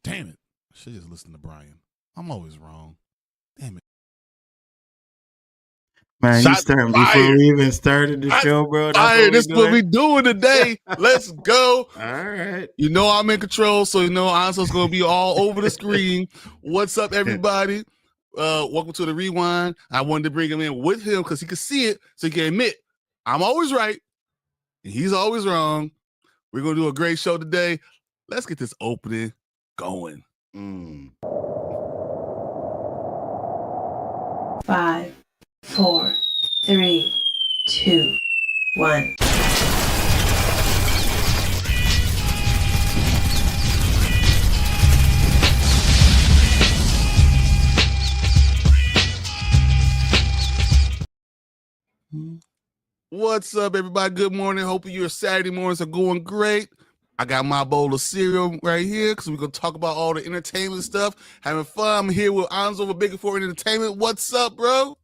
Damn it. I should just listen to Bryon. I'm always wrong. Damn it. Man, you Shots starting before fired. we even started the show, bro. That's Fired. what This is what we doing today. Let's go. All right. You know I'm in control, so you know Nzo's going to be all over the screen. What's up, everybody? Welcome to the Rewind. I wanted to bring him in with him because he could see it, so he can admit I'm always right and he's always wrong. We're going to do a great show today. Let's get this opening going. 5, 4, 3, 2, 1. What's up, everybody? Good morning. Hope your Saturday mornings are going great. I got my bowl of cereal right here because we're going to talk about all the entertainment stuff. Having fun. I'm here with Nzo with Big Four Entertainment. What's up, bro?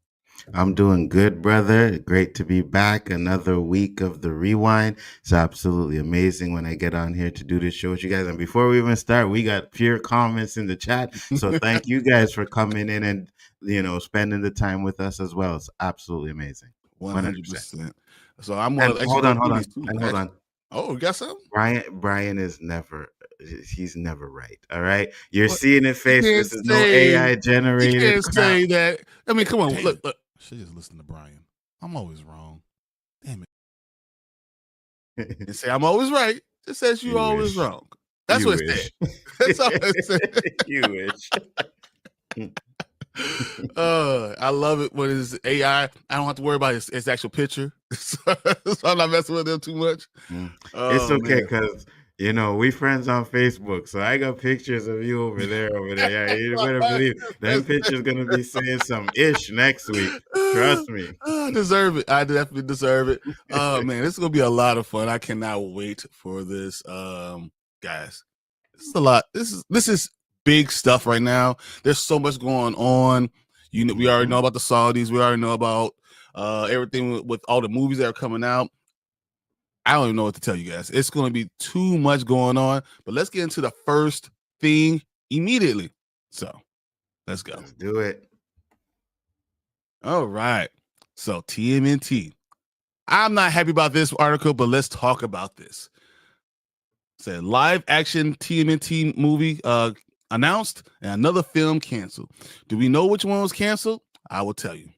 I'm doing good, brother. Great to be back. Another week of the Rewind. It's absolutely amazing when I get on here to do this show with you guys. And before we even start, we got pure comments in the chat. So thank you guys for coming in and, spending the time with us as well. It's absolutely amazing. 100%. So I'm going to hold on. Oh, you got something? Bryon is he's never right. All right. You're seeing it face. This is no AI generated. You can't say that. I mean, come on. Damn. Look. I should just listen to Bryon. I'm always wrong. Damn it. And say I'm always right. It says you always wrong. That's what it said. That's all it said. You wish. I love it when it's AI. I don't have to worry about its actual picture. So I'm not messing with them too much. It's okay because we friends on Facebook, so I got pictures of you over there. Yeah, you better believe that picture's gonna be saying some ish next week. Trust me. I deserve it. I definitely deserve it. Man, this is gonna be a lot of fun. I cannot wait for this. Guys, this is a lot. This is big stuff right now. There's so much going on. We already know about the Saudis. We already know about everything with all the movies that are coming out. I don't even know what to tell you guys. It's going to be too much going on. But let's get into the first thing immediately. So let's go. Let's do it. All right. So TMNT. I'm not happy about this article, but let's talk about this. Said live action TMNT movie announced and another film canceled. Do we know which one was canceled? I will tell you.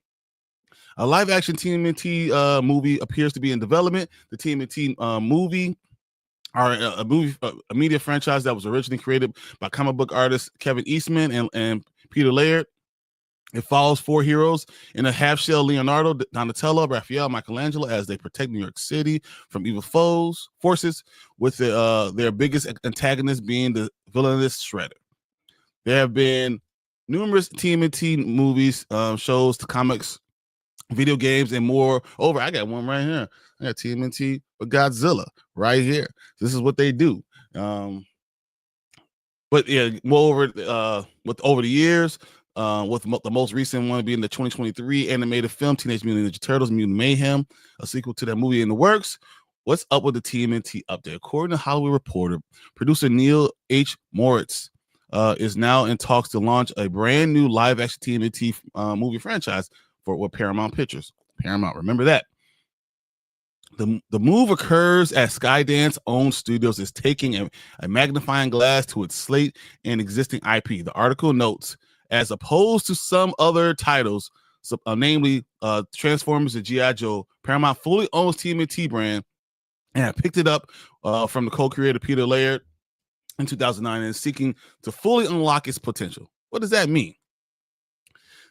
A live action TMNT movie appears to be in development. The TMNT movie are a media franchise that was originally created by comic book artist Kevin Eastman and Peter Laird. It follows four heroes in a half-shell: Leonardo, Donatello, Raphael, Michelangelo, as they protect New York City from evil forces, with their biggest antagonist being the villainous Shredder. There have been numerous TMNT movies, shows, comics, video games, and more. I got one right here. I got TMNT with Godzilla right here. This is what they do. But yeah, over the years, with the most recent one being the 2023 animated film Teenage Mutant Ninja Turtles: Mutant Mayhem, a sequel to that movie in the works. What's up with the TMNT update? According to Hollywood Reporter, producer Neil H. Moritz is now in talks to launch a brand new live-action TMNT movie franchise with Paramount Pictures. Paramount, remember that. The move occurs as Skydance-owned studios is taking a magnifying glass to its slate and existing IP. The article notes, as opposed to some other titles, namely Transformers and G.I. Joe, Paramount fully owns TMNT brand and picked it up from the co-creator Peter Laird in 2009 and is seeking to fully unlock its potential. What does that mean?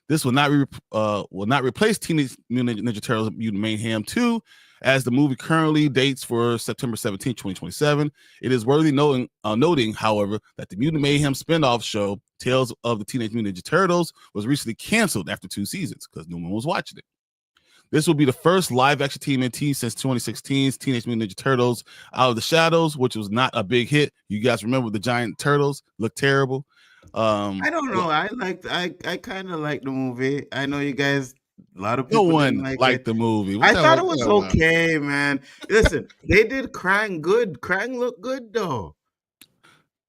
This will not replace Teenage Mutant Ninja Turtles: Mutant Mayhem 2, as the movie currently dates for September 17, 2027. It is worthy noting, however, that the Mutant Mayhem spinoff show, Tales of the Teenage Mutant Ninja Turtles, was recently canceled after 2 seasons because no one was watching it. This will be the first live-action TMNT since 2016's Teenage Mutant Ninja Turtles Out of the Shadows, which was not a big hit. You guys remember the giant turtles? Looked terrible. I don't know. I kind of like the movie. I know you guys. A lot of people no one liked the movie. I thought it was okay, man. Listen, they did Krang good. Krang looked good though.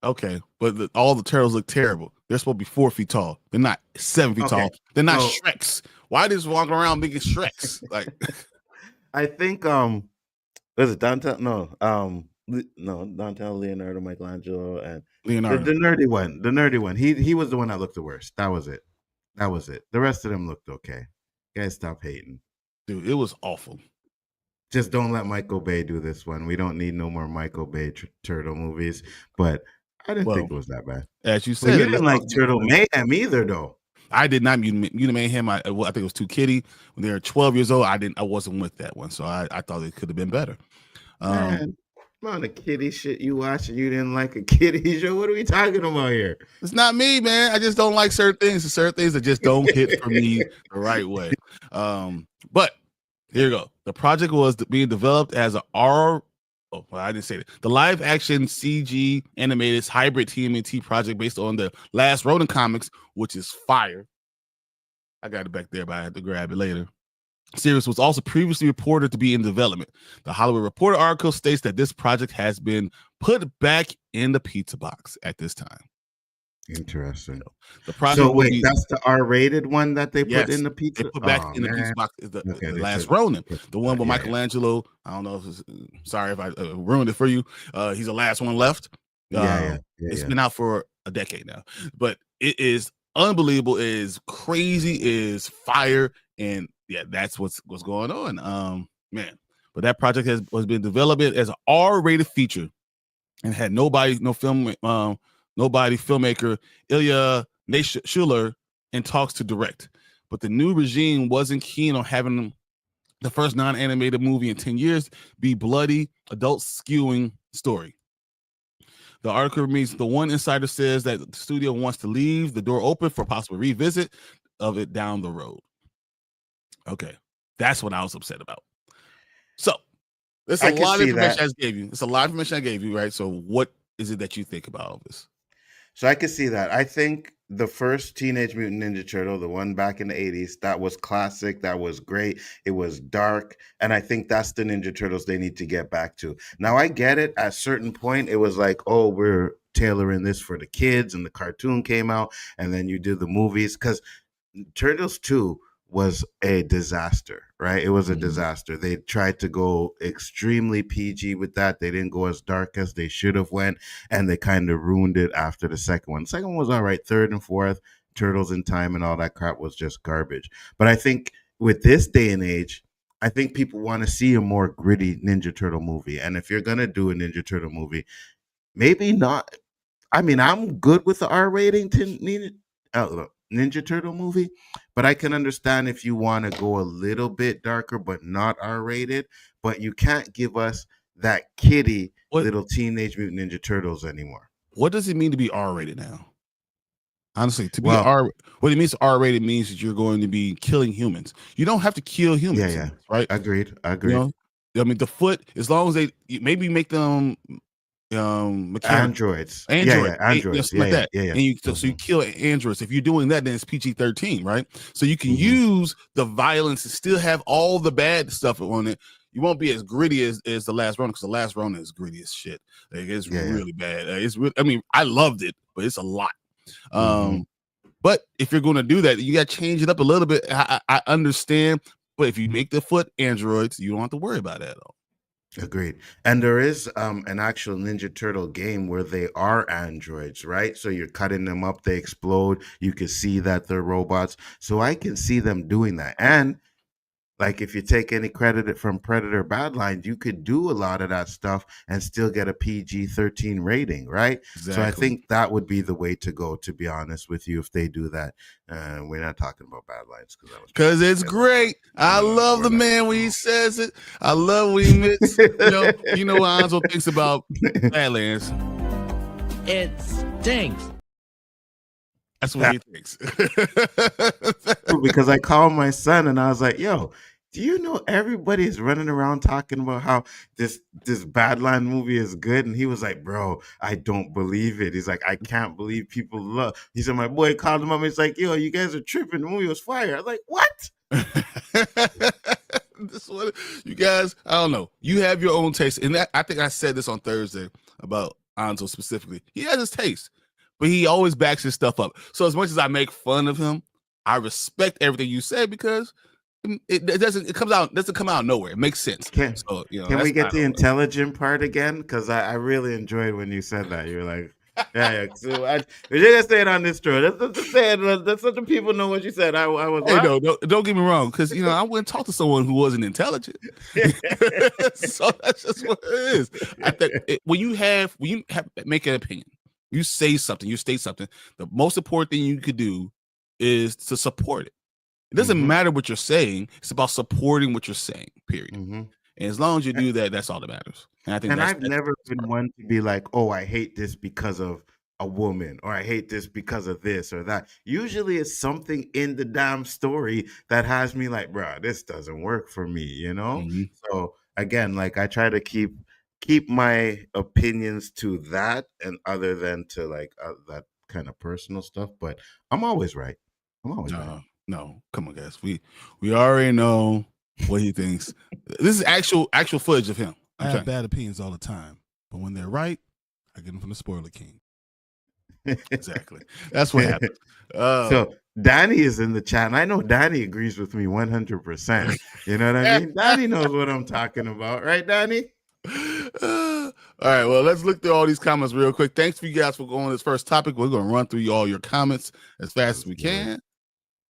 Okay, but all the turtles look terrible. They're supposed to be 4 feet tall. They're not 7 feet Okay, tall. They're not so Shreks. Why just walking around making Shreks? Like I think was it downtown? No, no, downtown Leonardo, Michelangelo, and Leonardo. the nerdy one. The nerdy one. He was the one that looked the worst. That was it. That was it. The rest of them looked okay. Guys, stop hating. Dude, it was awful. Just don't let Michael Bay do this one. We don't need no more Michael Bay turtle movies. But I didn't think it was that bad. As you But said, you didn't like Turtle Mayhem either, though. I did not Mutant Mayhem. I think it was too kiddie. When they were 12 years old, I wasn't with that one. So I thought it could have been better. Man, amount of kiddie shit you watch and you didn't like a kiddie show. What are we talking about here? It's not me, man. I just don't like certain things. Certain things that just don't hit for me the right way. But here you go. The project was being developed as I didn't say that. The live action CG animated hybrid TMNT project based on the Last Ronin comics, which is fire. I got it back there, but I had to grab it later. Series was also previously reported to be in development. The Hollywood Reporter article states that this project has been put back in the pizza box at this time. Interesting. The project. So wait, that's the R-rated one that they put in the pizza. They put back in the pizza box. Is the Last Ronin, the one with Michelangelo. I don't know. Sorry if I ruined it for you. He's the last one left. It's been out for a decade now, but it is unbelievable. It is crazy. It is fire, and that's what's going on. Man, but that project was been developed as an R-rated feature, and had filmmaker Ilya Naishuller in talks to direct, but the new regime wasn't keen on having the first non-animated movie in 10 years be bloody, adult-skewing story. The article reads, the one insider says that the studio wants to leave the door open for possible revisit of it down the road. Okay, that's what I was upset about. So, there's a lot of information I gave you. It's a lot of information I gave you, right? So, what is it that you think about all this? So I can see that. I think the first Teenage Mutant Ninja Turtle, the one back in the 80s, that was classic. That was great. It was dark. And I think that's the Ninja Turtles they need to get back to. Now, I get it. At a certain point, it was like, oh, we're tailoring this for the kids. And the cartoon came out. And then you do the movies. Because Turtles 2 was a disaster, right? It was a disaster. They tried to go extremely PG with that. They didn't go as dark as they should have went, and they kind of ruined it after the second one. The second one was all right. Third and fourth, Turtles in Time and all that crap was just garbage. But I think with this day and age, I think people want to see a more gritty Ninja Turtle movie. And if you're going to do a Ninja Turtle movie, maybe not. I mean, I'm good with the R rating to Ninja Turtle movie, but I can understand if you want to go a little bit darker but not R-rated, but you can't give us that kiddie little Teenage Mutant Ninja Turtles anymore. What does it mean to be R-rated now? Honestly, to be what it means to R-rated means that you're going to be killing humans. You don't have to kill humans, right? Agreed. You know? I mean, the foot, as long as they maybe make them androids, androids, like that. And so you kill androids. If you're doing that, then it's PG-13, right? So you can use the violence and still have all the bad stuff on it. You won't be as gritty as the Last Ronin, because the Last Ronin is gritty as shit. Like, it's really bad. It's really, I mean, I loved it, but it's a lot. But if you're going to do that, you got to change it up a little bit. I understand, but if you make the foot androids, you don't have to worry about that at all. Agreed. And there is an actual Ninja Turtle game where they are androids, right? So you're cutting them up, they explode. You can see that they're robots. So I can see them doing that. And like, if you take any credit from Predator Badlands, you could do a lot of that stuff and still get a PG-13 rating, right? Exactly. So I think that would be the way to go, to be honest with you, if they do that. We're not talking about Badlands because it's great. I love the man when he says it. I love when he admits. You know what Nzo thinks about Badlands. It stinks. That's what he thinks. Because I called my son and I was like, yo, do you know everybody's running around talking about how this Badland movie is good? And he was like, bro, I don't believe it. He's like, I can't believe people love. He said, my boy called him up and he's like, yo, you guys are tripping. The movie was fire. I was like, what? This one, you guys, I don't know. You have your own taste. And that, I think I said this on Thursday about Nzo specifically. He has his taste, but he always backs his stuff up. So as much as I make fun of him, I respect everything you say because it doesn't come out of nowhere. It makes sense. Can, so can we get the intelligent part again? Because I really enjoyed when you said that. You're like, yeah. So we're just gonna say it on this show. Let's say it. Let's let the people know what you said. I was. Hey, no, don't get me wrong, because I wouldn't talk to someone who wasn't intelligent. So that's just what it is. I think when you make an opinion, you say something, you state something. The most important thing you could do is to support it. It doesn't matter what you're saying; it's about supporting what you're saying. Period. And as long as you do that, that's all that matters. And I think I've never been one to be like, oh, I hate this because of a woman, or I hate this because of this or that. Usually it's something in the damn story that has me like, bro, this doesn't work for me, So again, like I try to keep my opinions to that, and other than to like that kind of personal stuff. But I'm always right. Right. No, come on, guys. We already know what he thinks. This is actual footage of him. I have bad opinions all the time, but when they're right, I get them from the spoiler king. Exactly. That's what happened. So Danny is in the chat, and I know Danny agrees with me 100%. You know what I mean? Danny knows what I'm talking about, right, Danny? All right, well, let's look through all these comments real quick. Thanks for you guys for going to this first topic. We're going to run through all your comments as fast as we can.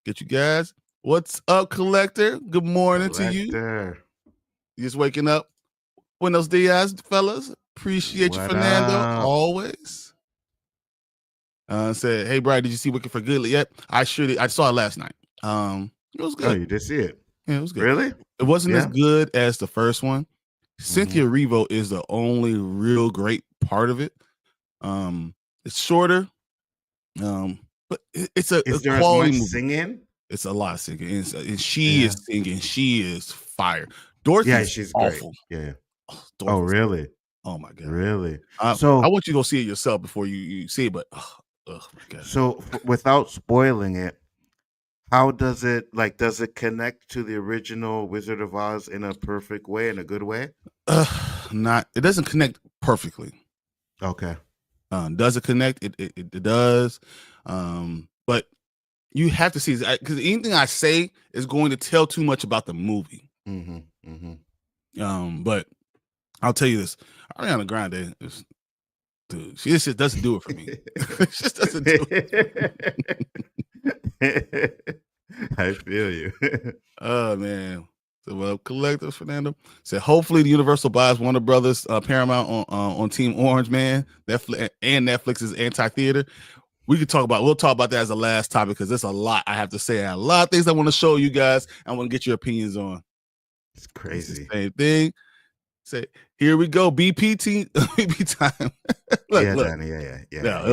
Get you guys. What's up, Collector? Good morning to you. You just waking up. Buenos dias, fellas. Appreciate you, Fernando. Always. Said, hey, Bryon, did you see Wicked for Good yet? I sure did. I saw it last night. It was good. Oh, you did see it? Yeah, it was good. Really? It wasn't as good as the first one. Cynthia Erivo is the only real great part of it. It's shorter. But it's a quality movie. Singing? It's a lot of singing. And she is singing. She is fire. Dorothy, she's awful. Great. Yeah. Oh, really? Oh my God. Really? So I want you to go see it yourself before you see it, but oh my God. So without spoiling it, how does it connect to the original Wizard of Oz in a perfect way, in a good way? It doesn't connect perfectly. Okay. Does it connect? It does. But you have to see, because anything I say is going to tell too much about the movie. But I'll tell you this: Ariana Grande, dude, she just doesn't do it for me. She just doesn't do it. I feel you. Oh man. So, well, Collector Fernando said, hopefully the Universal buys Warner Brothers Paramount on Team Orange, man. Netflix and Netflix's anti-theater. We'll talk about that as a last topic, because there's a lot I have to say. A lot of things I want to show you guys. I want to get your opinions on. It's crazy. Same thing. Say, here we go. BP time. Look. Danny. Yeah.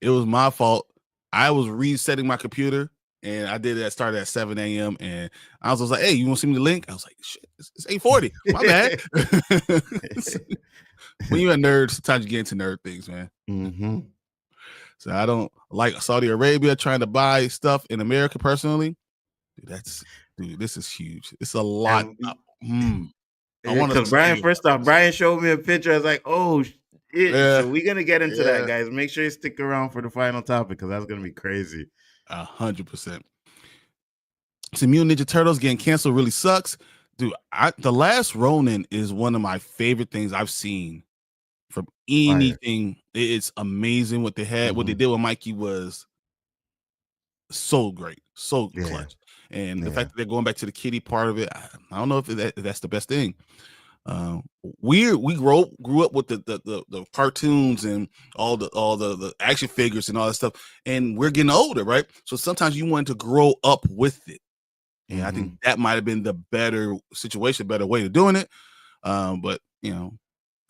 It was my fault. I was resetting my computer, and I did that. Started at 7 a.m. and I was like, "Hey, you want to send me the link?" I was like, "Shit, it's 8:40. My bad." When you're a nerd, sometimes you get into nerd things, man. So I don't like Saudi Arabia trying to buy stuff in America personally. Dude, this is huge. It's a lot. I want to. Bryon showed me a picture. I was like, "Oh, shit." So we're gonna get into that, guys. Make sure you stick around for the final topic, because that's gonna be crazy. 100%. So Mutant Ninja Turtles getting canceled really sucks, dude. The Last Ronin is one of my favorite things I've seen from anything. It's amazing what they had. What they did with Mikey was so great, so clutch. And the fact that they're going back to the kitty part of it, I don't know if that's the best thing. We grew up with the cartoons and all the action figures and all that stuff, and we're getting older, right? So sometimes you want to grow up with it, and I think that might have been the better situation, better way of doing it. But it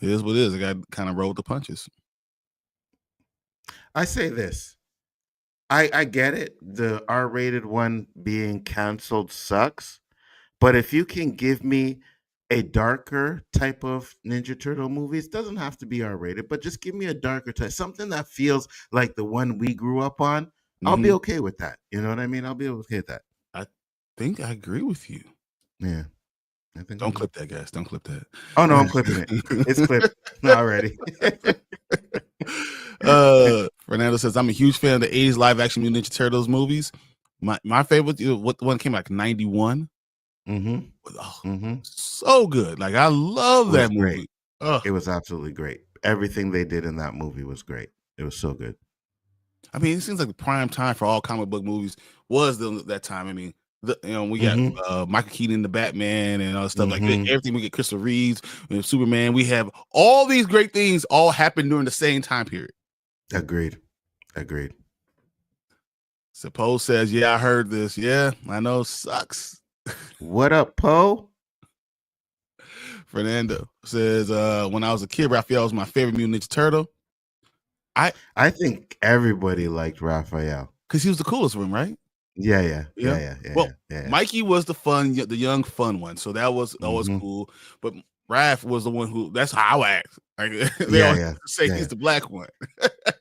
is what it is. I got to kind of roll with the punches. I say this. I get it. The R-rated one being canceled sucks, but if you can give me a darker type of Ninja Turtle movies, doesn't have to be R-rated, but just give me a darker type, something that feels like the one we grew up on. I'll be okay with that. You know what I mean? I'll be okay with that. I think I agree with you. Yeah. I think don't clip that, guys. Don't clip that. Oh no, I'm clipping it. It's clipped already. Fernando says, I'm a huge fan of the 80s live action Mutant Ninja Turtles movies. My favorite, what one came like 91. So good. Like, I love that movie. Great. It was absolutely great. Everything they did in that movie was great. It was so good. I mean, it seems like the prime time for all comic book movies was that time. I mean, we got Michael Keaton, the Batman, and all stuff like that. Everything. We get Christopher Reeves, we have Superman. We have all these great things all happen during the same time period. Agreed. Suppose says, yeah, I heard this. Yeah, I know, sucks. What up, Poe? Fernando says, when I was a kid, Raphael was my favorite Mutant Ninja Turtle. I think everybody liked Raphael because he was the coolest one, right? Yeah. Well, Mikey was the young fun one, so that was always cool. But Raph was the one who, that's how I act. Like, they always say he's the black one.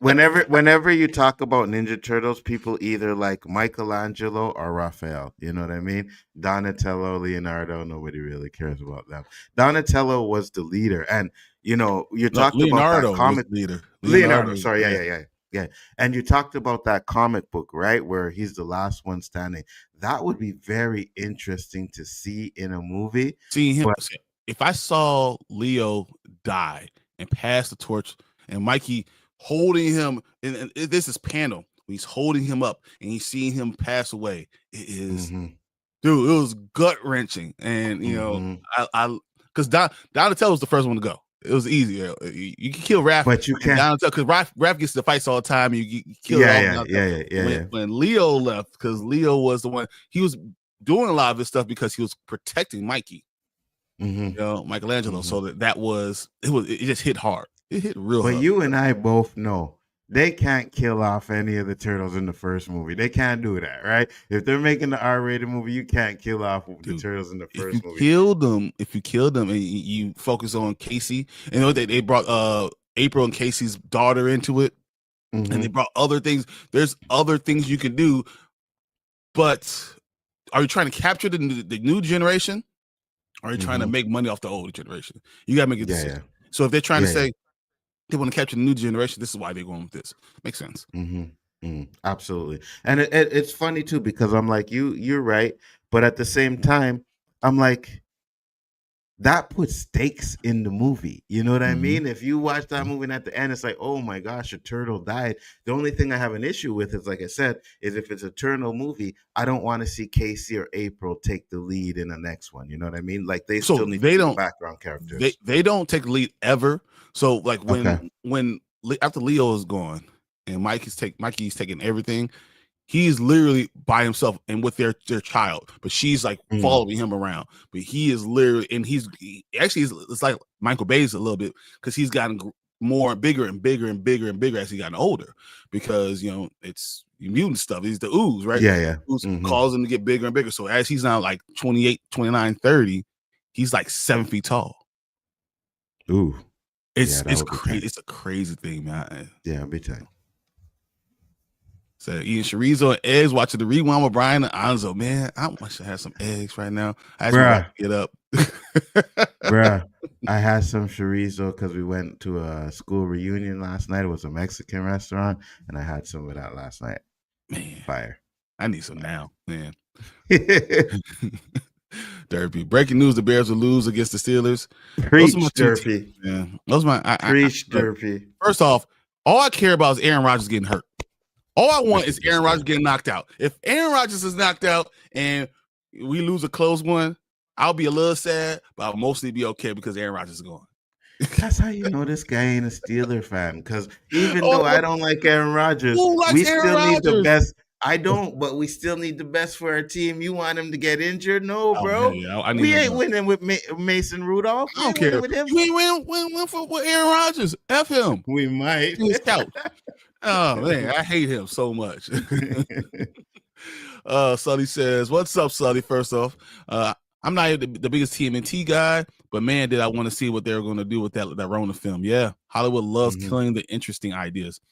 whenever you talk about Ninja Turtles, people either like Michelangelo or Raphael. You know what I mean? Donatello, Leonardo, nobody really cares about them. Donatello was the leader, and you talked about that comic leader. Leonardo, sorry, yeah. And you talked about that comic book, right, where he's the last one standing. That would be very interesting to see in a movie. Seeing him, if I saw Leo die and pass the torch, and Mikey holding him, and this is panel when he's holding him up and he's seeing him pass away. It is, dude, it was gut wrenching, and I because Donatello was the first one to go. It was easy. You can kill Raph, but you can't, because Raph gets the fights all the time. You kill when Leo left, because Leo was the one, he was doing a lot of this stuff because he was protecting Mikey. Michelangelo. So it just hit hard. It hit real hard. But you and I both know they can't kill off any of the turtles in the first movie. They can't do that, right? If they're making the R-rated movie, you can't kill off the turtles in the first movie. If you killed them and you focus on Casey, and they brought April and Casey's daughter into it, and they brought other things. There's other things you can do, but are you trying to capture the new generation? Or are you trying to make money off the older generation? You gotta make a decision. So if they're trying to say they want to capture the new generation, this is why they're going with this. Makes sense. Absolutely. And it's funny too, because I'm like, you're right, but at the same time, I'm like, that puts stakes in the movie. You know what I mean? If you watch that movie and at the end, it's like, oh my gosh, a turtle died. The only thing I have an issue with is, like I said, is if it's a turtle movie, I don't want to see Casey or April take the lead in the next one. You know what I mean? Like still need to be background characters. They don't take the lead ever. So like when after Leo is gone and Mikey's taking everything, he's literally by himself and with their child, but she's like following him around. But he is literally, and it's like Michael Bay's a little bit, because he's gotten bigger and bigger and bigger and bigger as he gotten older, because it's mutant stuff. He's the ooze, right? Ooze calls him to get bigger and bigger. So as he's now like 28, 29, 30, he's like 7 feet tall. Ooh, it's crazy. It's a crazy thing, man. Yeah, big time. So eating chorizo and eggs, watching the rewind with Bryon and Nzo. Man, I wish I had some eggs right now. I actually get up. Bruh, I had some chorizo because we went to a school reunion last night. It was a Mexican restaurant, and I had some of that last night. Man, fire. I need some now, man. Derpy. Breaking news: the Bears will lose against the Steelers. Preach, Derpy. Yeah, those are my preach, Derpy. First off, all I care about is Aaron Rodgers getting hurt. All I want is Aaron Rodgers getting knocked out. If Aaron Rodgers is knocked out and we lose a close one, I'll be a little sad, but I'll mostly be okay because Aaron Rodgers is gone. That's how you know this guy ain't a Steeler fan. Because even though I don't like Aaron Rodgers, we still need the best. I don't, but we still need the best for our team. You want him to get injured? No, bro. We ain't winning with Mason Rudolph. I don't care. With him. We ain't win with Aaron Rodgers. F him. We might. His couch. Oh man, I hate him so much. Sully says, "What's up, Sully?" First off, I'm not the biggest TMNT guy, but man, did I want to see what they're going to do with that Rona film. Yeah, Hollywood loves killing the interesting ideas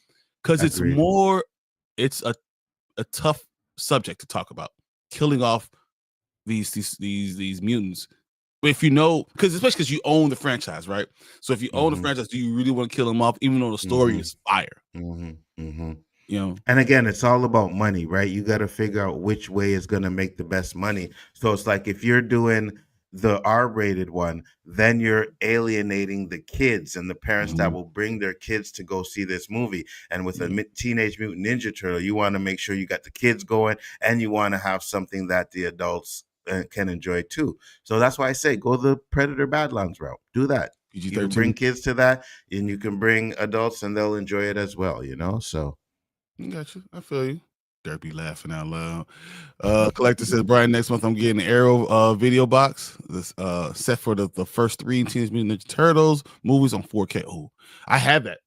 because it's a tough subject to talk about. Killing off these mutants if you know, because especially because you own the franchise, right? So if you own the Mhm. franchise, do you really want to kill him off, even though the story is fire? You know, And again, it's all about money, right? You got to figure out which way is going to make the best money. So it's like if you're doing the R-rated one, then you're alienating the kids and the parents that will bring their kids to go see this movie. And with a Teenage Mutant Ninja Turtle, you want to make sure you got the kids going, and you want to have something that the adults can enjoy too. So that's why I say go the Predator Badlands route. Do that. You can bring PG-13. kids to that, and you can bring adults, and they'll enjoy it as well. So. Got you. I feel you. Derpy laughing out loud. Collector says, Bryon, next month I'm getting an Arrow video box. This set for the first 3 Teenage Mutant Ninja Turtles movies on 4K. Oh, I have that.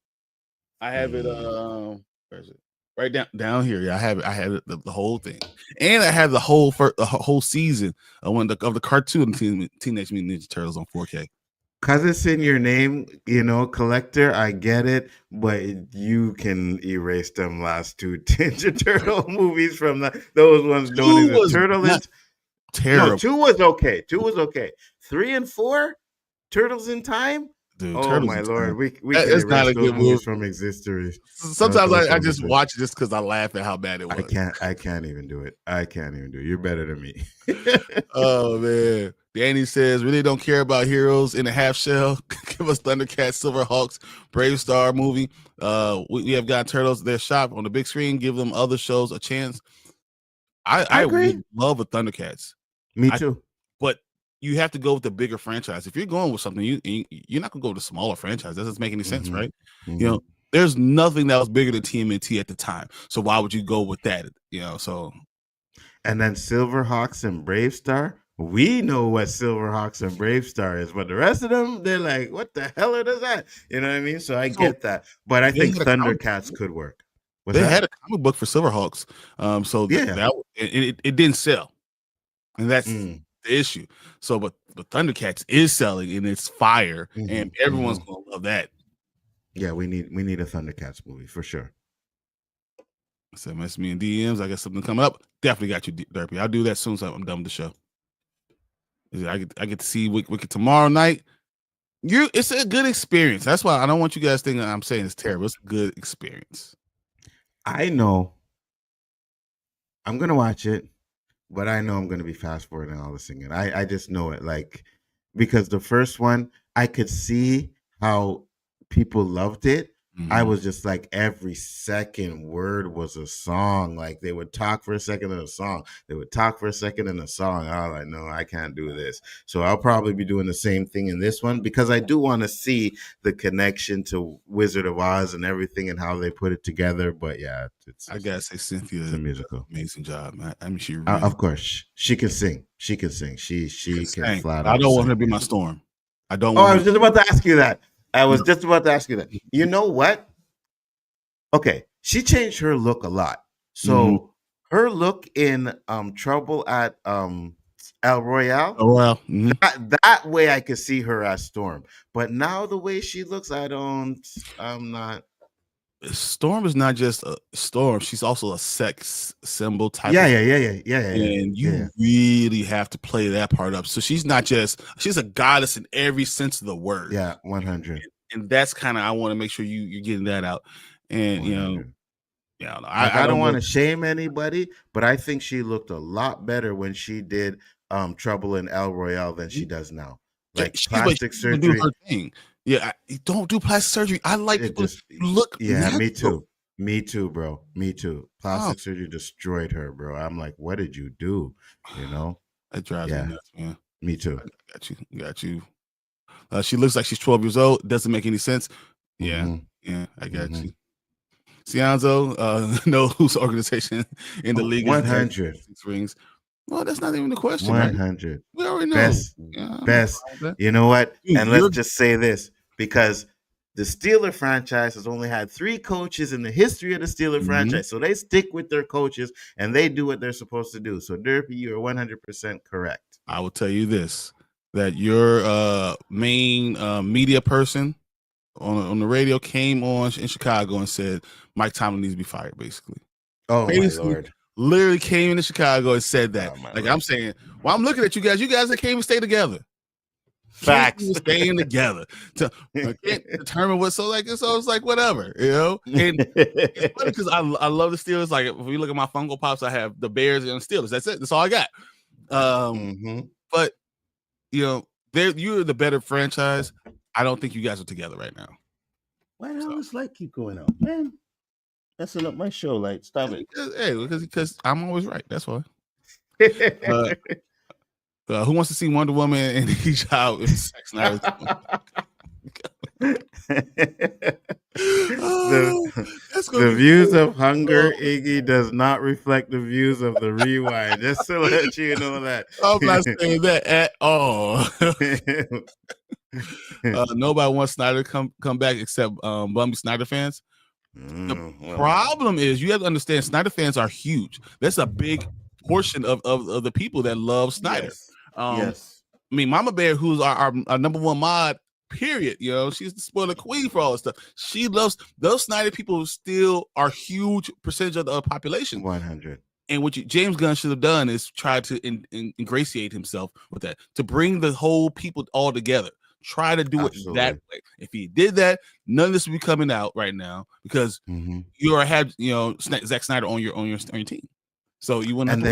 I have it. Where is it? Right down here. Yeah, I have it. I have it, the whole thing, and I have the whole season of the cartoon Teenage Mutant Ninja Turtles on 4K. Because it's in your name, collector, I get it, but you can erase them last 2 Ninja Turtle movies from those ones. Don't even. Turtle is terrible. No, 2 was okay. 2 was okay. 3 and 4, Turtles in Time. Dude, oh Turtles my in lord, Time. we can erase not a those good movies movie. from existence. Sometimes I just watch it just because I laugh at how bad it was. I can't even do it. You're better than me. Oh man. Danny says, really don't care about heroes in a half shell. Give us Thundercats, Silverhawks, Brave Star movie. We have got Turtles their shop on the big screen. Give them other shows a chance. I agree. would love a Thundercats. Me too. But you have to go with the bigger franchise. If you're going with something, you're not gonna go with a smaller franchise. That doesn't make any sense, right? There's nothing that was bigger than TMNT at the time. So why would you go with that? So. And then Silverhawks and Brave Star. We know what Silverhawks and Brave Star is, but the rest of them, they're like, what the hell is that? You know what I mean? So I get that. But I think Thundercats could work. They had a comic book for Silverhawks. So that it didn't sell. And that's the issue. So, but Thundercats is selling, and it's fire, and everyone's going to love that. Yeah, we need a Thundercats movie for sure. So mess me in DMs. I got something coming up. Definitely got you, Derpy. I'll do that as soon as I'm done with the show. I get to see Wicked tomorrow night. It's a good experience. That's why I don't want you guys thinking I'm saying it's terrible. It's a good experience. I know. I'm gonna watch it, but I know I'm gonna be fast forwarding all this again. I just know it, because the first one I could see how people loved it. I was just like, every second word was a song. Like, they would talk for a second in a song. They would talk for a second in a song. I was like, no, I can't do this. So I'll probably be doing the same thing in this one, because I do want to see the connection to Wizard of Oz and everything and how they put it together. But yeah, I gotta say, Cynthia it's a musical. Amazing job, man. I mean, she really, of course, she can sing. She can sing. She can flat out. I don't want her to be my Storm. I don't. I was just about to ask you that. You know what? Okay, she changed her look a lot. So her look in Trouble at El Royale. Oh well, that way I could see her as Storm. But now the way she looks, I'm not. Storm is not just a Storm. She's also a sex symbol type. Yeah. And you really have to play that part up. So she's a goddess in every sense of the word. Yeah, 100. And that's kind of, I want to make sure you're getting that out. And 100. I don't want to shame anybody, but I think she looked a lot better when she did Trouble in El Royale than she does now. Like plastic surgery. Do her thing. Yeah, don't do plastic surgery. I like people to look. Yeah, natural. Me too. Me too, bro. Me too. Plastic surgery destroyed her, bro. I'm like, what did you do? That drives me nuts, man. Me too. Got you. She looks like she's 12 years old. Doesn't make any sense. Yeah, I got you. Cianzo, know whose organization in the league 100 rings. Well, that's not even the question. 100. Right? We already know. Best. You know what? And let's just say this, because the Steeler franchise has only had 3 coaches in the history of the Steeler franchise. So they stick with their coaches and they do what they're supposed to do. So Derpy, you're 100% correct. I will tell you this, that your main media person on the radio came on in Chicago and said Mike Tomlin needs to be fired, basically. Oh, basically, my Lord. Literally came into Chicago and said that. I'm saying, well, I'm looking at you guys that can't even stay together. Facts. Can't staying together. I can't determine what. So it's like whatever, And it's funny because I love the Steelers. Like if you look at my Funko Pops, I have the Bears and the Steelers. That's it. That's all I got. But you're the better franchise. I don't think you guys are together right now. Why the hell this light keep going out, man? Messing up my show light. Stop it. Because I'm always right. That's why. Who wants to see Wonder Woman and each out with Zack Snyder? The views of Hunger Iggy does not reflect the views of the Rewind. Just to let you know that. I'm not saying that at all. Nobody wants Snyder to come back except bummy Snyder fans. The problem is you have to understand Snyder fans are huge. That's a big portion of the people that love Snyder. Yes. I mean, Mama Bear, who's our number one mod, period. She's the spoiler queen for all this stuff. She loves those Snyder people. Still are huge percentage of the population. 100. And what James Gunn should have done is try to ingratiate himself with that, to bring the whole people all together. Try to do it that way. If he did that, none of this would be coming out right now because you already had Zack Snyder on your team, so you wouldn't.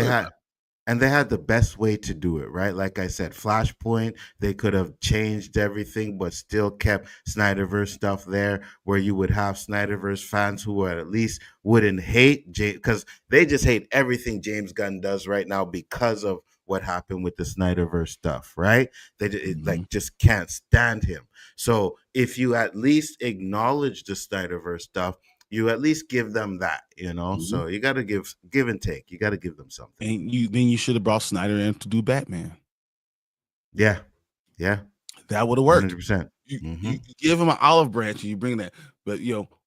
And they had the best way to do it, right? Like I said, Flashpoint, they could have changed everything, but still kept Snyderverse stuff there, where you would have Snyderverse fans who at least wouldn't hate James, because they just hate everything James Gunn does right now because of what happened with the Snyderverse stuff, right? They just can't stand him. So if you at least acknowledge the Snyderverse stuff, you at least give them that, So you got to give and take. You got to give them something. And you should have brought Snyder in to do Batman. Yeah, that would have worked. 100%. You give him an olive branch and you bring that. But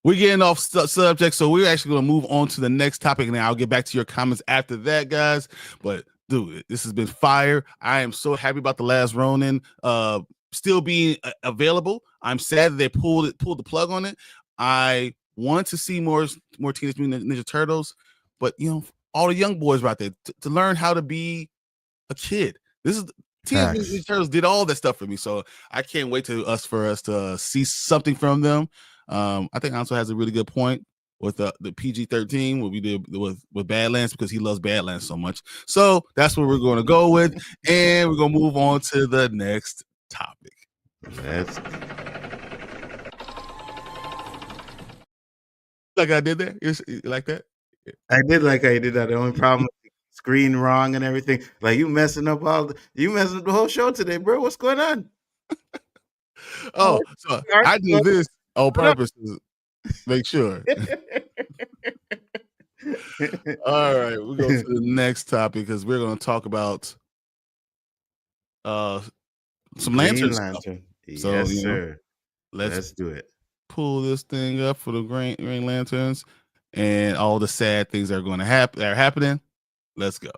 we're getting off subject, so we're actually going to move on to the next topic, and I'll get back to your comments after that, guys. But dude, this has been fire. I am so happy about The Last Ronin still being available. I'm sad that they pulled the plug on it. I want to see more Teenage Mutant Ninja Turtles, but all the young boys out there to learn how to be a kid. This is Teenage Mutant Ninja Turtles did all that stuff for me, so I can't wait for us to see something from them. I think Anzo has a really good point with the PG-13, what we did with Badlands, because he loves Badlands so much. So that's what we're going to go with, and we're going to move on to the next topic. Like I did that? You like that? I did like I did that. The only problem was screen wrong and everything. Like you messing up the whole show today, bro. What's going on? So I do this on purpose to make sure. All right, we'll go to the next topic because we're going to talk about some lanterns. So, yes, sir. Let's do it. Pull this thing up for the Green Lanterns and all the sad things that are going to happen. That are happening. Let's go.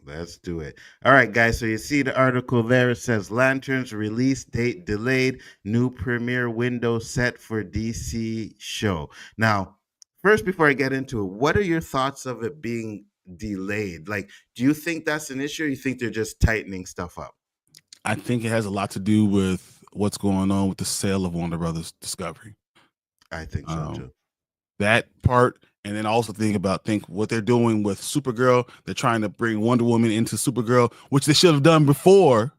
Let's do it. All right, guys. So you see the article there. It says Lanterns release date delayed. New premiere window set for DC show. Now, first, before I get into it, what are your thoughts of it being delayed? Like, do you think that's an issue, or you think they're just tightening stuff up? I think it has a lot to do with what's going on with the sale of Warner Brothers Discovery. I think so too. That part, and then also think what they're doing with Supergirl. They're trying to bring Wonder Woman into Supergirl, which they should have done before.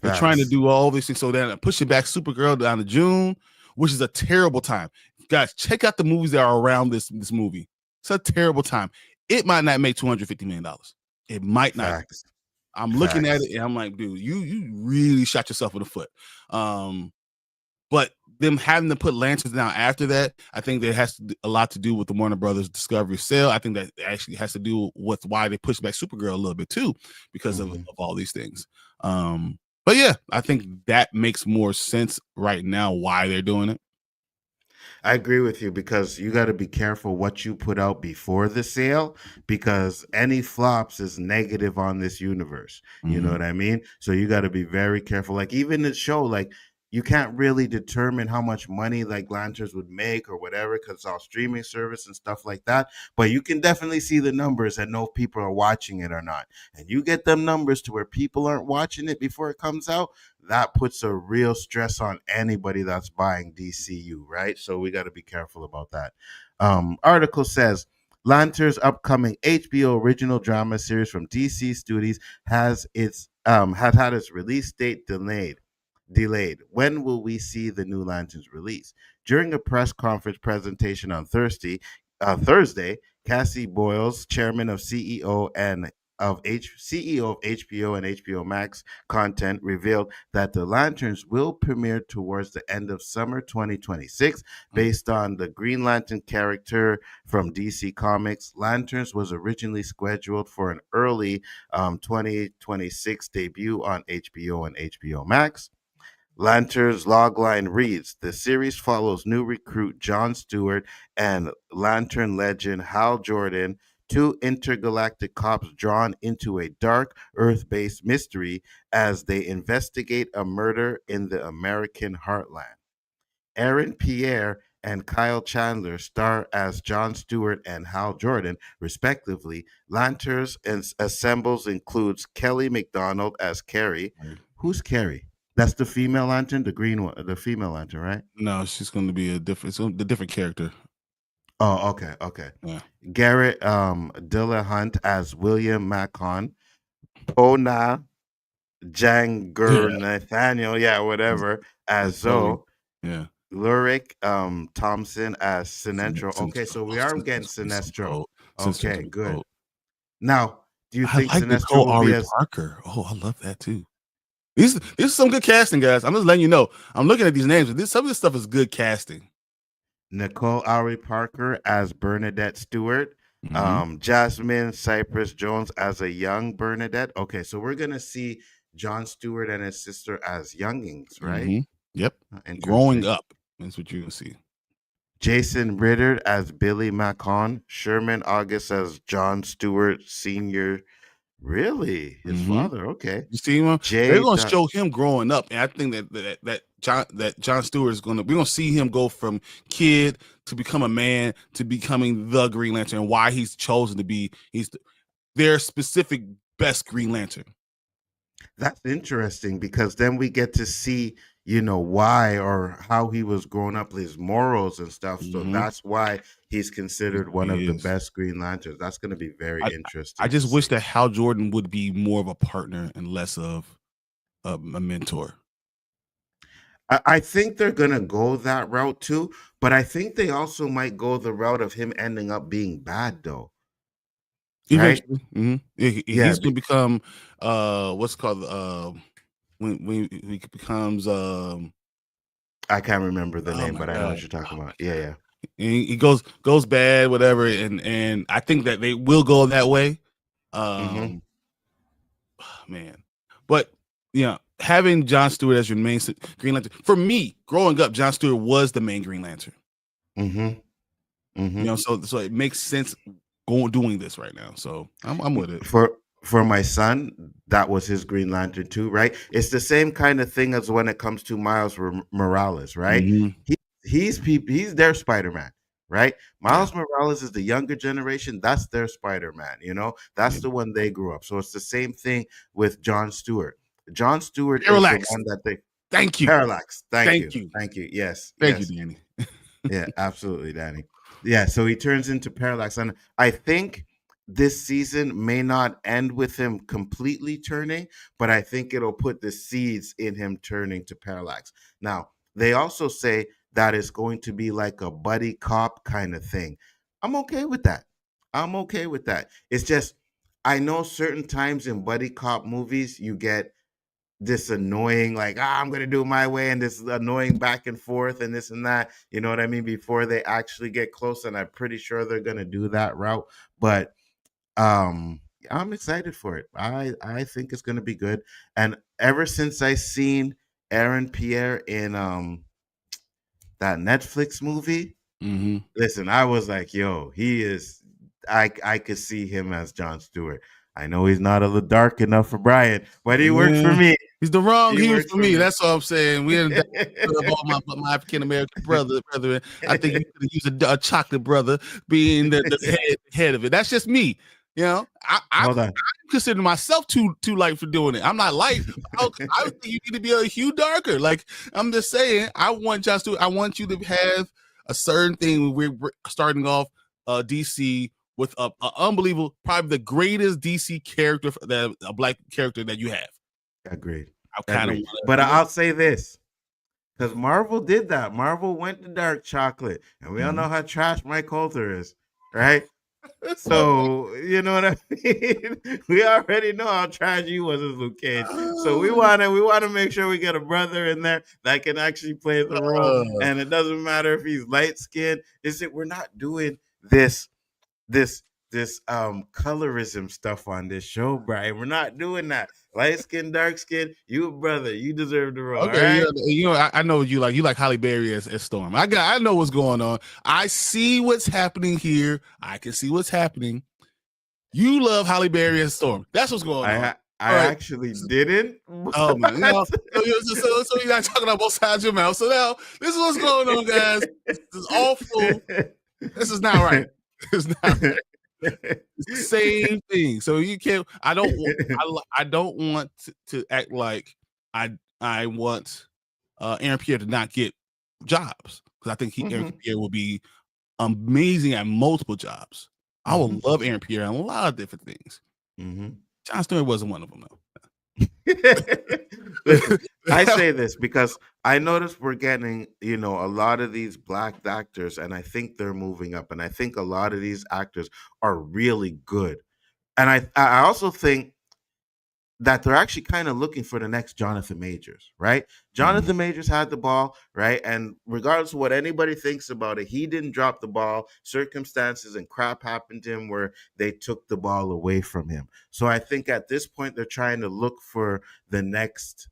They're trying to do all these things, so they're pushing back Supergirl down to June, which is a terrible time. Guys, check out the movies that are around this movie. It's a terrible time. It might not make $250 million. It might not. I'm looking at it and I'm like, dude, you really shot yourself in the foot. But them having to put lanterns down after that, I think that has a lot to do with the Warner Brothers Discovery sale. I think that actually has to do with why they pushed back Supergirl a little bit too, because of all these things. But yeah, I think that makes more sense right now why they're doing it. I agree with you, because you got to be careful what you put out before the sale, because any flops is negative on this universe. You know what I mean? So you got to be very careful. Like even the show, like you can't really determine how much money like lanterns would make or whatever because it's all streaming service and stuff like that. But you can definitely see the numbers and know if people are watching it or not. And you get them numbers to where people aren't watching it before it comes out, that puts a real stress on anybody that's buying DCU, right? So we got to be careful about that. Article says Lantern's upcoming HBO original drama series from DC Studios has had its release date delayed. When will we see the new Lanterns release? During a press conference presentation on Thursday, Cassie Boyles, chairman of CEO of HBO and HBO Max content, revealed that the Lanterns will premiere towards the end of summer 2026 based on the Green Lantern character from DC Comics. Lanterns was originally scheduled for an early 2026 debut on HBO and HBO Max. Lantern's logline reads, the series follows new recruit John Stewart and Lantern legend Hal Jordan, two intergalactic cops drawn into a dark Earth-based mystery as they investigate a murder in the American heartland. Aaron Pierre and Kyle Chandler star as John Stewart and Hal Jordan, respectively. Lanterns assembles includes Kelly McDonald as Carrie. Who's Carrie? That's the female lantern, the green one, the female lantern, right? No, she's going to be the different character. Oh, okay. Yeah. Garrett Dillahunt as William Macon. Pona Janger Nathaniel, whatever, as Zoe. Yeah. Lurik Thompson as Sinestro. Okay, so we are getting Sinestro. Okay, good. Now, do you think Sinestro will be as Parker? Oh, I love that too. This is some good casting, guys. I'm just letting you know. I'm looking at these names. Some of this stuff is good casting. Nicole Ari Parker as Bernadette Stewart. Jasmine Cypress Jones as a young Bernadette. Okay, so we're gonna see John Stewart and his sister as youngings, right? Yep. Growing up. That's what you're gonna see. Jason Ritter as Billy Macon. Sherman August as John Stewart Sr. Really? His father? Okay. You see him? They're gonna show him growing up, and I think that John Stewart is we're gonna see him go from kid to become a man to becoming the Green Lantern, and why he's chosen to be their specific best Green Lantern. That's interesting because then we get to see, why or how he was growing up, his morals and stuff. So that's why he's considered one of the best Green Lanterns. That's going to be very interesting. I just wish that Hal Jordan would be more of a partner and less of a mentor. I think they're going to go that route too, but I think they also might go the route of him ending up being bad though. Eventually. Right? He's going to become what's called when he becomes I can't remember the name, but I know what you're talking about. Yeah. And he goes bad, whatever, and I think that they will go that way. Man. But having John Stewart as your main Green Lantern, for me, growing up, John Stewart was the main Green Lantern. So it makes sense doing this right now. So I'm with it. For my son, that was his Green Lantern too, right? It's the same kind of thing as when it comes to Miles Morales, right? He's their Spider-Man, right? Miles Morales is the younger generation. That's their Spider-Man, that's the one they grew up. So it's the same thing with John Stewart. John Stewart Parallax. Is the one that they Thank you. Parallax. Thank you. Yes. Thank you, Danny. Yeah, absolutely, Danny. Yeah, so he turns into Parallax. And I think this season may not end with him completely turning, but I think it'll put the seeds in him turning to Parallax. Now, they also say that it's going to be like a buddy cop kind of thing. I'm okay with that. It's just, I know certain times in buddy cop movies, you get this annoying, like, I'm going to do it my way, and this annoying back and forth and this and that, you know what I mean, before they actually get close, and I'm pretty sure they're going to do that route, but I'm excited for it. I think it's going to be good, and ever since I seen Aaron Pierre in that Netflix movie, listen, I was like, yo, he is, I could see him as John Stewart. I know he's not a little dark enough for Bryon, but he worked for me. He's the wrong He hero works for me. for me. That's what I'm saying. We didn't of all my African American brethren. I think you could use a chocolate brother being the head of it. That's just me. You know, I Hold on. consider myself too light for doing it. I'm not light. I would think you need to be a hue darker. Like I'm just saying, I want you to have a certain thing. We're starting off DC with a unbelievable, probably the greatest DC character, that a black character that you have. Agreed. I kind of, But I'll say this, because Marvel did that. Marvel went to dark chocolate, and we all know how trash Mike Coulter is, right? So you know what I mean. We already know how trash he was as Luke Cage. So we want to make sure we get a brother in there that can actually play the role, and it doesn't matter if he's light skinned. We're not doing this colorism stuff on this show, Brian. We're not doing that. Light skin, dark skin, you brother, you deserve the role. okay, right? you know, I know you like Halle Berry as Storm. I know what's going on. I see what's happening here. I can see what's happening. You love Halle Berry as Storm. That's what's going on. I actually didn't. Oh man, you know, so you're not talking about both sides of your mouth. So now this is what's going on, guys. This is awful. This is not right. It's not right. It's the same thing. So you can't. I don't want to act like I want Aaron Pierre to not get jobs, because I think Aaron Pierre will be amazing at multiple jobs. I would love Aaron Pierre on a lot of different things. John Stewart wasn't one of them, though. I say this because I noticed we're getting, a lot of these black actors, and I think they're moving up, and I think a lot of these actors are really good. And I also think that they're actually kind of looking for the next Jonathan Majors, right? Jonathan Majors had the ball, right? And regardless of what anybody thinks about it, he didn't drop the ball. Circumstances and crap happened to him where they took the ball away from him. So I think at this point, they're trying to look for the next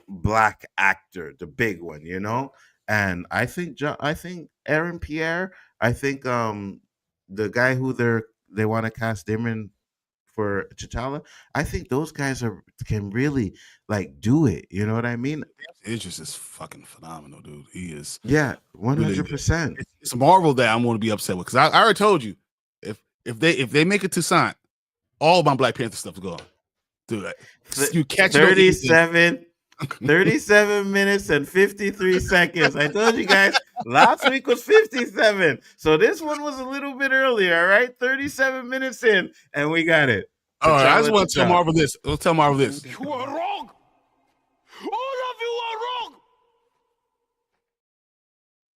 black actor, the big one, And I think Aaron Pierre, I think the guy who they want to cast Damon for T'Challa, I think those guys can really do it. You know what I mean? Idris is fucking phenomenal, dude. He is. Yeah, 100%. It's Marvel that I'm going to be upset with, because I already told you, if they make it to sign, all my Black Panther stuff is gone. Dude, you catch 37 minutes and 53 seconds. I told you guys last week was 57. So this one was a little bit earlier, all right? 37 minutes in, and we got it. All right, I just want to tell Marvel this. Let's tell Marvel this. You are wrong. All of you are wrong.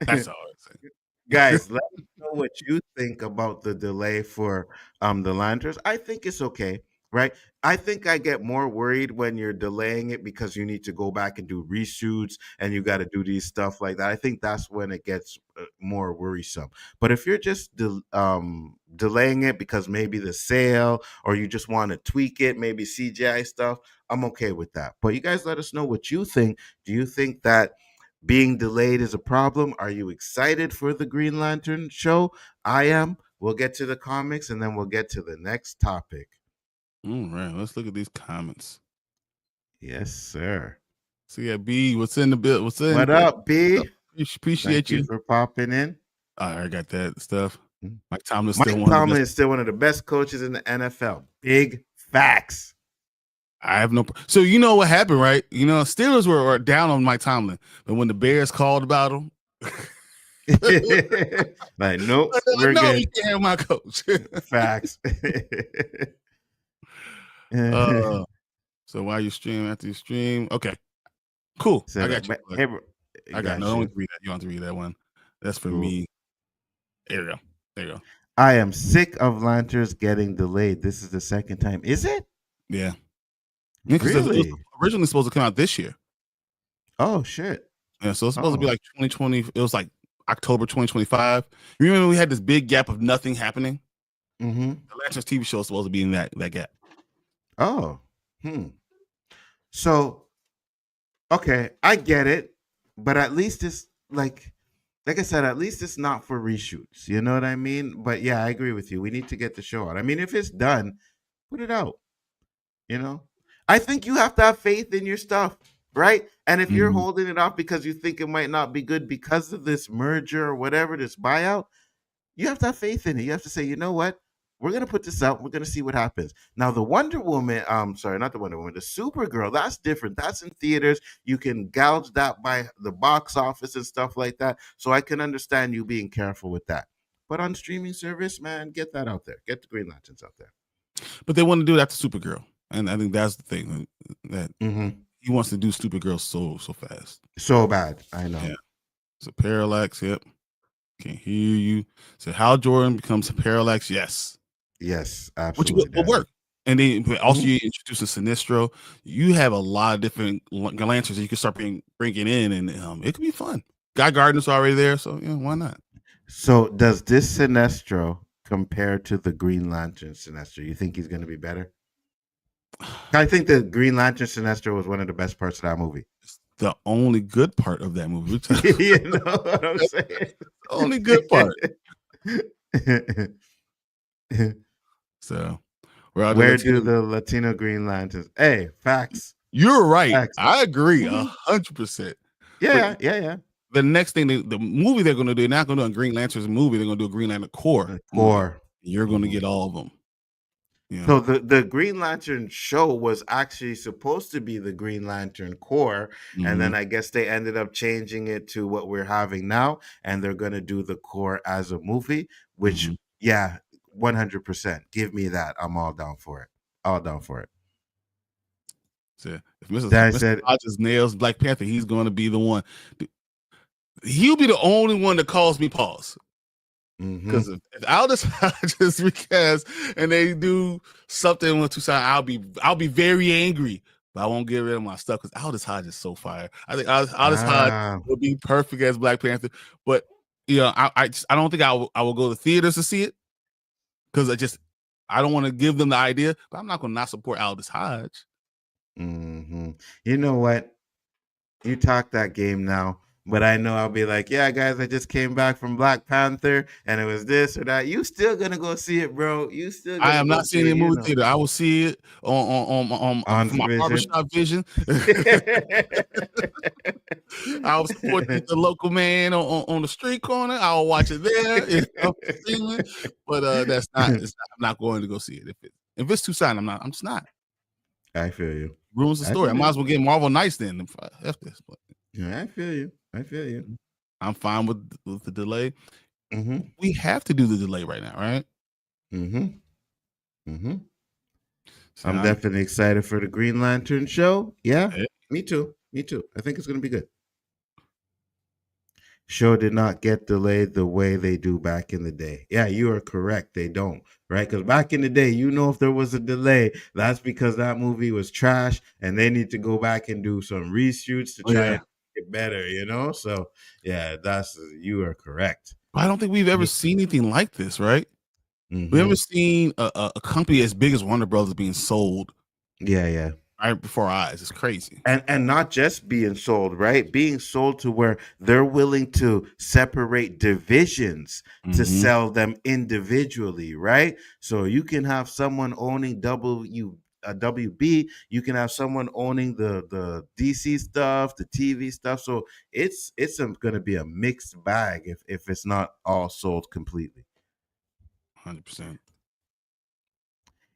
That's all I'm saying. Guys, let me know what you think about the delay for the Lanterns. I think it's okay, right? I think I get more worried when you're delaying it because you need to go back and do reshoots and you got to do these stuff like that. I think that's when it gets more worrisome. But if you're just delaying it because maybe the sale, or you just want to tweak it, maybe CGI stuff, I'm okay with that. But you guys let us know what you think. Do you think that being delayed is a problem? Are you excited for the Green Lantern show? I am. We'll get to the comics and then we'll get to the next topic. All right, let's look at these comments. Yes, sir. So yeah, B, what's in the bill? What up, B? Appreciate Thank you for popping in. I got that stuff. Mike Tomlin is still one of the best coaches in the NFL. Big facts. I have no. So you know what happened, right? Steelers were down on Mike Tomlin, but when the Bears called about him, nope, we're good. You can't have my coach. Facts. So while you stream, after you stream, okay, cool. I got you. Hey, bro, I got no. Don't read that. You don't have to read that one. That's for me. There you go. I am sick of Lanterns getting delayed. This is the second time. Is it? Yeah. Really? It was originally supposed to come out this year. Oh shit. Yeah, so it's supposed to be like 2020. It was like October 2025. You remember we had this big gap of nothing happening? Mm-hmm. The Lanterns TV show is supposed to be in that gap. Oh. So, okay, I get it, but at least it's like I said, at least it's not for reshoots. You know what I mean? But yeah, I agree with you. We need to get the show out. I mean, if it's done, put it out. I think you have to have faith in your stuff, right? And if you're Mhm. holding it off because you think it might not be good because of this merger or whatever, this buyout, you have to have faith in it. You have to say, you know what? We're gonna put this out. We're gonna see what happens. Now, the Wonder Woman, sorry, not the Wonder Woman, the Supergirl, that's different. That's in theaters. You can gouge that by the box office and stuff like that. So I can understand you being careful with that. But on streaming service, man, get that out there. Get the Green Lanterns out there. But they want to do that to Supergirl, and I think that's the thing that Mm-hmm. he wants to do Supergirl so fast. So bad. I know. Yeah. It's a parallax. Yep. Can't hear you. So Hal Jordan becomes a parallax. Yes. Yes, Which absolutely. will work. And then but also Mhm. you introducing Sinestro. You have a lot of different lanterns that you can start bringing in, and it could be fun. Guy Gardner's already there, so yeah, why not? So does this Sinestro compare to the Green Lantern Sinestro? You think he's going to be better? I think the Green Lantern Sinestro was one of the best parts of that movie. It's the only good part of that movie. You know what I'm saying? The only good part. So Where do the Latino Green Lanterns? Hey, facts. You're right. Facts. I agree Mhm. 100%. Yeah, yeah. The next thing, the movie they're going to do, they're not going to do a Green Lanterns movie. They're going to do a Green Lantern Corps. Or You're going to get all of them. Yeah. so the Green Lantern show was actually supposed to be the Green Lantern Corps, and then I guess they ended up changing it to what we're having now, and they're going to do the Corps as a movie, which yeah, 100%. Give me that. I'm all down for it. All down for it. So if Mr. Hodges nails Black Panther, he's going to be the one. He'll be the only one that calls me pause. Because if Aldous Hodges recast and they do something with Tucson, I'll be very angry, but I won't get rid of my stuff because Aldous Hodges is so fire. I think Aldous Hodges would be perfect as Black Panther, but I don't think I will go to theaters to see it because I don't want to give them the idea, but I'm not going to not support Aldous Hodge. You know what? You talk that game now. But I know I'll be like, yeah, guys, I just came back from Black Panther, and it was this or that. You still gonna go see it, bro? You still? I am not seeing it in movie theater. I will see it on my barbershop vision. I'll support the local man on the street corner. I'll watch it there. But that's not. I'm not going to go see it. If it's Tucson, I'm not. I'm just not. I feel you. Ruins the story. I might as well get Marvel Knights then. F this. But. Yeah, I feel you. I'm fine with the delay. We have to do the delay right now, right? So I'm definitely excited for the Green Lantern show. Yeah, me too. I think it's going to be good. Show did not get delayed the way they do back in the day. Yeah, you are correct. They don't, right? Because back in the day, if there was a delay, that's because that movie was trash and they need to go back and do some reshoots to try and get better, So yeah, you are correct. I don't think we've ever seen anything like this, right? We've never seen a company as big as Warner Brothers being sold. Yeah. Right before our eyes. It's crazy. And not just being sold, right? Being sold to where they're willing to separate divisions to sell them individually, right? So you can have someone owning WB, you can have someone owning the DC stuff, the TV stuff. So it's going to be a mixed bag if it's not all sold completely. 100%.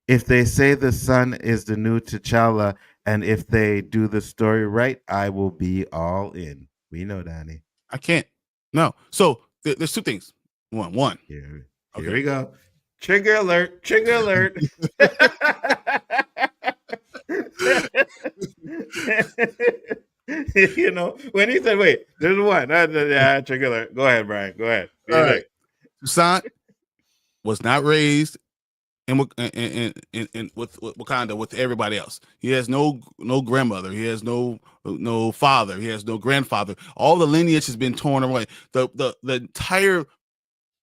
If they say the son is the new T'Challa, and if they do the story right, I will be all in. We know, Danny. I can't. No. So there's two things. One. Here we go. Trigger alert. When he said, wait, there's one. Trigger alert. Go ahead, Bryon. Go ahead. All right. Toussaint was not raised and with Wakanda with everybody else. He has no grandmother. He has no father. He has no grandfather. All the lineage has been torn away. The entire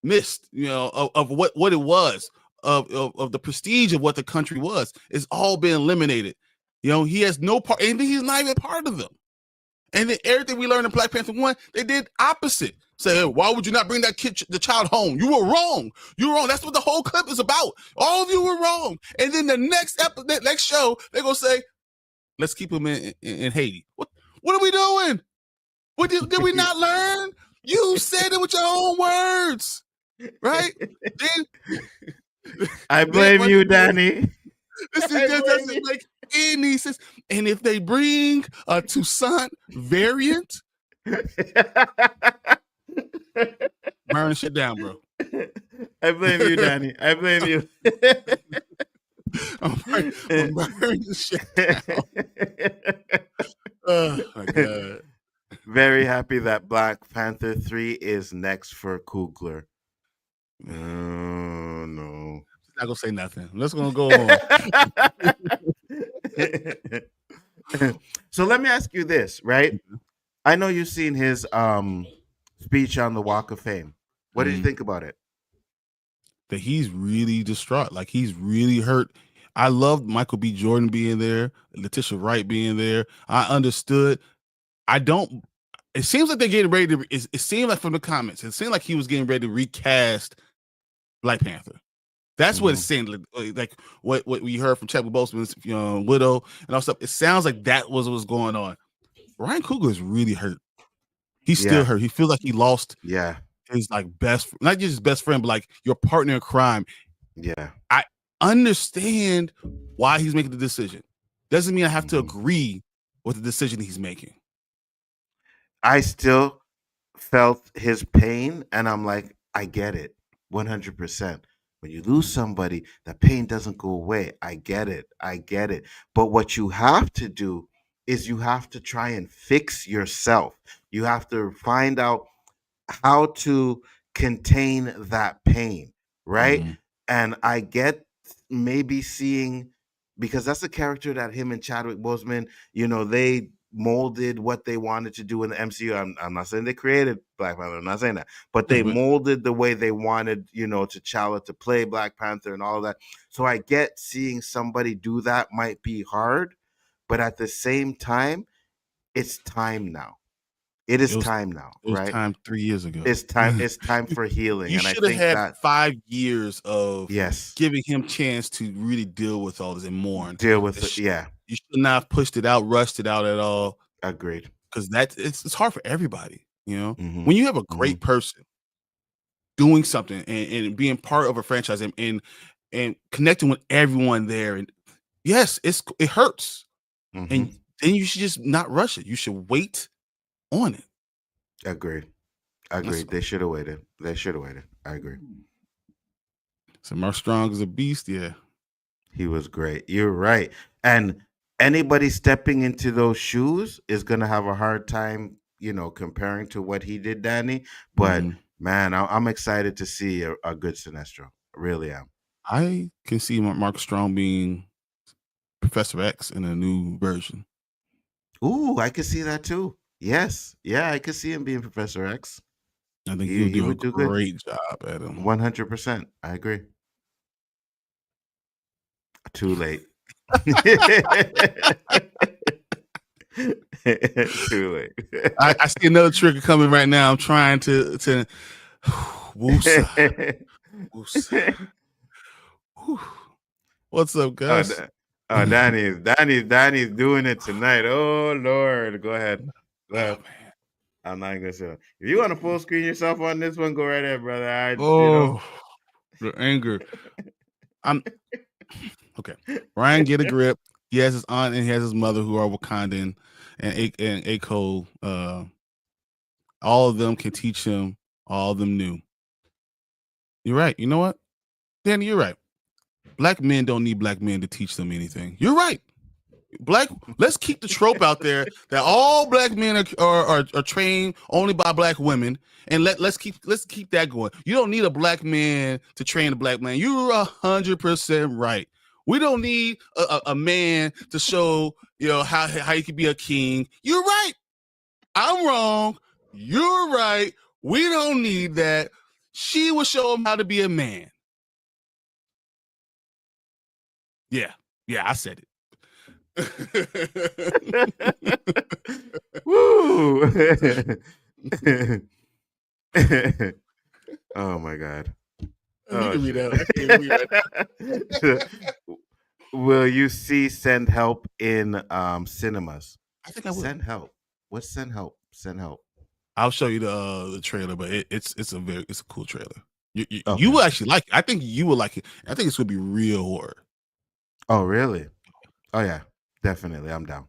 mist, of what it was, of the prestige of what the country was, is all been eliminated. He has no part, and he's not even part of them. And then everything we learned in Black Panther 1, they did opposite. Say, hey, why would you not bring the child home? You were wrong. That's what the whole clip is about. All of you were wrong. And then the next show, they're gonna say, Let's keep him in Haiti. What are we doing? What did we not learn? You said it with your own words, right? Then I blame you, Danny. This doesn't make any sense. And if they bring a Toussaint variant, burn shit down, bro. I blame you, Danny. I blame you. I'm burning shit down. Oh my god. Very happy that Black Panther 3 is next for Coogler. Oh, no. Not gonna say nothing. Let's gonna go on. So let me ask you this, right? I know you've seen his speech on the Walk of Fame. What did you think about it? That he's really distraught. Like he's really hurt. I loved Michael B. Jordan being there, Letitia Wright being there. I understood. It seems like they're getting ready to. It seemed like from the comments, it seemed like he was getting ready to recast Black Panther. That's what it seemed like. What we heard from Chadwick Boseman's widow and all stuff. It sounds like that was what's going on. Ryan Coogler is really hurt. He's still hurt. He feels like he lost. His like not just his best friend, but like your partner in crime. Yeah, I understand why he's making the decision. Doesn't mean I have to agree with the decision he's making. I still felt his pain, and I'm like, I get it, 100%. When you lose somebody, the pain doesn't go away. I get it. But what you have to do is you have to try and fix yourself. You have to find out how to contain that pain, right? And I get maybe seeing, because that's a character that him and Chadwick Boseman, they molded what they wanted to do in the MCU. I'm not saying they created Black Panther. I'm not saying that, but they molded the way they wanted, T'Challa to play Black Panther and all of that. So I get seeing somebody do that might be hard, but at the same time, it's time now. It is time now, right? It was time 3 years ago. It's time for healing. You should have had 5 years of giving him chance to really deal with all this and mourn. Deal with it, yeah. You should not have pushed it out, rushed it out at all. Agreed. Because it's hard for everybody, When you have a great person doing something and being part of a franchise and connecting with everyone there, and yes, it hurts. And then you should just not rush it. You should wait on it. Agreed. They should have waited. I agree. So Mark Strong is a beast. Yeah, he was great. You're right. And anybody stepping into those shoes is gonna have a hard time, comparing to what he did, Danny. But man, I'm excited to see a good Sinestro. I really am. I can see Mark Strong being Professor X in a new version. Ooh, I could see that too. Yes. Yeah, I could see him being Professor X. I think he would do a great job at him. 100%. I agree. Too late. Too late. I see another trigger coming right now. I'm trying to woosah. What's up, guys? Danny's doing it tonight. Oh Lord, go ahead. Oh, man. I'm not gonna say. If you want to full screen yourself on this one, go right ahead, brother. The anger. I'm okay. Ryan, get a grip. He has his aunt and he has his mother who are Wakandan and Ako. All of them can teach him. All of them knew. You're right. You know what, Danny? You're right. Black men don't need black men to teach them anything. You're right. Let's keep the trope out there that all black men are trained only by black women, and let's keep that going. You don't need a black man to train a black man. You're 100% right. We don't need a man to show how he could be a king. You're right. I'm wrong. You're right. We don't need that. She will show him how to be a man. Yeah, I said it. Woo! Oh my God. You can read that. will you see Send Help in cinemas? I think I will. Send Help. What's Send Help? Send Help. I'll show you the trailer, but it's a cool trailer. You Okay. will actually like it. I think you will like it. I think it's gonna be real horror. Oh, really? Oh, yeah. Definitely. I'm down.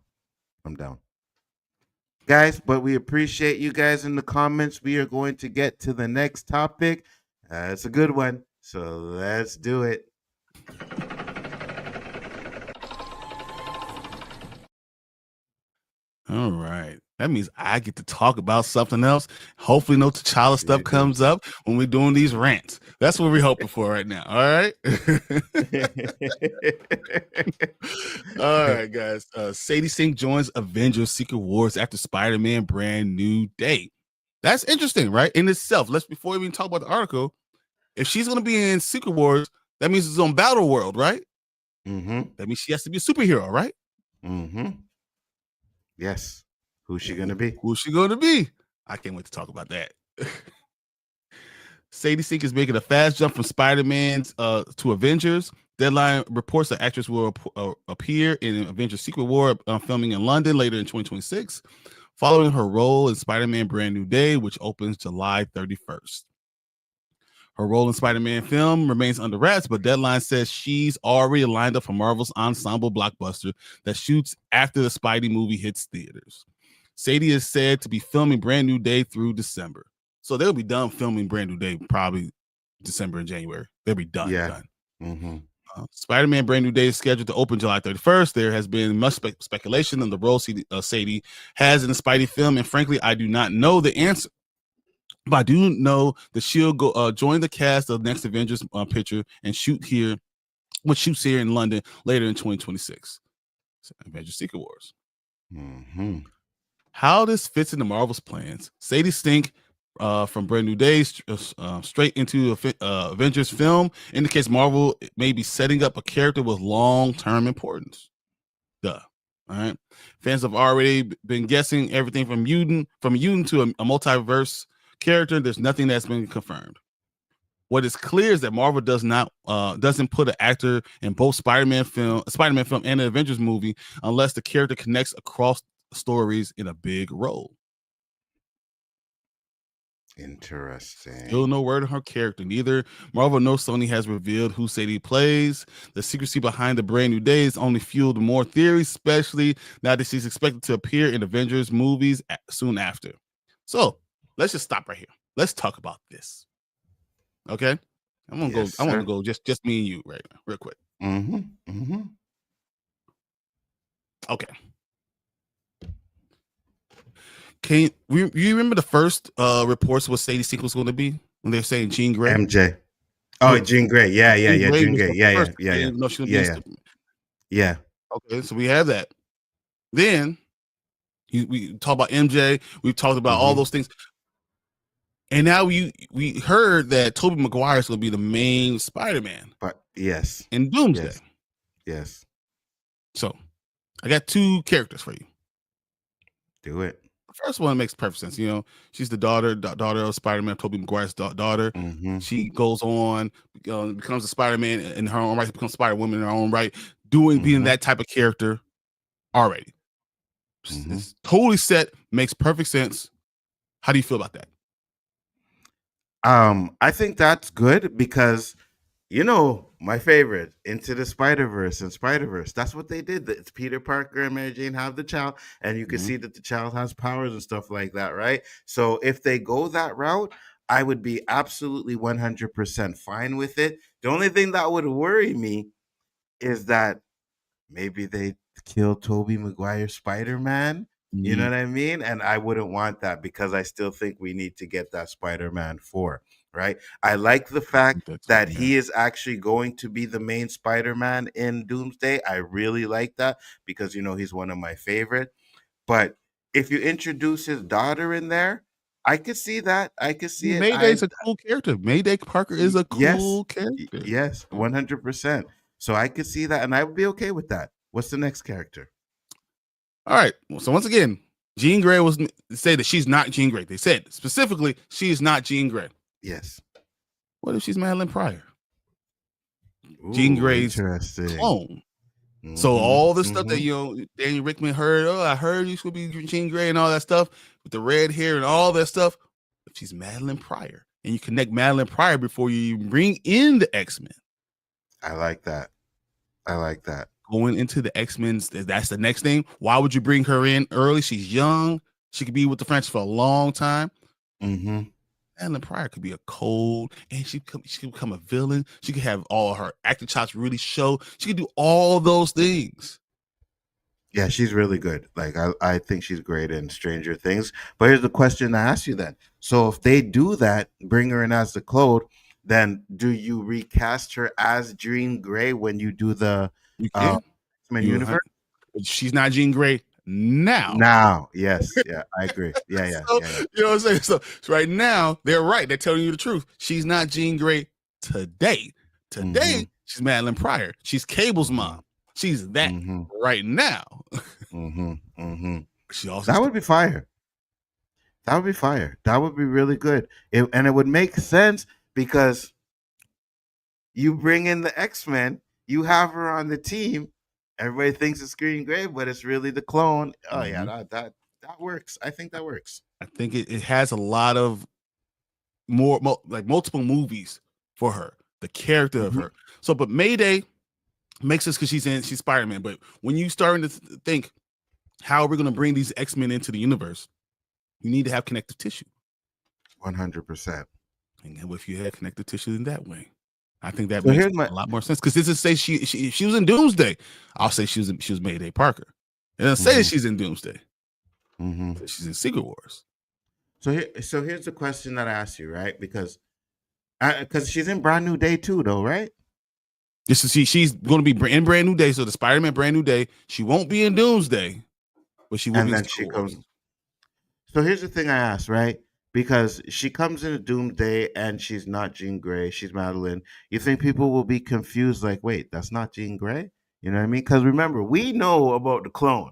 Guys, but we appreciate you guys in the comments. We are going to get to the next topic. It's a good one. So let's do it. All right. That means I get to talk about something else. Hopefully, no T'Challa stuff You do. comes up when we're doing these rants. That's what we're hoping for right now. All right. All right, guys. Sadie Sink joins Avengers Secret Wars after Spider-Man Brand New Day. That's interesting, right? In itself. Before we even talk about the article, if she's going to be in Secret Wars, that means it's on Battle World, right? Mm-hmm. That means she has to be a superhero, right? Mm-hmm. Yes. Who's she gonna be? Who's she gonna be? I can't wait to talk about that. Sadie Sink is making a fast jump from Spider-Man to Avengers. Deadline reports the actress will appear in Avengers Secret War filming in London later in 2026, following her role in Spider-Man Brand New Day, which opens July 31st. Her role in Spider-Man film remains under wraps, but Deadline says she's already lined up for Marvel's ensemble blockbuster that shoots after the Spidey movie hits theaters. Sadie is said to be filming Brand New Day through December. So they'll be done filming Brand New Day probably December and January. They'll be done. Yeah. Done. Mm-hmm. Spider-Man Brand New Day is scheduled to open July 31st. There has been much speculation on the role Sadie has in the Spidey film, and frankly, I do not know the answer. But I do know that she'll go join the cast of the next Avengers picture and shoots here in London later in 2026. So Avengers Secret Wars. Mm-hmm. How this fits into Marvel's plans. Sadie Sink from Brand New Day straight into Avengers film indicates Marvel may be setting up a character with long-term importance. Duh. All right. Fans have already been guessing everything from mutant to a multiverse character. There's nothing that's been confirmed. What is clear is that Marvel doesn't put an actor in both Spider-Man film and an Avengers movie unless the character connects across stories in a big role. Interesting. Still no word on her character. Neither Marvel nor Sony has revealed who Sadie plays. The secrecy behind the Brand New Day has only fueled more theories, especially now that she's expected to appear in Avengers movies soon after. So let's just stop right here. Let's talk about this. Okay, I'm gonna go. I want to go just me and you right now, real quick. Mm-hmm. Mm-hmm. Okay. You remember the first reports what Sadie Sink was going to be when they're saying Jean Grey? MJ. Oh, Jean Grey. Yeah. Jean Grey. Yeah. Yeah. Okay, so we have that. Then we talk about MJ. We've talked about all those things. And now we heard that Tobey McGuire is going to be the main Spider-Man. But yes. In Doomsday. Yes. So I got two characters for you. Do it. The first one makes perfect sense. You know, she's the daughter of Spider-Man, Tobey McGuire's daughter. Mm-hmm. She goes on, becomes a Spider-Man in her own right, becomes Spider-Woman in her own right, being that type of character already. It's totally set, makes perfect sense. How do you feel about that? I think that's good because, you know, my favorite, Into the Spider-Verse and Spider-Verse. That's what they did. It's Peter Parker and Mary Jane have the child, and you can see that the child has powers and stuff like that, right? So if they go that route, I would be absolutely 100% fine with it. The only thing that would worry me is that maybe they kill Tobey Maguire Spider-Man. You know what I mean? And I wouldn't want that because I still think we need to get that Spider-Man 4, right? I like the fact that he is actually going to be the main Spider-Man in Doomsday. I really like that because, you know, he's one of my favorite. But if you introduce his daughter in there, I could see that. I could see it. Mayday's a cool character. Mayday Parker is a cool character. Yes, 100%. So I could see that, and I would be okay with that. What's the next character? All right. So once again, Jean Grey was say that she's not Jean Grey. They said specifically she is not Jean Grey. Yes. What if she's Madeline Pryor? Jean Grey's clone. So all the stuff that mm-hmm. Danny Rickman heard, I heard you should be Jean Grey and all that stuff with the red hair and all that stuff. But she's Madeline Pryor, and you connect Madeline Pryor before you bring in the X-Men. I like that. Going into the X-Men, that's the next thing. Why would you bring her in early? She's young. She could be with the franchise for a long time. Mm-hmm. Madeline Pryor could be a cold, and she could become a villain. She could have all her acting chops really show. She could do all those things. Yeah, she's really good. Like I think she's great in Stranger Things. But here's the question I ask you then. So if they do that, bring her in as the clone, then do you recast her as Jean Grey when you do the X-Men universe? She's not Jean Grey now. Now, yes, yeah, I agree. Yeah. You know what I'm saying? So right now, they're right. They're telling you the truth. She's not Jean Grey today. Today, she's Madeline Pryor. She's Cable's mom. She's that right now. She also that would be fire. That would be really good. And it would make sense because you bring in the X-Men, you have her on the team. Everybody thinks it's Jean Grey, but it's really the clone. Oh yeah, that works. I think that works. I think it has a lot of more like multiple movies for her, the character of her. So, but Mayday makes sense because she's Spider-Man. But when you starting to think, how are we going to bring these X-Men into the universe? You need to have connective tissue. 100%. And if you had connective tissue in that way, I think that makes a lot more sense. Because this is say she was in Doomsday. I'll say she was Mayday Parker. It doesn't say that she's in Doomsday. She's in Secret Wars. So here's the question that I asked you, right? Because she's in Brand New Day too, though, right? She's going to be in Brand New Day. So the Spider-Man Brand New Day, she won't be in Doomsday, but she will be. And then she comes. So here's the thing I asked, right? Because she comes in a Doomsday and she's not Jean Grey, she's Madeline. You think people will be confused, like, wait, that's not Jean Grey? You know what I mean? Because remember, we know about the clone.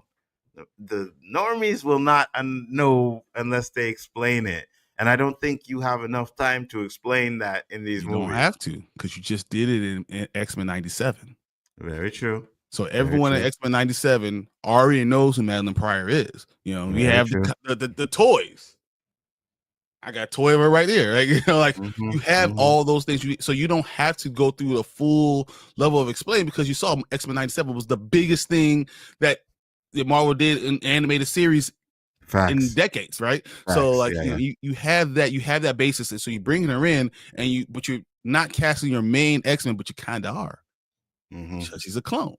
The normies will not know unless they explain it. And I don't think you have enough time to explain that in these movies. You don't have to, because you just did it in X-Men 97. Very true. So everyone in X-Men 97 already knows who Madeline Pryor is. You know, we have the toys. I got a toy of her right there. Like, you know, like you have all those things. So you don't have to go through a full level of explaining, because you saw X-Men 97 was the biggest thing that Marvel did in animated series in decades, right? So like you have that basis, and so you bring her in, but you're not casting your main X-Men, but you kind of are. She's a clone,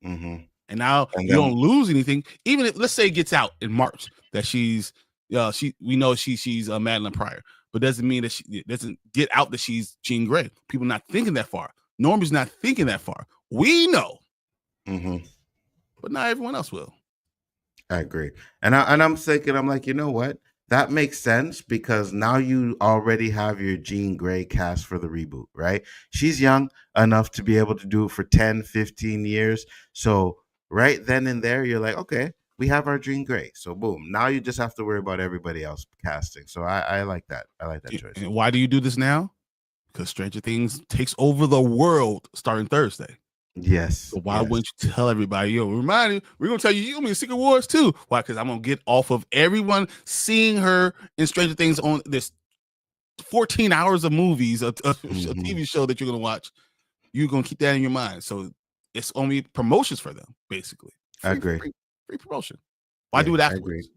and now you don't lose anything. Even if, let's say, it gets out in March that she's Madeline Pryor, but doesn't mean that she doesn't get out that she's Jean Grey. People not thinking that far. Normie's not thinking that far. We know, but not everyone else will. I agree, and I'm thinking, I'm like, you know what? That makes sense, because now you already have your Jean Grey cast for the reboot, right? She's young enough to be able to do it for 10, 15 years. So right then and there, you're like, okay, we have our Jean Grey. So boom, now you just have to worry about everybody else casting. So I like that. I like that choice. And why do you do this now? Because Stranger Things takes over the world starting Thursday. Yes. So why wouldn't you tell everybody? Remind you, we're gonna tell you, you're gonna be in Secret Wars too. Why? Because I'm gonna get off of everyone seeing her in Stranger Things on this 14 hours of movies, a TV show that you're gonna watch. You're gonna keep that in your mind. So it's only promotions for them, basically. I agree. Free promotion. Why do it afterwards? I agree.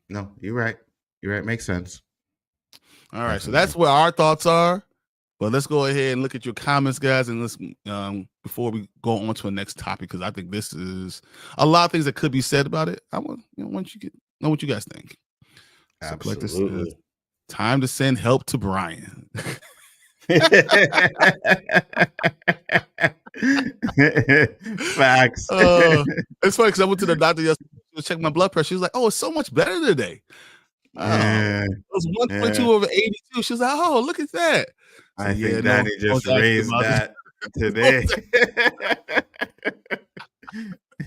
No, you're right. You're right. Makes sense. All right. So that's where our thoughts are. But let's go ahead and look at your comments, guys, and let's before we go on to the next topic, because I think this is a lot of things that could be said about it. I want you know what you guys think. Absolutely. So like this, time to send help to Bryon. Facts. It's funny because I went to the doctor yesterday to check my blood pressure. She was like, "Oh, it's so much better today." It was 1.2 over 82. She was like, "Oh, look at that." So, I think Danny just raised that today.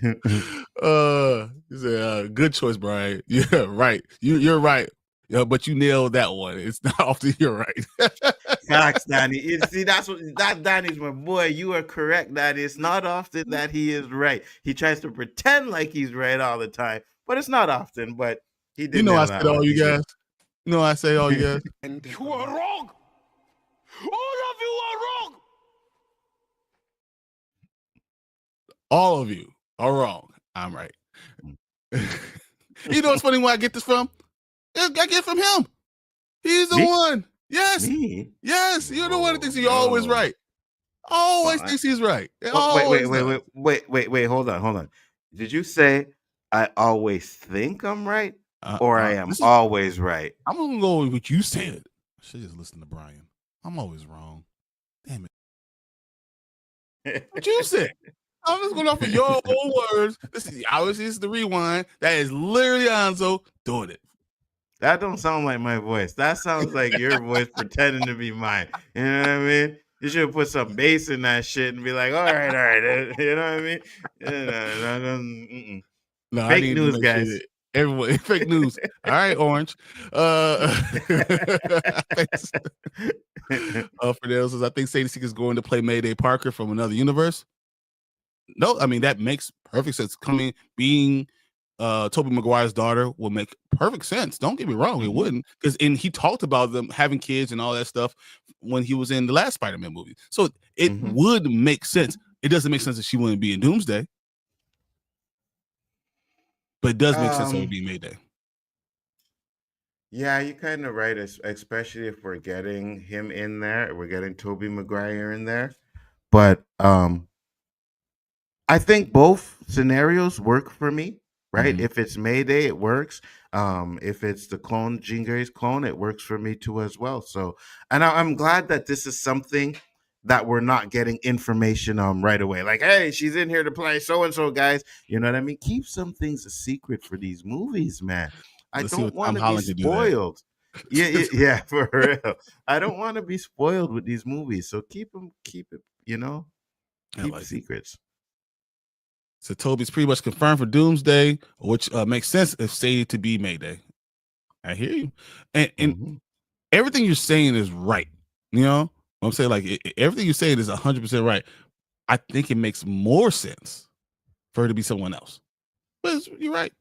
He said, "Good choice, Bryon." Yeah, right. You're right. Yeah, but you nailed that one. It's not often you're right. Facts, Danny. You see, that Danny's my boy. You are correct, Danny. It's not often that he is right. He tries to pretend like he's right all the time, but it's not often. But he did You know I nail said that one. all you He did. guys. You know I say all you guys. And you are wrong. All of you are wrong. All of you are wrong. I'm right. You know what's funny where I get this from? I get it from him. He's the Me? one. Yes. Me? Yes. You're the one that thinks Oh, you're always no. right. Always Well, thinks he's right. Oh, wait, Always wait, does. wait. Hold on. Did you say I always think I'm right, or I am This is, always right? I'm gonna go with what you said. I should just listen to Bryon. I'm always wrong. Damn What you said. I'm just going off of your own words. This is obviously it's the rewind. That is literally Nzo doing it. That don't sound like my voice. That sounds like your voice pretending to be mine. You know what I mean? You should put some bass in that shit and be like, all right. You know what I mean? No, I Fake need news, to make sure guys. that everyone fake news. All right, Orange. Fidel says, I think Sadie Sink is going to play Mayday Parker from another universe. No, I mean that makes perfect sense. Being Tobey McGuire's daughter will make perfect sense. Don't get me wrong, it wouldn't, because he talked about them having kids and all that stuff when he was in the last Spider-Man movie. So it would make sense. It doesn't make sense that she wouldn't be in Doomsday, but it does make sense that it would be Mayday. Yeah, you're kind of right, especially if we're getting him in there. We're getting Tobey Maguire in there. But I think both scenarios work for me, right? If it's Mayday, it works. If it's the clone, Jean Grey's clone, it works for me too as well. So, and I'm glad that this is something that we're not getting information on right away. Like, hey, she's in here to play so and so, guys. You know what I mean? Keep some things a secret for these movies, man. I don't want to be spoiled. Yeah, for real. I don't want to be spoiled with these movies. So keep it, you know, keep secrets. So Toby's pretty much confirmed for Doomsday, which makes sense if Sadie to be Mayday. I hear you, and everything you're saying is right. You know what I'm saying? Like everything you're saying is 100% right. I think it makes more sense for her to be someone else. But you're right.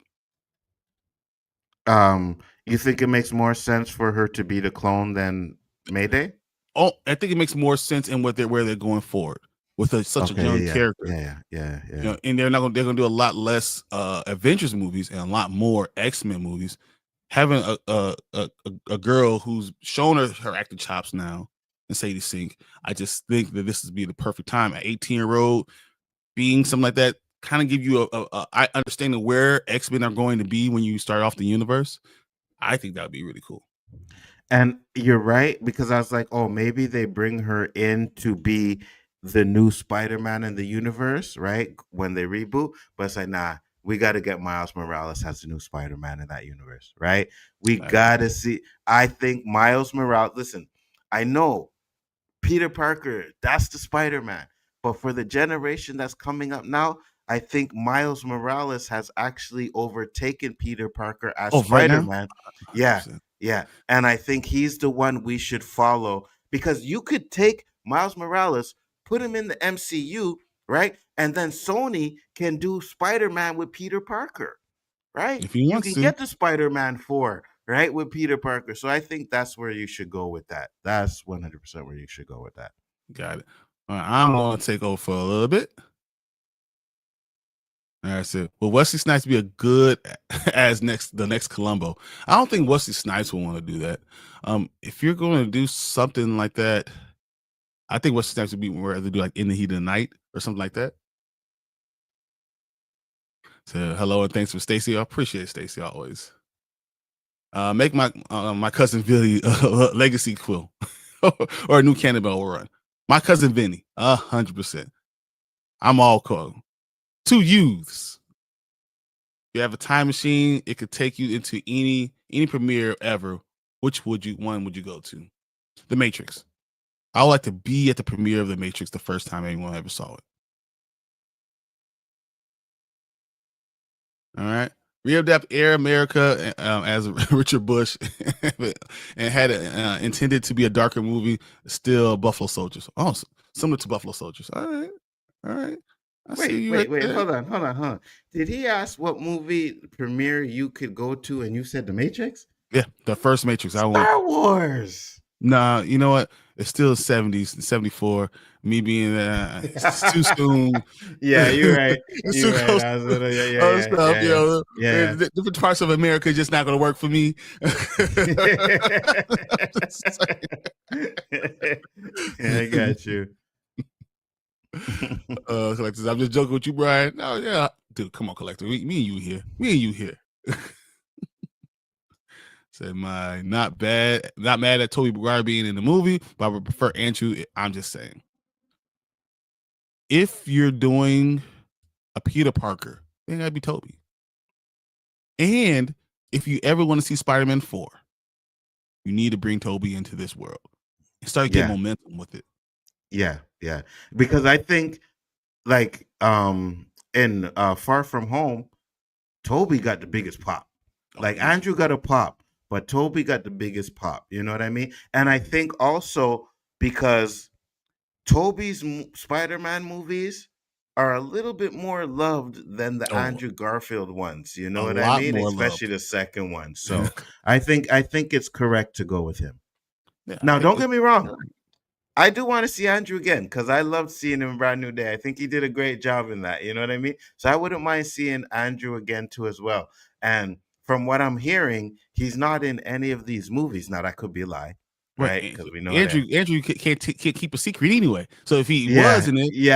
You think it makes more sense for her to be the clone than Mayday? Oh, I think it makes more sense in where they're going forward with such a young character. Yeah. You know, and they're gonna do a lot less Avengers movies and a lot more X-Men movies. Having a girl who's shown her acting chops now and Sadie Sink, I just think that this would be the perfect time. An 18-year-old being something like that kind of give you I understanding where X-Men are going to be when you start off the universe. I think that would be really cool. And you're right, because I was like, oh, maybe they bring her in to be the new Spider-Man in the universe, right? When they reboot. But it's like, nah, we got to get Miles Morales as the new Spider-Man in that universe, right? We got to see. I think Miles Morales, listen, I know Peter Parker, that's the Spider-Man. But for the generation that's coming up now, I think Miles Morales has actually overtaken Peter Parker as Spider-Man. Right, yeah. And I think he's the one we should follow, because you could take Miles Morales, put him in the MCU, right? And then Sony can do Spider-Man with Peter Parker, right? If you can get the Spider-Man 4, right, with Peter Parker. So I think that's where you should go with that. That's 100% where you should go with that. Got it. All right, I'm going to take over for a little bit. All right, so will Wesley Snipes be a good as the next Columbo? I don't think Wesley Snipes will want to do that. If you're going to do something like that, I think Wesley Snipes would be more rather do like In the Heat of the Night or something like that. So hello and thanks for Stacy. I appreciate Stacy always. Make my cousin Billy legacy quill or a new Cannonball run. My cousin Vinny, 100%. I'm all cool. 2 youths. You have a time machine. It could take you into any premiere ever. Which one would you go to? The Matrix. I would like to be at the premiere of The Matrix the first time anyone ever saw it. All right. readapt Air America as Richard Bush and had it intended to be a darker movie. Still, Buffalo Soldiers. Oh, similar to Buffalo Soldiers. All right. I see you. Wait. There. Hold on. Did he ask what movie premiere you could go to, and you said The Matrix? Yeah, the first Matrix. Star Wars. Nah, you know what? It's still 70s, 74. Me being it's too soon. Yeah, you're right. It's You're too right. close. Yeah. Different parts of America just not going to work for me. I got you. Collectors, I'm just joking with you, Bryon. No, yeah, dude, come on, collector. Me and you here. Said not mad at Tobey McGuire being in the movie, but I would prefer Andrew. I'm just saying, if you're doing a Peter Parker, then it gotta be Tobey. And if you ever want to see Spider-Man 4, you need to bring Tobey into this world and start getting momentum with it. Yeah. Because I think, like, in Far From Home, Tobey got the biggest pop. Like, Andrew got a pop, but Tobey got the biggest pop. You know what I mean? And I think also because Tobey's Spider-Man movies are a little bit more loved than the Andrew Garfield ones. You know what I mean? Especially the second one. So I think it's correct to go with him. Yeah, now, don't get me wrong. I do want to see Andrew again because I loved seeing him in Brand New Day. I think he did a great job in that. You know what I mean? So I wouldn't mind seeing Andrew again too as well. And from what I'm hearing, he's not in any of these movies. Now, that could be a lie. Right, because we know Andrew can't keep a secret anyway. So if he was in it, you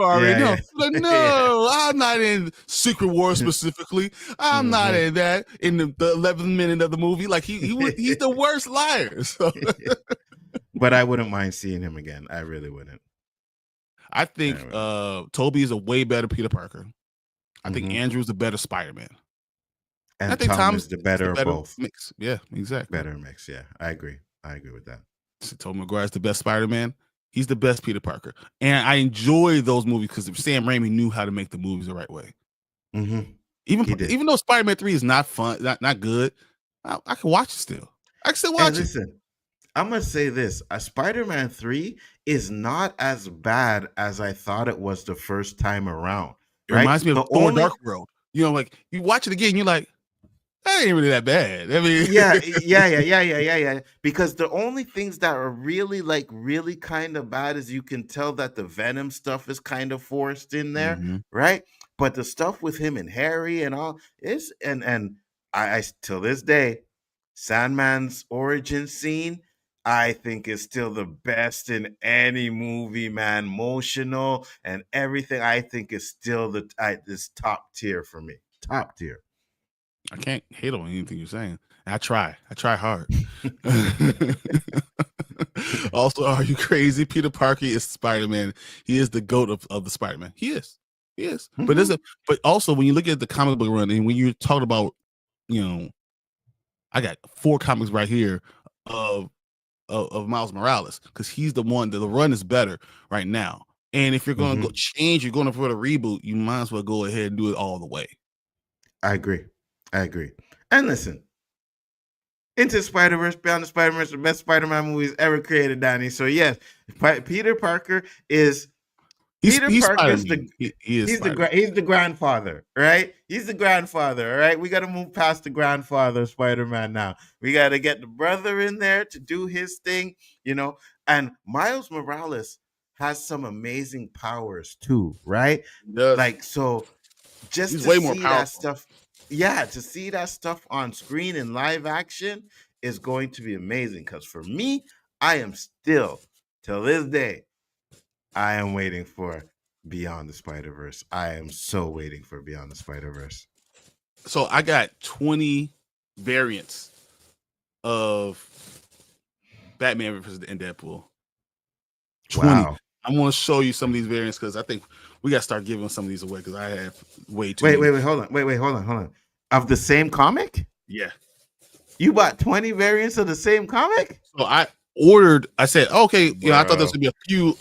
already know. Like, no, I'm not in Secret War specifically. I'm not in that in the 11th minute of the movie. Like he's the worst liar. So. But I wouldn't mind seeing him again. I really wouldn't. I think Tobey is a way better Peter Parker. I think Andrew's the better Spider-Man. And I think Tom is the better of both. Mix. Yeah, exactly. Better mix. Yeah, I agree with that. So Tobey Maguire's the best Spider-Man. He's the best Peter Parker. And I enjoy those movies because Sam Raimi knew how to make the movies the right way. Even though Spider-Man 3 is not fun, not good, I can watch it still. I can still watch it. Listen, I'm going to say this. Spider-Man 3 is not as bad as I thought it was the first time around. It reminds me of Thor Dark World. You know, like you watch it again, you're like, that ain't really that bad. I mean, yeah. Because the only things that are really kind of bad is you can tell that the Venom stuff is kind of forced in there, right? But the stuff with him and Harry and all is, and I till this day, Sandman's origin scene, I think is still the best in any movie, man. Emotional and everything, I think is still this top tier for me. Top tier. I can't hate on anything you're saying. I try hard. Also, are you crazy? Peter Parker is Spider-Man. He is the GOAT of the Spider-Man. He is. But also when you look at the comic book run and when you're talking about, you know, I got 4 comics right here of Miles Morales because he's the one that the run is better right now. And if you're going to go change, you're going to put a reboot, you might as well go ahead and do it all the way. I agree. And listen, Into Spider-Verse, Beyond the Spider-Verse, the best Spider-Man movies ever created, Danny. So yes, Peter Parker is he's the grandfather, right? He's the grandfather, all right? We got to move past the grandfather of Spider-Man now. We got to get the brother in there to do his thing, you know. And Miles Morales has some amazing powers too, right? Yes. Like, so just he's to way see more powerful. that stuff. Yeah, to see that stuff on screen in live action is going to be amazing. Because for me, I am still, till this day, I am waiting for Beyond the Spider-Verse. I am so waiting for Beyond the Spider-Verse. So I got 20 variants of Batman versus and Deadpool. 20. Wow. I want to show you some of these variants because I think we got to start giving some of these away because I have way too many. Wait, hold on. Of the same comic? Yeah. You bought 20 variants of the same comic? So I said, okay, you know, I thought there was gonna be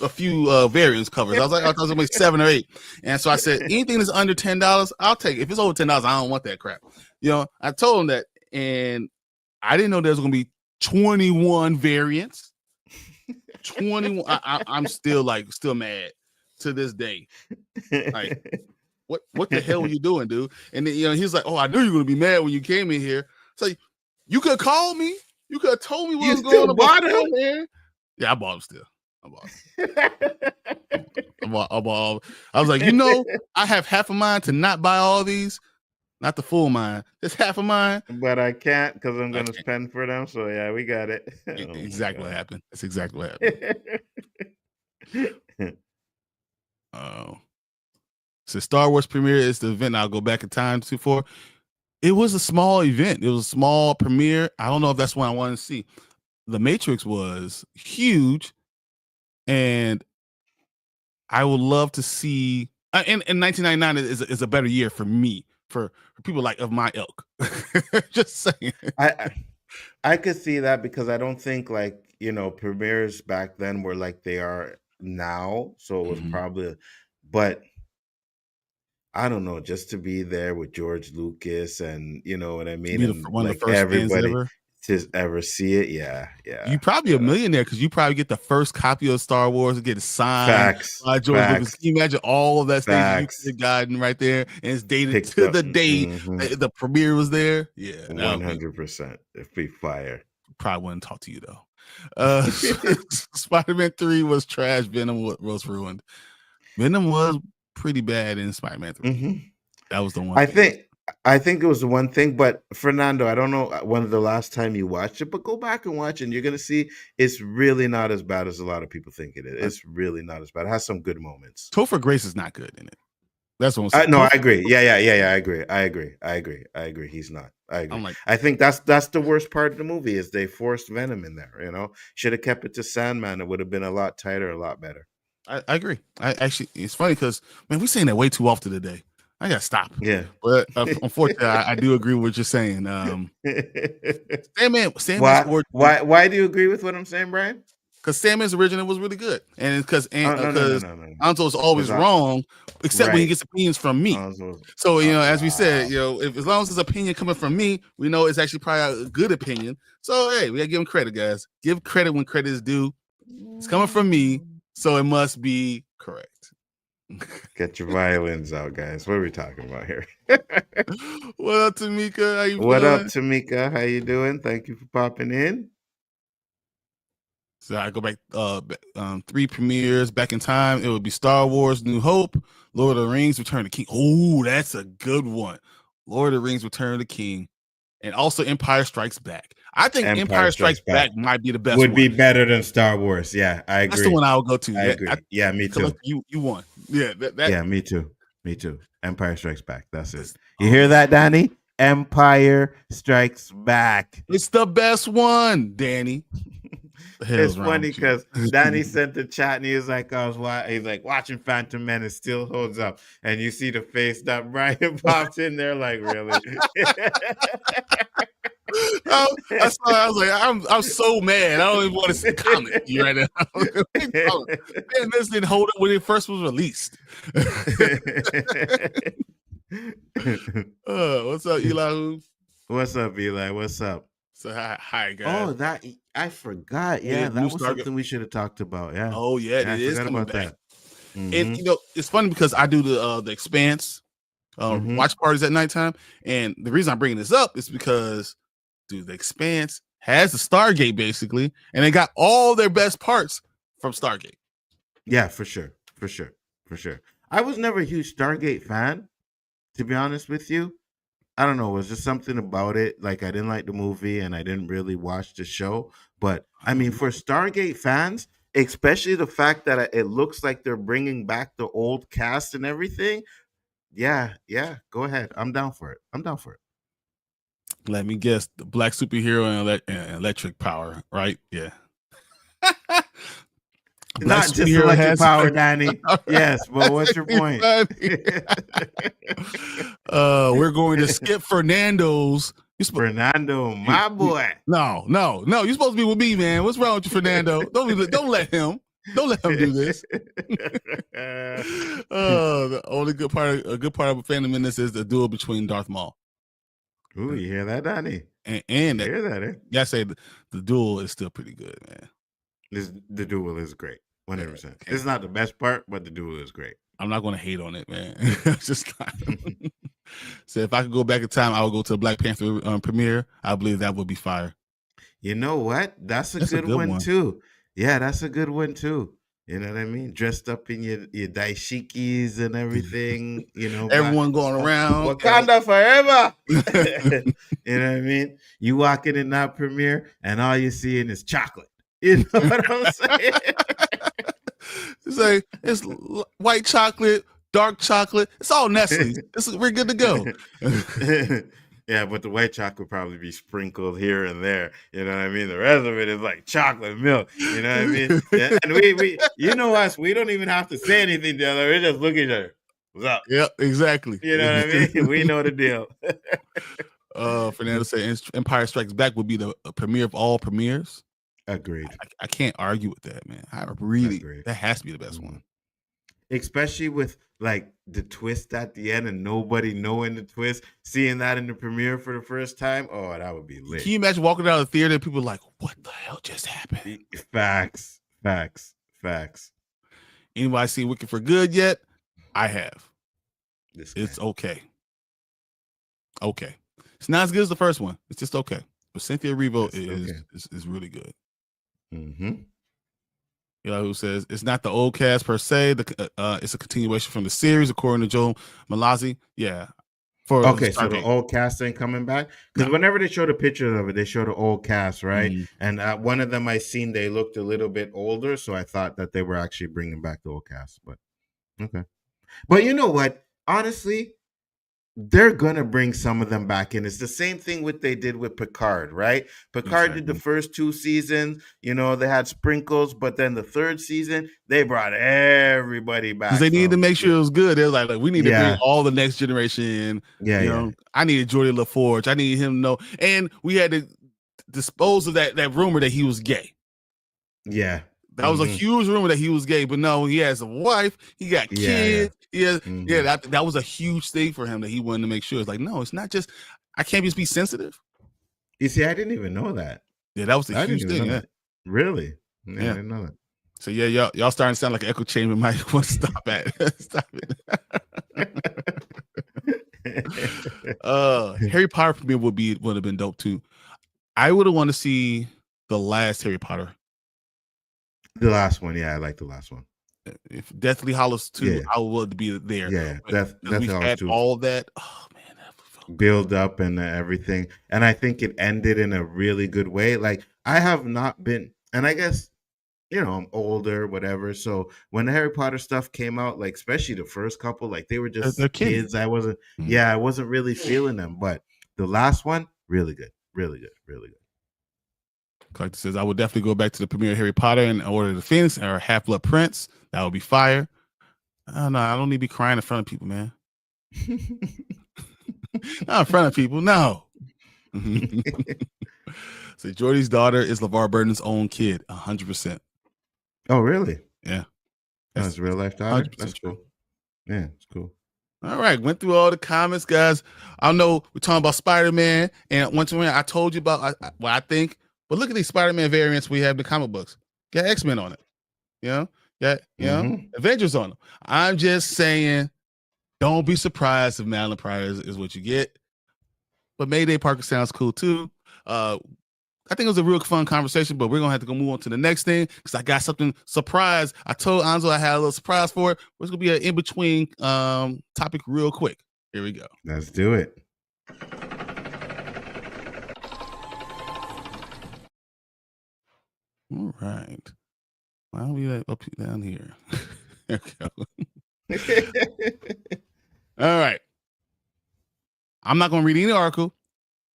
a few variants covers. I thought it was gonna be 7 or 8. And so I said, anything that's under $10, I'll take it. If it's over $10, I don't want that crap. I told him that, and I didn't know there was gonna be 21 variants. 21. I'm still mad to this day. Like, what the hell were you doing, dude? And then, he's like, "Oh, I knew you were gonna be mad when you came in here." It's like, you could have called me. You could have told me what was going on. Bought him? Man. Yeah, I bought him still. I bought. I was like, I have half of mine to not buy all these, not the full mine. It's half of mine, but I can't because I'm gonna spend for them. So yeah, we got it. Exactly what happened. That's exactly what happened. So Star Wars premiere is the event I'll go back in time for. It was a small event. It was a small premiere. I don't know if that's what I wanted to see. The Matrix was huge, and I would love to see. And 1999 is a better year for me, for people of my ilk. Just saying. I could see that because I don't think premieres back then were like they are now. So it was probably, but I don't know, just to be there with George Lucas and you know what I mean, and one of the first everybody ever to ever see it. Yeah. You probably a millionaire because you probably get the first copy of Star Wars and get it signed by George Lucas. Can you imagine all of that stuff you could have gotten right there, and it's dated to the day the premiere was there? Yeah, 100%. It'd be fire. Probably wouldn't talk to you though. Spider-Man 3 was trash. Venom was ruined. Venom was pretty bad in Spider-Man 3. That was the one. I think it was the one thing, but Fernando, I don't know when the last time you watched it, but go back and watch it and you're gonna see it's really not as bad as a lot of people think it is. It's really not as bad. It has some good moments. Topher Grace is not good in it. That's what I'm saying. No, I agree. Yeah. I agree. He's not. I agree. I think that's the worst part of the movie is they forced Venom in there. Should have kept it to Sandman. It would have been a lot tighter, a lot better. I agree. It's funny because we're saying that way too often today. I gotta stop. Yeah, but unfortunately, I do agree with what you're saying. Sandman. Why do you agree with what I'm saying, Bryon? Because Sandman's original was really good, and because Nzo's always wrong, except when he gets opinions from me. So as we said, as long as his opinion coming from me, we know it's actually probably a good opinion. So hey, we gotta give him credit, guys. Give credit when credit is due. It's coming from me, so it must be correct. Get your violins out, guys. What are we talking about here? What up, Tamika? How you What up, Tamika? How you doing? Thank you for popping in. So I go back 3 premieres back in time. It would be Star Wars New Hope, Lord of the Rings Return of the King. Oh, that's a good one. Lord of the Rings Return of the King. And also Empire Strikes Back. I think Empire Strikes Back might be the best one. Would be better than Star Wars. Yeah, I agree. That's the one I would go to. I agree. Yeah, me too. You won. Yeah. Yeah, me too. Me too. Empire Strikes Back. That's it. You hear that, Danny? Empire Strikes Back. It's the best one, Danny. It's funny because Danny sent the chat and he was like, he's like, watching Phantom Menace still holds up. And you see the face that Bryon pops in there, like, really? I was like, I'm so mad. I don't even want to comment you right now. Man, this didn't hold up when it first was released. What's up, Eli? What's up, Eli? What's up? So hi guys. Oh, I forgot. Yeah, that was something we should have talked about. Yeah. Oh yeah, it is coming back. And it's funny because I do the Expanse watch parties at nighttime, and the reason I'm bringing this up is because, dude, the Expanse has the Stargate basically, and they got all their best parts from Stargate. Yeah, for sure. I was never a huge Stargate fan, to be honest with you. I don't know. It was just something about it. Like, I didn't like the movie and I didn't really watch the show. But I mean, for Stargate fans, especially the fact that it looks like they're bringing back the old cast and everything. Yeah. Go ahead. I'm down for it. Let me guess. The black superhero and electric power, right? Yeah. Not just electric power, Danny. Yes, but what's your point? We're going to skip Fernando's. Fernando, my boy. No. You're supposed to be with me, man. What's wrong with you, Fernando? Don't let him do this. The only good part of a Phantom Menace is the duel between Darth Maul. Ooh, you hear that, Donnie? And You that, hear that, eh? yeah, I say the duel is still pretty good, man. The duel is great. 100%. Okay. It's not the best part, but the duel is great. I'm not going to hate on it, man. It's just not. So if I could go back in time, I would go to the Black Panther premiere. I believe that would be fire. You know what? That's a good one too. Yeah, that's a good one too. You know what I mean? Dressed up in your daishikis and everything. You know, everyone going around. Wakanda forever. You know what I mean? You walking in that premiere and all you're seeing is chocolate. You know what I'm saying? It's like it's white chocolate, dark chocolate. It's all Nestle. We're good to go. Yeah, but the white chocolate probably be sprinkled here and there. You know what I mean? The rest of it is like chocolate milk. You know what I mean? Yeah, and we you know us, we don't even have to say anything to each other. We just look at each other. What's up? Yep, exactly. You know what I mean? We know the deal. Fernando said Empire Strikes Back would be the premiere of all premieres. Agreed. I can't argue with that, man. I really Agreed. That has to be the best one. Especially with like the twist at the end and nobody knowing the twist, seeing that in the premiere for the first time. Oh, that would be lit. Can you imagine walking out of the theater and people are like, what the hell just happened? Facts. Anybody seen Wicked for Good yet? I have. It's okay. Okay. It's not as good as the first one. It's just okay. But Cynthia Erivo is really good. Mm-hmm. You know, who says it's not the old cast per se. It's a continuation from the series, according to Joe Malazzi. Yeah. So the old cast ain't coming back? Because whenever they show the pictures of it, they show the old cast, right? Mm-hmm. And one of them I seen, they looked a little bit older, so I thought that they were actually bringing back the old cast. But okay. But you know what? Honestly, they're gonna bring some of them back in. It's the same thing what they did with Picard, right? Picard did the first 2 seasons, you know, they had sprinkles, but then the 3rd season they brought everybody back because they needed to make sure it was good. They're like we need to bring all the next generation in. Yeah, you know, I needed Geordie LaForge. I needed him to know, and we had to dispose of that rumor that he was gay. Yeah. That was a huge rumor that he was gay, but no, he has a wife, he got kids. That was a huge thing for him that he wanted to make sure. It's like, no, it's not just, I can't just be sensitive. You see, I didn't even know that. Yeah, that was a huge thing. Yeah. Really? Yeah, I didn't know that. So yeah, y'all starting to sound like an echo chamber. Mike, want to stop at stop it. Harry Potter premiere would have been dope too. I would have wanted to see the last Harry Potter. The last one, yeah, I like the last one. If Deathly Hallows 2, I would be there. Yeah, Deathly Hallows 2. All that. Oh man, that build up and everything, and I think it ended in a really good way. Like I have not been, and I guess you know I'm older, whatever. So when the Harry Potter stuff came out, like especially the first couple, like they were just kids. I wasn't, I wasn't really feeling them. But the last one, really good, really good, really good. Collector says, I would definitely go back to the premiere of Harry Potter and Order of the Phoenix or Half-Blood Prince. That would be fire. I don't need to be crying in front of people, man. Not in front of people, no. So Jordy's daughter is LeVar Burton's own kid, 100%. Oh, really? Yeah. That's real life daughter? That's cool. Yeah, it's cool. All right, went through all the comments, guys. I know we're talking about Spider-Man, and once again, I told you about what I think. But look at these Spider-Man variants we have in the comic books. Got X-Men on it. You know, Avengers on them. I'm just saying, don't be surprised if Madeline Pryor is what you get. But Mayday Parker sounds cool too. I think it was a real fun conversation, but we're gonna have to go move on to the next thing because I got something surprise. I told Nzo I had a little surprise for it. It's gonna be an in-between topic real quick. Here we go. Let's do it. All right. Why don't we up down here? There we go. All right. I'm not going to read any article.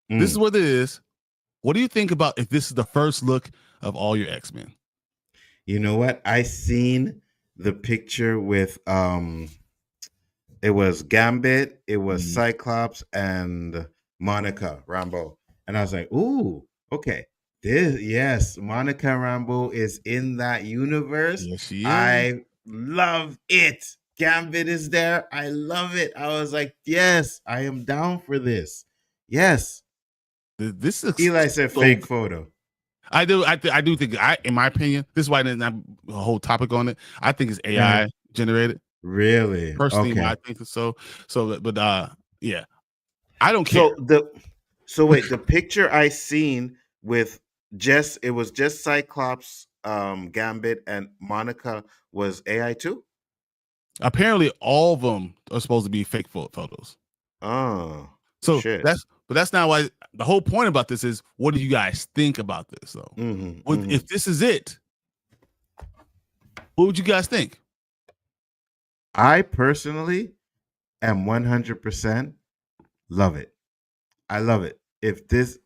This is what it is. What do you think about if this is the first look of all your X-Men? You know what? I seen the picture with it was Gambit, it was Cyclops, and Monica Rambeau. And I was like, ooh, okay. Yes, Monica Rambeau is in that universe. Yes, she is. I love it. Gambit is there. I love it. I was like, yes, I am down for this. Yes. This looks Eli said so fake photo. I do think in my opinion, this is why there's not a whole topic on it. I think it's AI generated. Really? Personally, why I think so. Yeah. I don't care. So wait, the picture I seen with it was just Cyclops, Gambit, and Monica was AI too? Apparently all of them are supposed to be fake photos. Oh. So shit. that's not why the whole point about this is what do you guys think about this though? If this is it, what would you guys think? I personally am 100% love it. I love it. If this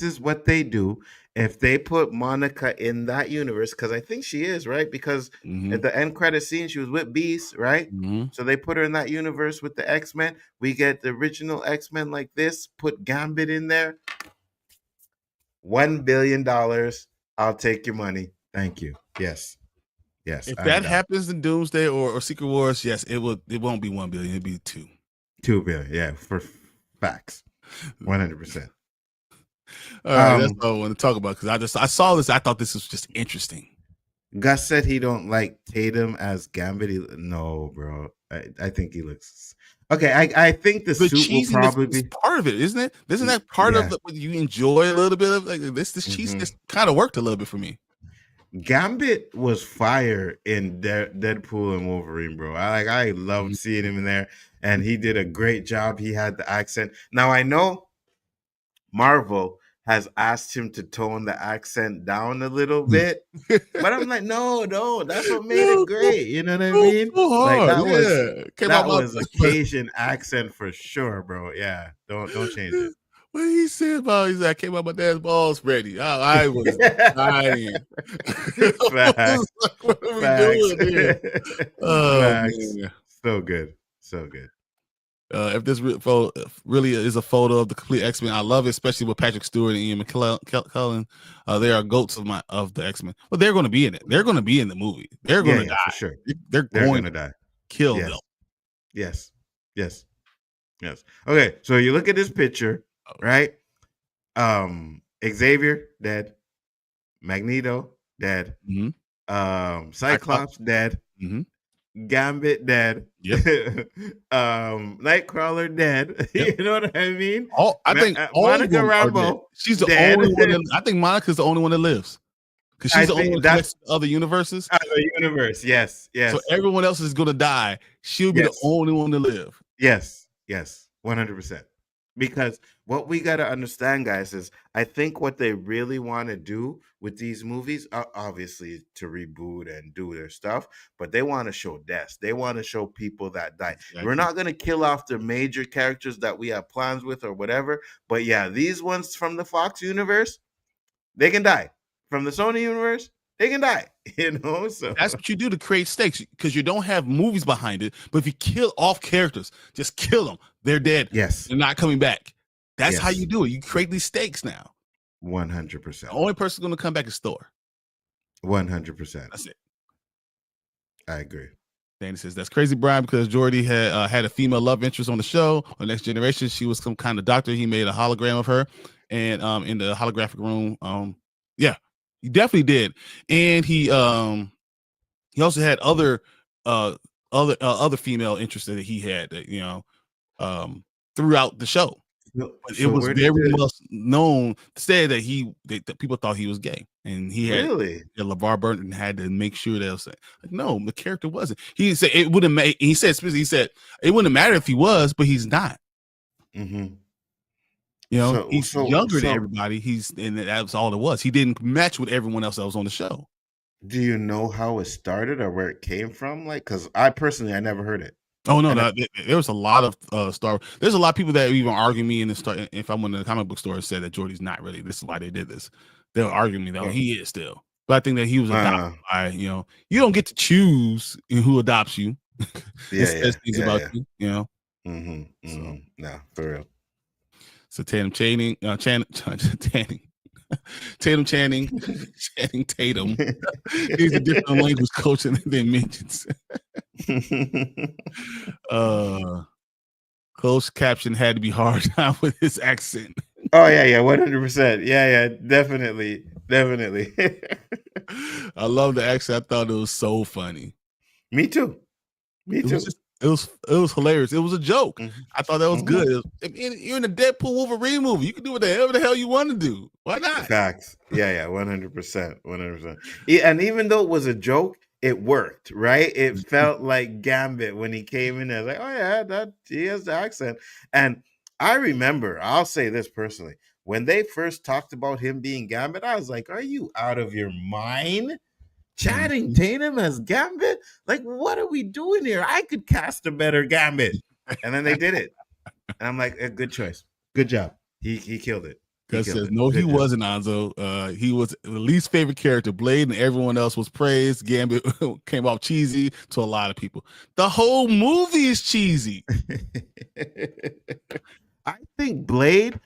is what they do, if they put Monica in that universe, because I think she is, right? Because at the end credit scene, she was with Beast, right? So they put her in that universe with the X-Men. We get the original X-Men like this, put Gambit in there. $1 billion. I'll take your money. Thank you. Yes. If that happens in Doomsday or Secret Wars, yes, it won't be 1 billion, it'll be 2. 2 billion, yeah, for facts. 100%. All right, that's what I want to talk about because I saw this. I thought this was just interesting. Gus said he don't like Tatum as Gambit. No, bro. I think he looks okay. I think the suit will probably be part of it, isn't it? Isn't that part of what you enjoy a little bit of? Like this cheesiness kind of worked a little bit for me. Gambit was fire in Deadpool and Wolverine, bro. I loved seeing him in there, and he did a great job. He had the accent. Now I know Marvel has asked him to tone the accent down a little bit, but I'm like, no, that's what made it great. You know what I mean? Like that was a Cajun accent for sure, bro. Yeah, don't change it. What did he say about? He said, "I came out my dad's balls ready." I was dying. Facts. What are we doing here? Facts. Man. So good. If this really is a photo of the complete X-Men, I love it, especially with Patrick Stewart and Ian McKellen. They are goats of the X-Men. But they're going to be in it. They're going to be in the movie. They're going to die. For sure. They're going to die. Kill them. Yes. Okay, so you look at this picture, right? Xavier dead. Magneto dead. Cyclops dead. Gambit dead. Yep. Nightcrawler dead. Yep. You know what I mean? I think Monica Rambeau. She's the dead. only one. I think Monica's the only one that lives because she's the only one that connects to other universes. Other universe, yes. So everyone else is going to die. She'll be the only one to live. Yes, 100%. Because what we got to understand, guys, is I think what they really want to do with these movies, obviously to reboot and do their stuff, but they want to show deaths. They want to show people that die. Exactly. We're not going to kill off the major characters that we have plans with or whatever. But yeah, these ones from the Fox universe, they can die. From the Sony universe, they can die. You know, so that's what you do to create stakes because you don't have movies behind it. But if you kill off characters, just kill them. They're dead. Yes. They're not coming back. That's how you do it. You create these stakes now. 100%. The only person going to come back is Thor. 100%. That's it. I agree. Danny says that's crazy, Bryon, because Jordy had a female love interest on the show on Next Generation. She was some kind of doctor. He made a hologram of her, and in the holographic room, he definitely did. And he also had other female interests that he had, throughout the show. But it was very well known, said that people thought he was gay, and he had LeVar Burton had to make sure that was like, no, the character wasn't. He said it wouldn't make. He said it wouldn't matter if he was, but he's not. Mm-hmm. He's younger than everybody. And that was all it was. He didn't match with everyone else that was on the show. Do you know how it started or where it came from? Like, because I never heard it. Oh no, there was a lot of Star. There's a lot of people that even argue me in the start. If I went to the comic book store and said that Jordy's not really, this is why they did this. They'll argue me that he is still. But I think that he was adopted by, you don't get to choose who adopts you. It says things about you, So, no, for real. So Tatum Channing. Channing Tatum. He's a different language coach than mentions. closed caption had to be hard time with his accent. Oh yeah, 100%. Yeah, definitely. I love the accent. I thought it was so funny. Me too. It was hilarious. It was a joke. Mhm. I thought that was good. You're in a Deadpool Wolverine movie. You can do whatever the hell you want to do. Why not? Facts. Yeah, 100%. And even though it was a joke, it worked, right? It felt like Gambit when he came in there. Like, oh yeah, that he has the accent. And I remember, I'll say this personally, when they first talked about him being Gambit, I was like, are you out of your mind? Channing Tatum as Gambit? Like, what are we doing here? I could cast a better Gambit. And then they did it. And I'm like, good choice. Good job. He killed it. Because says no, he wasn't Nzo. He was the least favorite character. Blade and everyone else was praised. Gambit came off cheesy to a lot of people. The whole movie is cheesy. I think Blade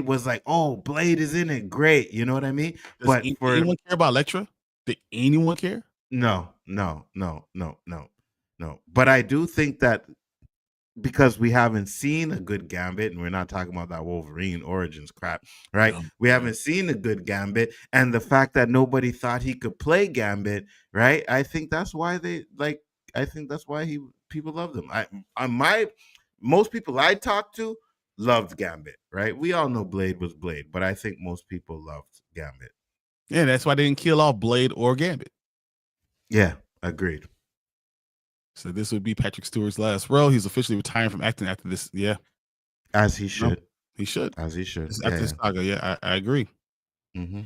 was like, oh, Blade is in it. Great. You know what I mean? Does anyone care about Elektra? Did anyone care? No. But I do think that because we haven't seen a good Gambit, and we're not talking about that Wolverine Origins crap, right? We haven't seen a good Gambit, and the fact that nobody thought he could play Gambit, right? I think that's why people love them. Most people I talked to loved Gambit, right? We all know Blade was Blade, but I think most people loved Gambit. Yeah, that's why they didn't kill off Blade or Gambit. Yeah, agreed. So this would be Patrick Stewart's last role. He's officially retiring from acting after this. Yeah, as he should. He should. As he should. After this saga, yeah, I agree. Mm-hmm.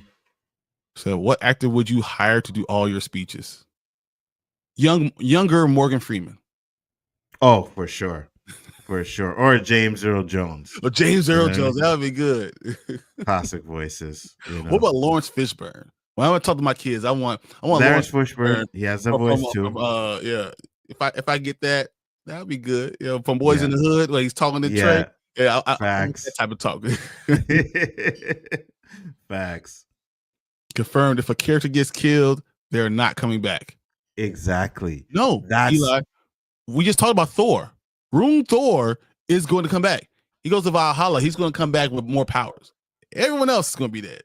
So, what actor would you hire to do all your speeches? Younger Morgan Freeman. Oh, for sure. Or James Earl Jones. Or James Earl Jones. That would be good. Classic voices. What about Lawrence Fishburne? When I talk to my kids, I want Lawrence Fishburne. He has a voice too. Yeah. If I get that would be good. You know, from Boys in the Hood, where he's talking to Trey. Yeah, I want that type of talk. Facts. Confirmed. If a character gets killed, they're not coming back. Exactly. No, Eli. We just talked about Thor. Rune Thor is going to come back. He goes to Valhalla. He's going to come back with more powers. Everyone else is going to be dead.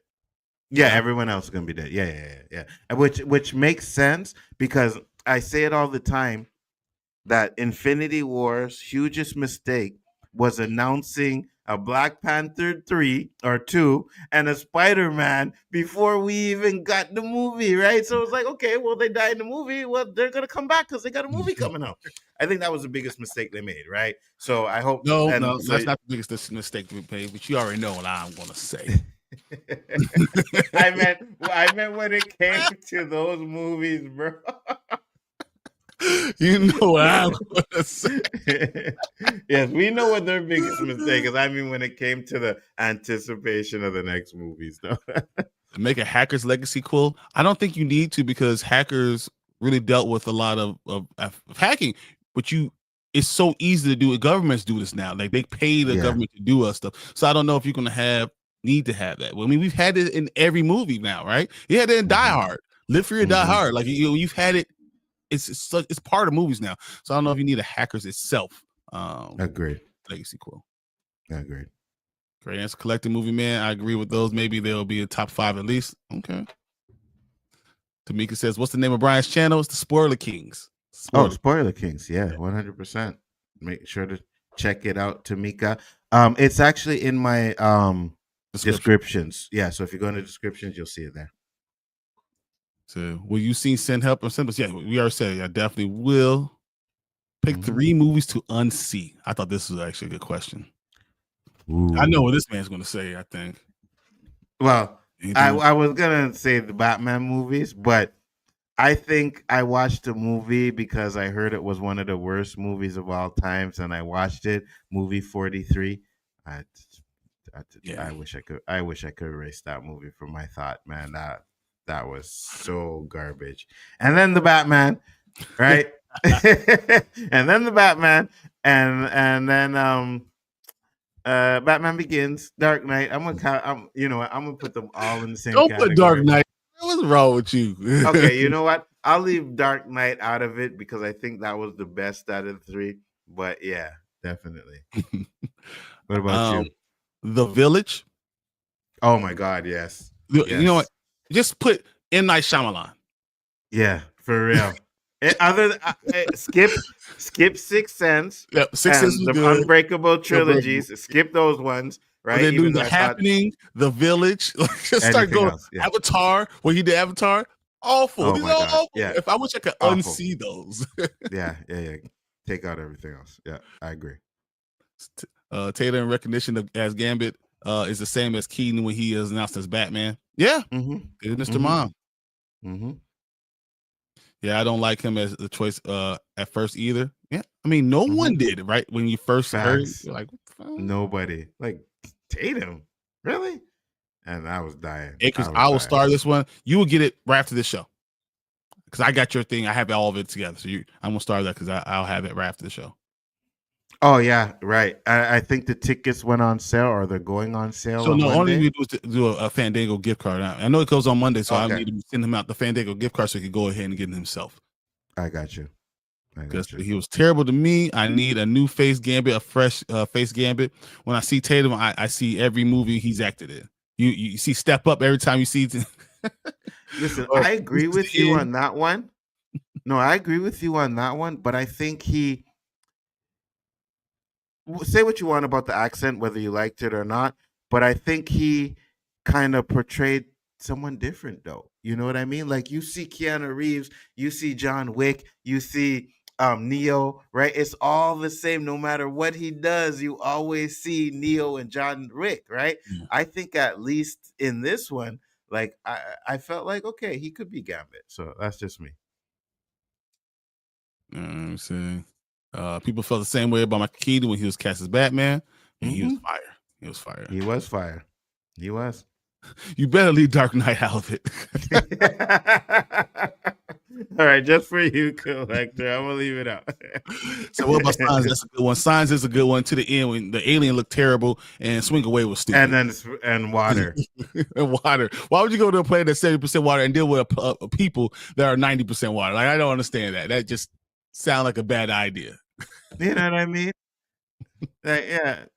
Yeah, everyone else is going to be dead. Yeah. Which makes sense because I say it all the time that Infinity War's hugest mistake was announcing a Black Panther 3 or 2 and a Spider-Man before we even got the movie, right? So it's like, okay, well, they died in the movie. Well, they're going to come back because they got a movie coming out. I think that was the biggest mistake they made, right? So I hope... No, that's not the biggest mistake we made, but you already know what I'm going to say. I meant when it came to those movies, bro. You know what I'm going to say. Yes, we know what their biggest mistake is. I mean, when it came to the anticipation of the next movies, though. Make a Hackers Legacy cool. I don't think you need to because Hackers really dealt with a lot of hacking, but it's so easy to do it. Governments do this now. Like they pay the government to do us stuff. So I don't know if you're going to need to have that. Well, I mean, we've had it in every movie now, right? You had it in Die Hard. Live Free or Die Hard. Like you've had it. It's part of movies now. So I don't know if you need a Hackers itself. Agreed. Legacy quill. Agreed. Great answer. Collecting movie man. I agree with those. Maybe they'll be a top 5 at least. Okay. Tamika says, "What's the name of Bryan's channel?" It's the Spoiler Kings. Spoiler Kings. Yeah, 100%. Make sure to check it out, Tamika. It's actually in my descriptions. Yeah, so if you go into descriptions, you'll see it there. So, will you see Send Help or Send? Yeah, we already said. I definitely will. Pick 3 movies to unsee. I thought this was actually a good question. Ooh. I know what this man's going to say. I think. Well, I was gonna say the Batman movies, but I think I watched the movie because I heard it was one of the worst movies of all times, and I watched it. Movie 43. I wish I could erase that movie from my thought, man. That was so garbage. And then the Batman, right? And then the Batman, and then Batman Begins, Dark Knight. I'm gonna put them all in the same. Don't put Dark Knight. What's wrong with you? Okay, you know what? I'll leave Dark Knight out of it because I think that was the best out of the 3. But yeah, definitely. What about you? The Village. Oh my God, yes. You know what? Just put M. Night Shyamalan. Yeah, for real. Skip Sixth Sense. Yep, Sixth Sense was and the good. Unbreakable trilogies. Skip those ones, right? Then do Even The though I thought Happening, The Village. Just start anything going. else, yeah. Avatar, when he did Avatar, awful. Oh These my are all God, awful. yeah. If I wish I could Awful. unsee those. yeah. Take out everything else. Yeah, I agree. Taylor in recognition as Gambit is the same as Keaton when he is announced as Batman. Yeah, Mm-hmm. Mr. Mom. Mm-hmm. Yeah, I don't like him as the choice at first either. Yeah, I mean, no one did, right? When you first heard it, you're like, nobody. Like, Tatum? Really? And I was dying. Because I will start this one. You will get it right after this show. Because I got your thing. I have all of it together. So I'm going to start that because I'll have it right after the show. Oh, yeah, right. I think the tickets went on sale, or they're going on sale. So, on no, Monday. only we do is to do a Fandango gift card. I know it goes on Monday, so Okay. I need to send him out the Fandango gift card so he can go ahead and get it himself. I got you. Because he was terrible to me. I need a new face Gambit, a fresh face Gambit. When I see Tatum, I see every movie he's acted in. You see Step Up every time you see. Listen, I agree with you on that one. No, I agree with you on that one. But I think he. Say what you want about the accent, whether you liked it or not. But I think he kind of portrayed someone different, though. You know what I mean? Like, you see Keanu Reeves, you see John Wick, you see Neo, right? It's all the same. No matter what he does, you always see Neo and John Wick, right? Yeah. I think at least in this one, like, I felt like, okay, he could be Gambit. So that's just me. I'm saying people felt the same way about Michael Keaton when he was cast as Batman, and he was fire. He was fire. He was fire. He was. You better leave Dark Knight out of it. All right, just for you, collector. I'm gonna leave it out. So what about Signs? That's a good one. Signs is a good one to the end when the alien looked terrible and Swing Away was stupid. And water. And water. Why would you go to a planet that's 70% water and deal with a people that are 90% water? Like, I don't understand that. That just sounds like a bad idea. You know what I mean? It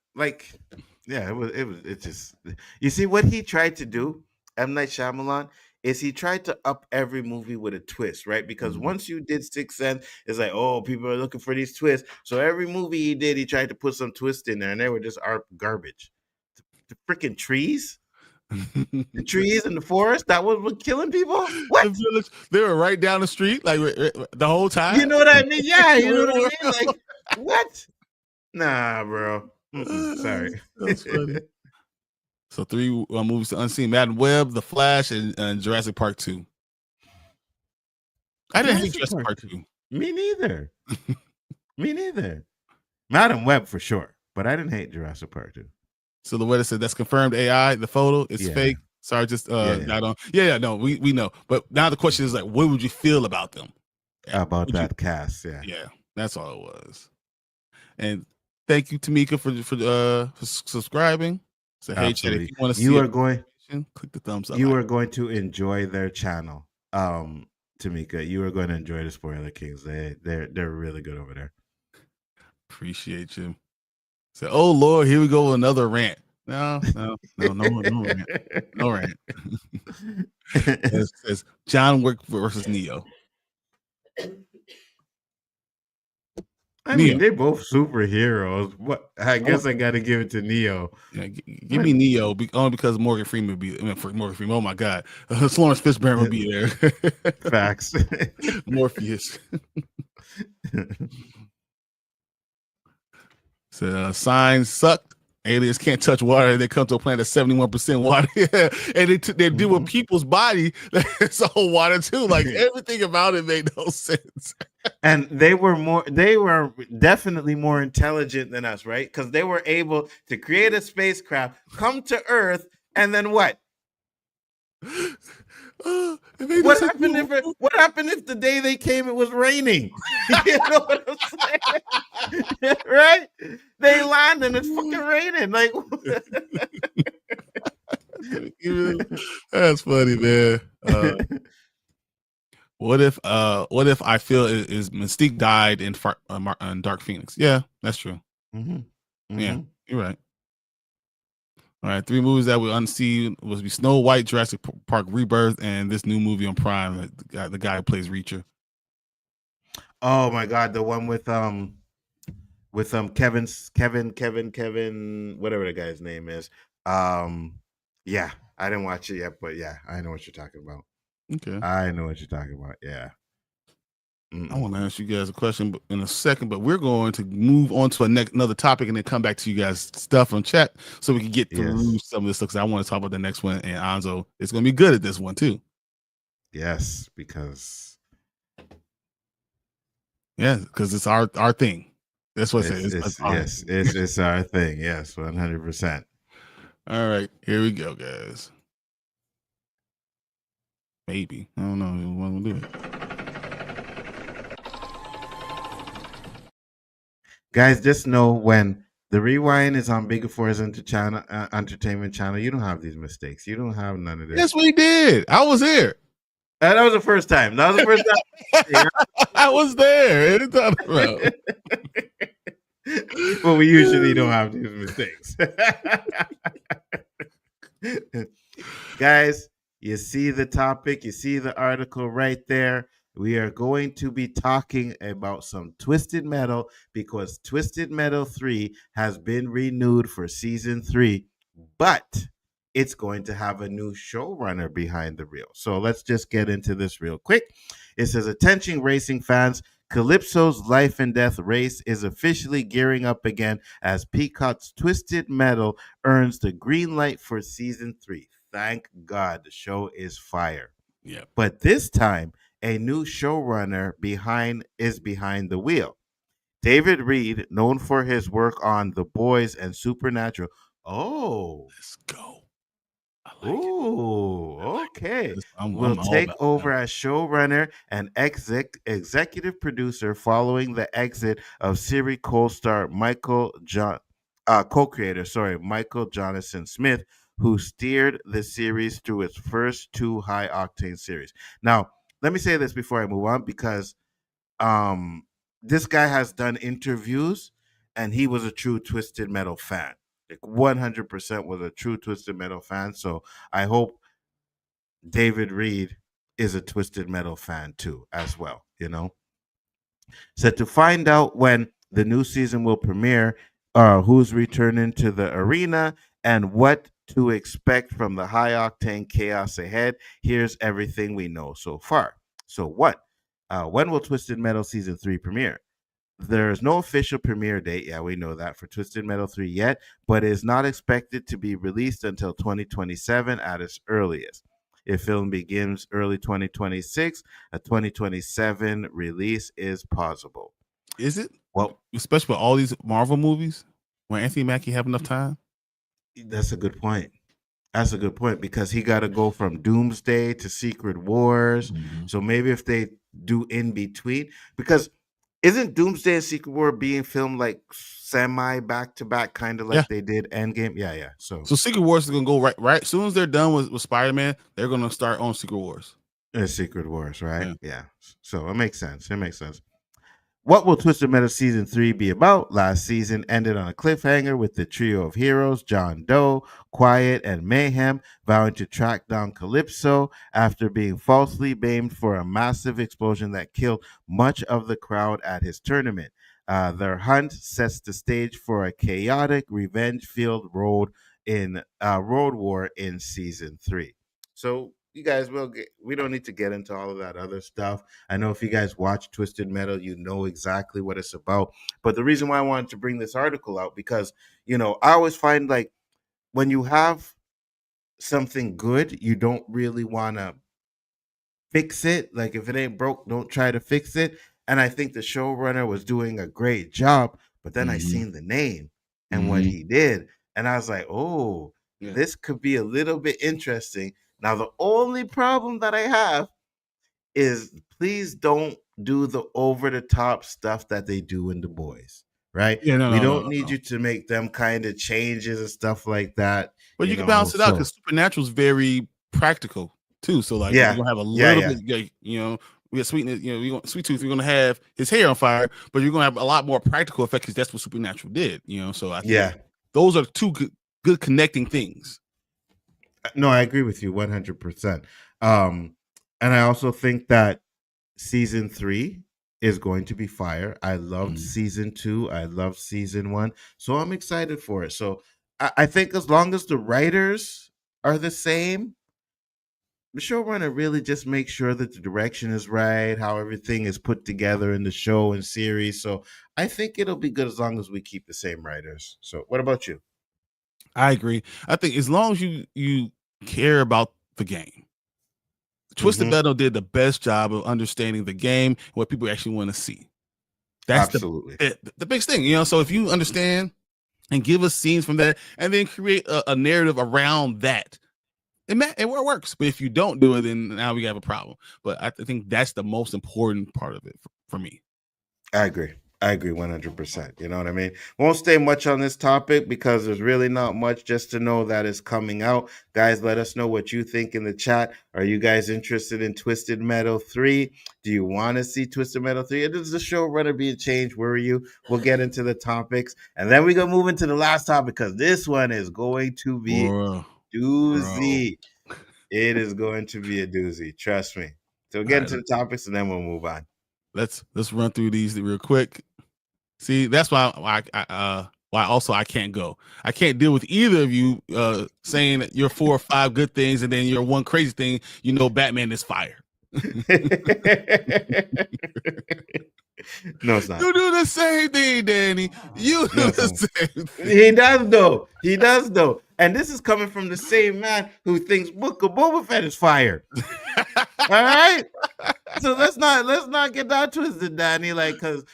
just, you see what he tried to do, M. Night Shyamalan, is he tried to up every movie with a twist, right? Because once you did Sixth Sense, it's like, oh, people are looking for these twists. So every movie he did, he tried to put some twist in there, and they were just garbage. The freaking trees? The trees in the forest that was killing people. What? They were right down the street, like the whole time. You know what I mean? Yeah, you know what I mean. Like, what? Nah, bro. Sorry. That's funny. So 3 movies to unseen: Madam Web, The Flash, and Jurassic Park 2. I didn't hate Jurassic Park 2. Me neither. Me neither. Madam Web for sure, but I didn't hate Jurassic Park 2. So the way they said that's confirmed AI. The photo is fake. Sorry, just not on. No, we know. But now the question is like, what would you feel about them? About that cast? Yeah, that's all it was. And thank you, Tamika, for subscribing. So hey, Chet, if you want to see click the thumbs up. You are going to enjoy their channel, Tamika. You are going to enjoy the Spoiler Kings. They're really good over there. Appreciate you. So, oh Lord, here we go with another rant. No rant. No rant. It says John Wick versus Neo. I mean, they're both superheroes. What? I guess I got to give it to Neo. Yeah, give me Neo only because Morgan Freeman would be. Morgan Freeman. Oh my God, Lawrence Fishburne would be there. Facts. Morpheus. So signs sucked. Aliens can't touch water. They come to a planet that's 71% water. And they deal with people's body that's all water too. Like, everything about it made no sense. And they were definitely more intelligent than us, right? Because they were able to create a spacecraft, come to Earth, and then what? What happened if the day they came it was raining? You know what I'm saying? Right? They land and it's fucking raining. Like, that's funny, man. What if I feel is Mystique died in Dark Phoenix? Yeah, that's true. Yeah, you're right. All right, 3 movies that we unsee was Snow White, Jurassic Park Rebirth, and this new movie on Prime. The guy who plays Reacher. Oh my God, the one with Kevin, whatever the guy's name is. Yeah, I didn't watch it yet, but yeah, I know what you're talking about. Okay, I know what you're talking about. Yeah. I want to ask you guys a question in a second, but we're going to move on to another topic and then come back to you guys' stuff from chat so we can get through some of this stuff. Because I want to talk about the next one, and Nzo is going to be good at this one too. Yes, because it's our thing. That's what it's our thing. Yes, 100%. All right, here we go, guys. Maybe I don't know. We'll do it. Guys, just know when the Rewind is on Big Four's entertainment channel, you don't have these mistakes. You don't have none of this. Yes, we did. I was here. That was the first time. That was the first time. I was there. Anytime around. But we usually don't have these mistakes. Guys, you see the topic, you see the article right there. We are going to be talking about some Twisted Metal because Twisted Metal 3 has been renewed for season 3, but it's going to have a new showrunner behind the reel. So let's just get into this real quick. It says, attention racing fans, Calypso's life and death race is officially gearing up again as Peacock's Twisted Metal earns the green light for season 3. Thank God, the show is fire. Yeah. But this time, a new showrunner is behind the wheel. David Reed, known for his work on The Boys and Supernatural. Oh, let's go. Okay. Will take over as showrunner and executive producer following the exit of series co-star co-creator Michael Jonathan Smith, who steered the series through its first 2 high-octane series. Now, let me say this before I move on, because this guy has done interviews, and he was a true Twisted Metal fan. Like 100% was a true Twisted Metal fan. So I hope David Reed is a Twisted Metal fan too, as well, you know. So to find out when the new season will premiere, who's returning to the arena, and what to expect from the high octane chaos ahead, here's everything we know so far. So when will Twisted Metal season 3 premiere? There's no official premiere date, yeah, we know that, for Twisted Metal 3 yet, but is not expected to be released until 2027 at its earliest. If film begins early 2026, a 2027 release is possible. Is it? Well, especially with all these Marvel movies, when Anthony Mackie have enough time? That's a good point. That's a good point, because he got to go from Doomsday to Secret Wars. Mm-hmm. So maybe if they do in between, because isn't Doomsday and Secret War being filmed like semi back to back, kind of like they did Endgame? Yeah. So Secret Wars is gonna go right. As soon as they're done with Spider-Man, they're gonna start on Secret Wars. Secret Wars, right? Yeah. So it makes sense. What will Twisted Metal Season 3 be about? Last season ended on a cliffhanger with the trio of heroes, John Doe, Quiet, and Mayhem, vowing to track down Calypso after being falsely blamed for a massive explosion that killed much of the crowd at his tournament. Their hunt sets the stage for a chaotic, revenge-filled road war in Season 3. So you guys we don't need to get into all of that other stuff. I know if you guys watch Twisted Metal, you know exactly what it's about. But the reason why I wanted to bring this article out, because, you know, I always find like when you have something good, you don't really want to fix it. Like if it ain't broke, don't try to fix it. And I think the showrunner was doing a great job, but then I seen the name and what he did, and I was like, oh, this could be a little bit interesting. Now, the only problem that I have is please don't do the over-the-top stuff that they do in The Boys, right? Yeah, we don't need you to make them kind of changes and stuff like that. But you can balance it out, because Supernatural is very practical too. So like, you're gonna have a little bit, you know, we have Sweetness, Sweet Tooth, you're gonna have his hair on fire, but you're gonna have a lot more practical effects because that's what Supernatural did, So I think those are two good connecting things. No, I agree with you 100%. And I also think that season 3 is going to be fire. I loved season 2. I loved season 1. So I'm excited for it. So I think as long as the writers are the same, the showrunner really just makes sure that the direction is right, how everything is put together in the show and series. So I think it'll be good as long as we keep the same writers. So what about you? I agree. I think as long as you care about the game. Twisted Metal did the best job of understanding the game, what people actually want to see. That's absolutely the biggest thing, So if you understand and give us scenes from that, and then create a narrative around that, it works. But if you don't do it, then now we have a problem. But I think that's the most important part of it for me. I agree 100%. You know what I mean? Won't stay much on this topic because there's really not much, just to know that it's coming out. Guys, let us know what you think in the chat. Are you guys interested in Twisted Metal 3? Do you want to see Twisted Metal 3? Is the showrunner being changed? Where are you? We'll get into the topics. And then we're going to move into the last topic because this one is going to be doozy. It is going to be a doozy. Trust me. So we'll get into the topics and then we'll move on. Let's run through these real quick. See, that's why I can't go. I can't deal with either of you saying that you're 4 or 5 good things and then you're one crazy thing. Batman is fire. No, it's not. You do the same thing, Danny. You do the same thing. He does though. And this is coming from the same man who thinks Book of Boba Fett is fire. All right. So let's not get that twisted, Danny. Because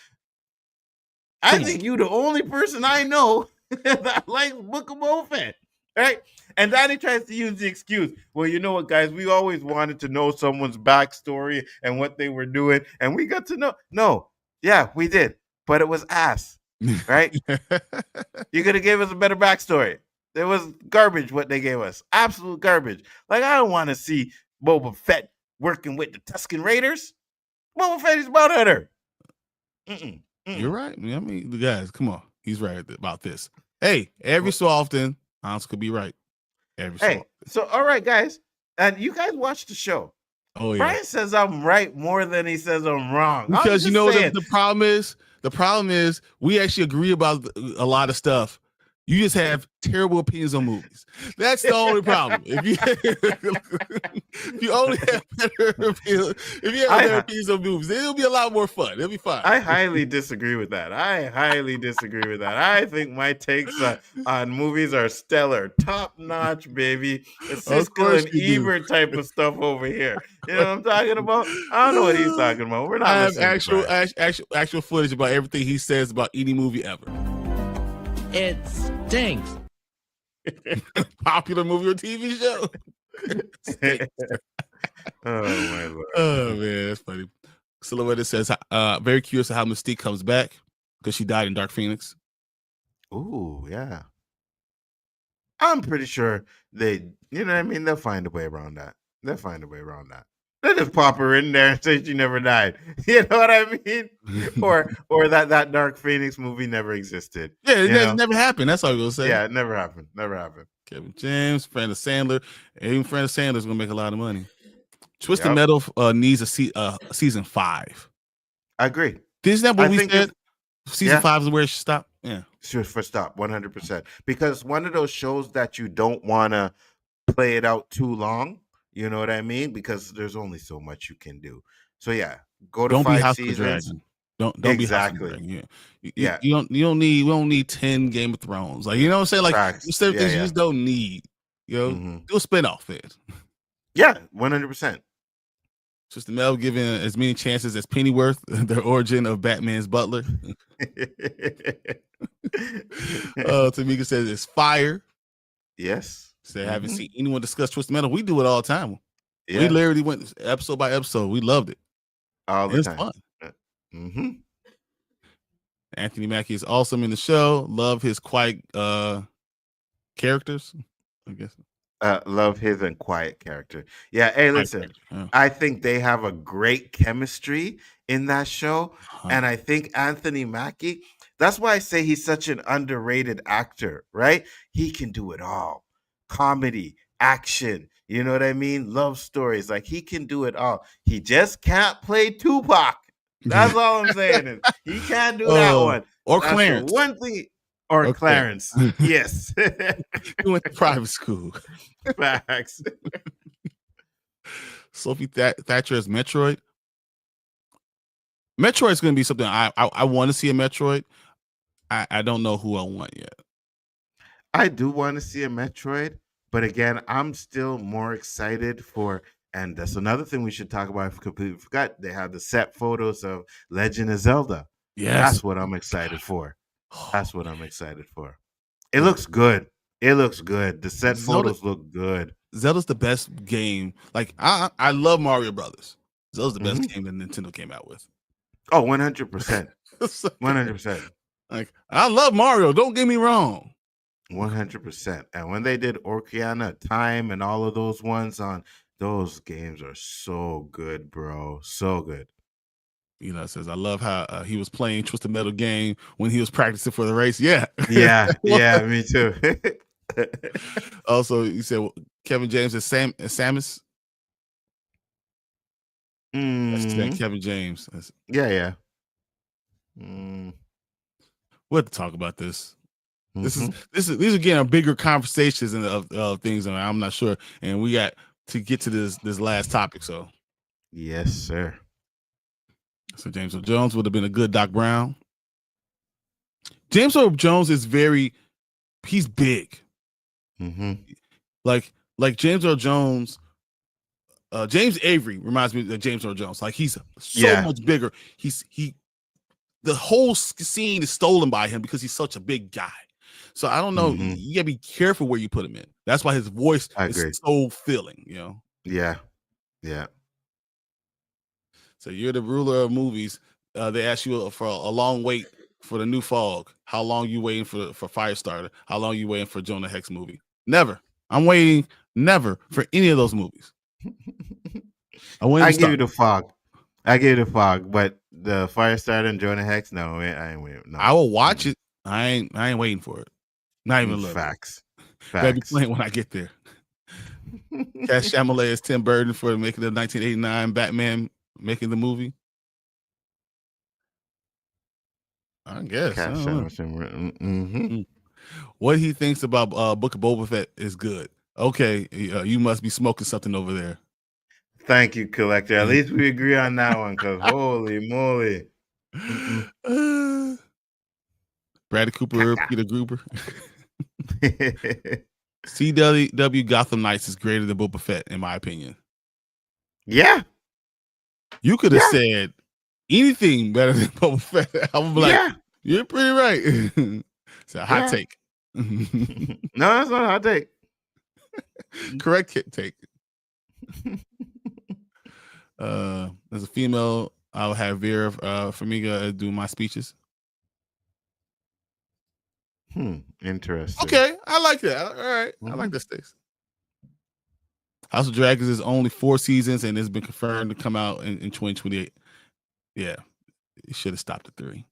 I think you the only person I know that likes Book of Boba Fett. Right? And Danny tries to use the excuse. Well, you know what, guys? We always wanted to know someone's backstory and what they were doing, and we got to know. No, yeah, we did, but it was ass, right? You could have gave us a better backstory. There was garbage what they gave us, absolute garbage. I don't want to see Boba Fett working with the Tusken Raiders. Boba Fett is about hunter. You're right. I mean, the guys, come on, he's right about this. Hey, every so often, Hans could be right. So all right, guys, and you guys watch the show. Oh yeah. Bryon says I'm right more than he says I'm wrong. Because the problem is. The problem is we actually agree about a lot of stuff. You just have terrible opinions on movies. That's the only problem. If you only have better opinions on movies, then it'll be a lot more fun. It'll be fine. I highly disagree with that. I think my takes on movies are stellar, top notch, baby. It's Siskel and Ebert type of stuff over here. You know what I'm talking about? I don't know what he's talking about. We're not. I have actual footage about everything he says about any movie ever. It stinks. Popular movie or TV show. Oh my Lord. Oh man, that's funny. Silhouette says, very curious how Mystique comes back because she died in Dark Phoenix. Ooh, yeah. I'm pretty sure you know what I mean? They'll find a way around that. They just pop her in there and say she never died. You know what I mean? or that Dark Phoenix movie never existed. Yeah, it never happened. That's all I'm gonna say. Yeah, it never happened. Kevin James, friend of Sandler, and even friend of Sandler's gonna make a lot of money. Twisted Metal needs a season 5. I agree. Isn't that what we said? Season 5 is where it should stop. Yeah, sure, for stop 100%. Because one of those shows that you don't want to play it out too long. You know what I mean? Because there's only so much you can do. So yeah, go to don't 5 be House seasons. Don't exactly. Be House of the Dragon. Yeah. We don't need 10 Game of Thrones. You know what I'm saying? Things you just don't need. Do a spinoff it. Yeah, 100%. Twisted Metal giving as many chances as Pennyworth, the origin of Batman's butler. Tamika says it's fire. Yes. I haven't seen anyone discuss Twisted Metal. We do it all the time. Yeah. We literally went episode by episode. We loved it. All the time. It's fun. Anthony Mackie is awesome in the show. Love his quiet characters, I guess. Love his and quiet character. Yeah. Hey, listen. Yeah. I think they have a great chemistry in that show, and I think Anthony Mackie. That's why I say he's such an underrated actor. Right? He can do it all: comedy, action. You know what I mean? Love stories. Like he can do it all. He just can't play Tupac. That's all I'm saying. Is he can't do that one. Or That's Clarence. the one thing. Or Clarence. Yes. He went to private school. Facts. Sophie Thatcher as Metroid. Metroid is going to be something I want to see a Metroid. I don't know who I want yet. I do want to see a Metroid, but again, I'm still more excited for, and that's another thing we should talk about. I completely forgot. They have the set photos of Legend of Zelda. Yes. That's what I'm excited for. That's what I'm excited for. It looks good. It looks good. The set photos look good. Zelda's the best game. Like I love Mario Brothers. Zelda's the best game that Nintendo came out with. Oh, 100%. 100%. Like I love Mario. Don't get me wrong. 100%. And when they did Ocarina of Time and all of those ones on, those games are so good, bro. So good. You know, it says I love how he was playing Twisted Metal game when he was practicing for the race. Yeah. Yeah. Yeah, me too. Also, you said Kevin James is Samus. That's Kevin James. Yeah. We'll have to talk about this. These are again bigger conversations and of things, and I'm not sure. And we got to get to this last topic. So yes, sir. So James Earl Jones would have been a good Doc Brown. James Earl Jones is he's big. Like James Earl Jones. James Avery reminds me of James Earl Jones. Like he's so much bigger. The whole scene is stolen by him because he's such a big guy. So I don't know. You gotta be careful where you put him in. That's why his voice is so filling. You know. Yeah. So you're the ruler of movies. They ask you for a long wait for the new Fog. How long you waiting for Firestarter? How long you waiting for Jonah Hex movie? Never. I'm waiting never for any of those movies. I give you the Fog. I give you the Fog, but the Firestarter and Jonah Hex, no, I ain't waiting. No. I will watch it. I ain't waiting for it. Not even a little. Facts. Gotta be playing when I get there. Cash Shyamalan is Tim Burton for making the 1989 Batman making the movie. I guess. What he thinks about Book of Boba Fett is good. Okay, you must be smoking something over there. Thank you, Collector. At least we agree on that one, because holy moly. Bradley Cooper, Peter Gruber. CW Gotham Knights is greater than Boba Fett, in my opinion. Yeah. You could have said anything better than Boba Fett. I was like, you're pretty right. It's a hot take. No, that's not a hot take. Correct take. As a female, I'll have Vera Farmiga do my speeches. Interesting. Okay, I like that. All right, I like this thing. House of Dragons is only 4 seasons and it's been confirmed to come out in 2028. Yeah, it should have stopped at 3.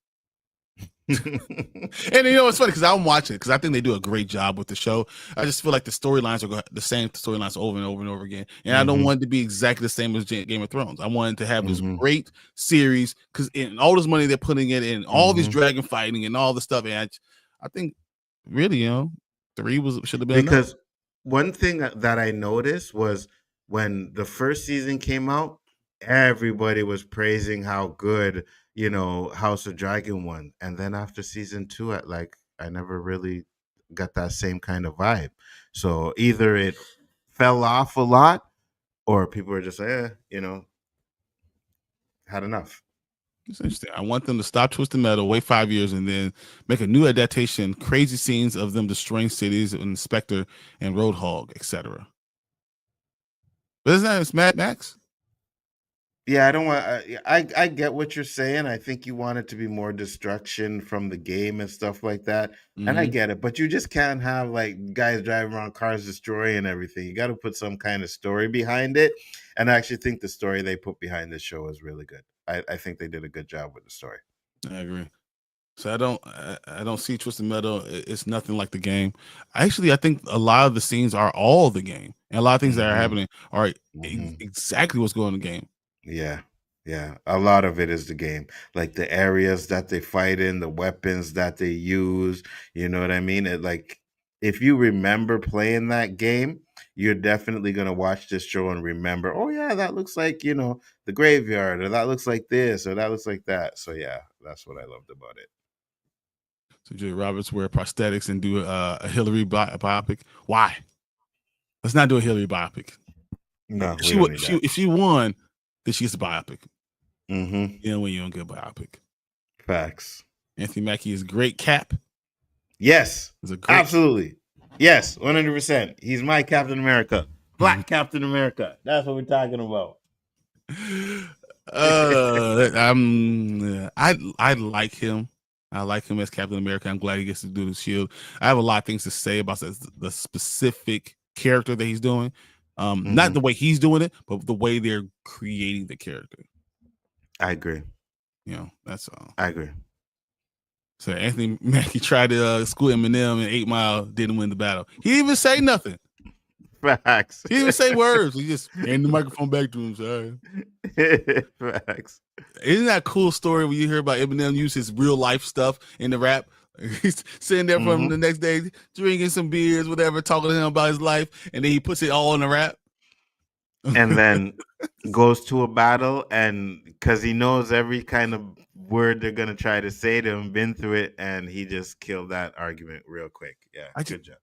And you know it's funny because I'm watching it because I think they do a great job with the show. I just feel like the storylines are the same storylines over and over and over again, and I don't want it to be exactly the same as Game of Thrones. I want it to have this great series because in all this money they're putting it in, all this dragon fighting and all the stuff. And I think really, 3 should have been because enough. One thing that I noticed was when the first season came out, everybody was praising how good House of Dragon won, and then after season 2, I never really got that same kind of vibe. So either it fell off a lot, or people were just had enough. It's interesting. I want them to stop Twisted Metal, wait 5 years, and then make a new adaptation. Crazy scenes of them destroying cities, and Spectre and Roadhog, etc. But isn't that Mad Max? Yeah, I don't want. I get what you're saying. I think you want it to be more destruction from the game and stuff like that, and I Mhm. get it. But you just can't have like guys driving around cars destroying everything. You got to put some kind of story behind it. And I actually think the story they put behind this show is really good. I think they did a good job with the story. I agree. So I don't see Twisted Metal. It's nothing like the game. Actually, I think a lot of the scenes are all the game, and a lot of things that are Mhm, happening are mhm. exactly what's going on in the game. Yeah, yeah. A lot of it is the game, like the areas that they fight in, the weapons that they use. You know what I mean? Like, if you remember playing that game, you're definitely gonna watch this show and remember. Oh yeah, that looks like the graveyard, or that looks like this, or that looks like that. So yeah, that's what I loved about it. So Julia Roberts wear prosthetics and do a Hillary biopic. Why? Let's not do a Hillary biopic. No, If we she don't wa- need if she that. if she won, then she gets a biopic. Mm-hmm. You know when you don't get a biopic. Facts. Anthony Mackie is great. Cap Yes, is a great. absolutely. Yes, 100%. He's my Captain America. Black Captain America. That's what we're talking about. I like him. I like him as Captain America. I'm glad he gets to do the shield. I have a lot of things to say about the specific character that he's doing. Not the way he's doing it, but the way they're creating the character. I agree. That's all. I agree. So Anthony Mackie tried to school Eminem in 8 Mile, didn't win the battle. He didn't even say nothing. Facts. He didn't even say words. He just handed the microphone back to him. Sorry. Facts. Isn't that a cool story when you hear about Eminem use his real life stuff in the rap? He's sitting there from the next day drinking some beers, whatever, talking to him about his life, and then he puts it all in the rap. And then goes to a battle, and because he knows every kind of word they're gonna try to say to him, been through it, and he just killed that argument real quick. Yeah, good job.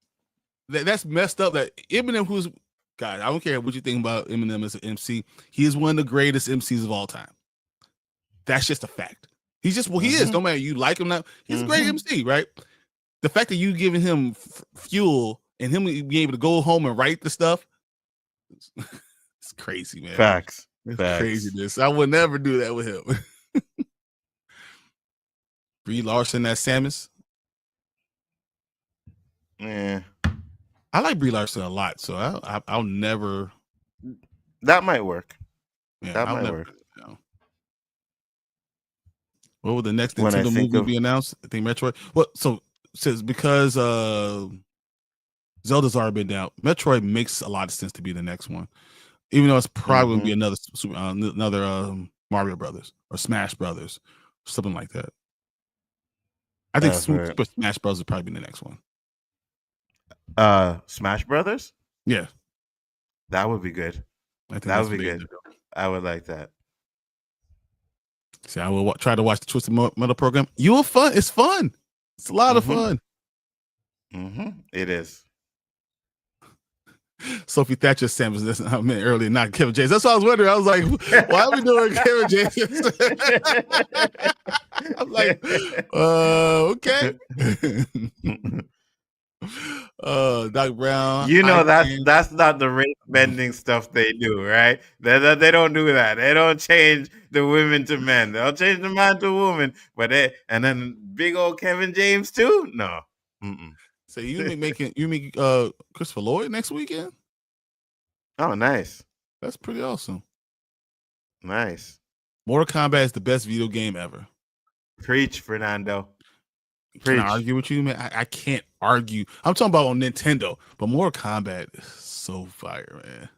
That's messed up. That Eminem, who's God, I don't care what you think about Eminem as an MC. He is one of the greatest MCs of all time. That's just a fact. He's just he is. No matter you like him now, he's a great MC, right? The fact that you giving him fuel and him being able to go home and write the stuff, it's crazy, man. Facts. It's Facts. craziness. I would never do that with him. Brie Larson as Samus. Yeah, I like Brie Larson a lot, so I'll never. That might work. Yeah, that I'll might never, work. What would the next When I Nintendo think movie of- be announced? I think Metroid. Well, so it says because Zelda's already been out, Metroid makes a lot of sense to be the next one, even though it's probably gonna be another Mario Brothers or Smash Brothers, something like that. I think Super Smash Bros. Would probably be the next one. Smash Brothers? Yeah, that would be good. That would be good. I would like that. See, I will try to watch the Twisted Metal program. You will fun. It's fun. It's a lot of fun. It is. Sophie Thatcher Samples. That's I meant earlier, not Kevin James. That's what I was wondering. I was like, why are we doing Kevin James? I'm like, okay. Doc Brown. That's not the race bending stuff they do, right? They don't do that. They don't change the women to men. They'll change the man to woman, and then big old Kevin James too. No. So you make Christopher Lloyd next weekend? Oh, nice. That's pretty awesome. Nice. Mortal Kombat is the best video game ever. Preach, Fernando. Can I argue with you, man? I can't argue. I'm talking about on Nintendo, but Mortal Kombat is so fire, man.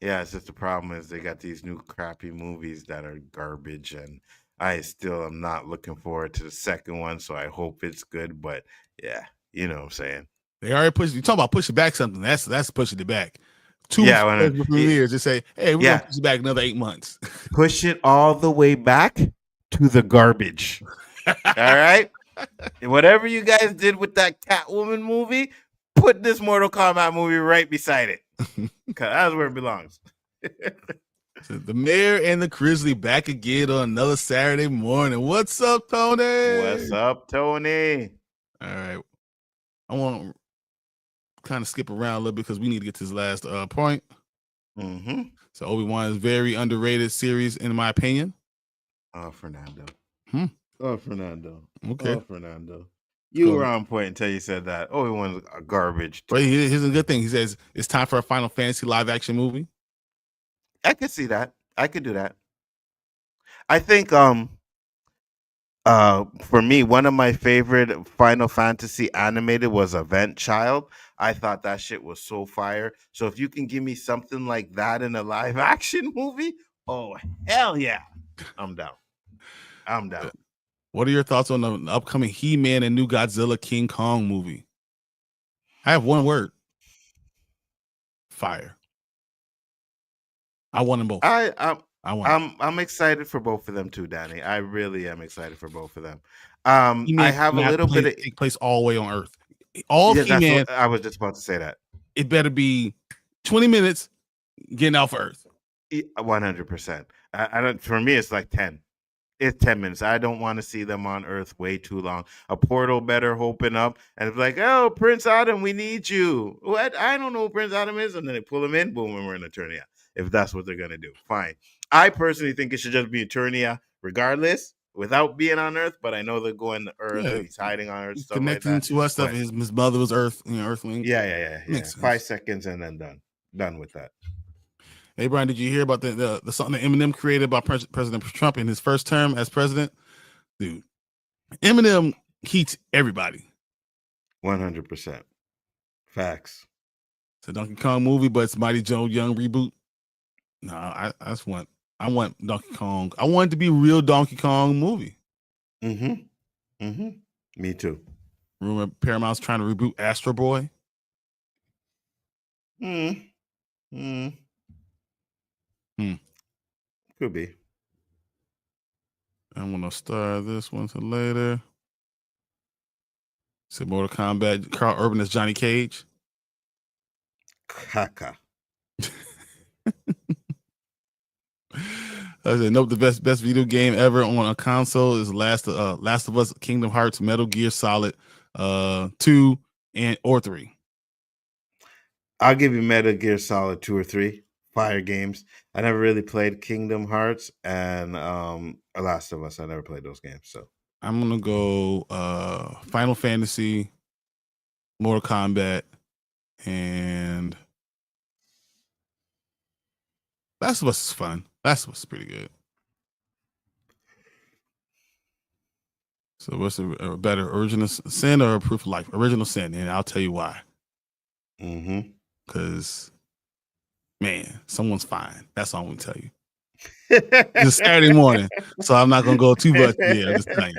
Yeah, it's just the problem is they got these new crappy movies that are garbage, and I still am not looking forward to the second one, so I hope it's good. But yeah, you know what I'm saying. They already pushed. You talking about pushing back something? That's pushing it back. 2 years to say, hey, we're gonna push it back another 8 months. Push it all the way back to the garbage. All right. Whatever you guys did with that Catwoman movie, put this Mortal Kombat movie right beside it. Because that's where it belongs. So the Mayor and the Grizzly back again on another Saturday morning. What's up, Tony? What's up, Tony? All right. I want to kind of skip around a little bit because we need to get to this last point. So So Obi-Wan is very underrated series in my opinion. Oh, Fernando. Hmm. Oh, Fernando. Okay. Oh, Fernando. You were on point until you said that. Obi-Wan's garbage. But here's a good thing. He says it's time for a Final Fantasy live action movie. I could see that. I could do that. I think for me, one of my favorite Final Fantasy animated was Event Child. I thought that shit was so fire. So if you can give me something like that in a live action movie, oh hell yeah. I'm down. What are your thoughts on the upcoming He-Man and New Godzilla King Kong movie? I have one word. Fire. I want them both. I'm excited for both of them too, Danny. I really am excited for both of them. I have a little bit of take place all the way on Earth. All yeah, He-Man. I was just about to say that. It better be 20 minutes getting off Earth. 100%. I don't. For me, it's like 10. It's 10 minutes. I don't want to see them on Earth way too long. A portal better open up and it's like, oh, Prince Adam, we need you. What? I don't know who Prince Adam is. And then they pull him in, boom, and we're in Eternia. If that's what they're going to do, fine. I personally think it should just be Eternia regardless, without being on Earth. But I know they're going to Earth and he's hiding on Earth. He's stuff connecting like that. to us stuff. His mother was Earthling. Yeah. Makes 5 sense. seconds and then done with that. Hey, Bryon, did you hear about the song that Eminem created by President Trump in his first term as president? Dude, Eminem heats everybody. 100%. Facts. It's a Donkey Kong movie, but it's Mighty Joe Young reboot. No, I want Donkey Kong. I want it to be a real Donkey Kong movie. Me too. Rumor Paramount's trying to reboot Astro Boy. Could be. I'm gonna start this one to later. Said Mortal Kombat. Carl Urban as Johnny Cage. Caca. I said, nope. The best video game ever on a console is Last of Us, Kingdom Hearts, Metal Gear Solid 2 or 3. I'll give you Metal Gear Solid 2 or 3. Fire games. I never really played Kingdom Hearts and Last of Us. I never played those games. So I'm gonna go Final Fantasy, Mortal Kombat, and Last of Us is fun. Last of Us is pretty good. So what's a better, Original Sin or Proof of Life? Original Sin, and I'll tell you why. Because, man, someone's fine. That's all I'm gonna tell you. It's Saturday morning, so I'm not gonna go too much. Yeah, I'm just telling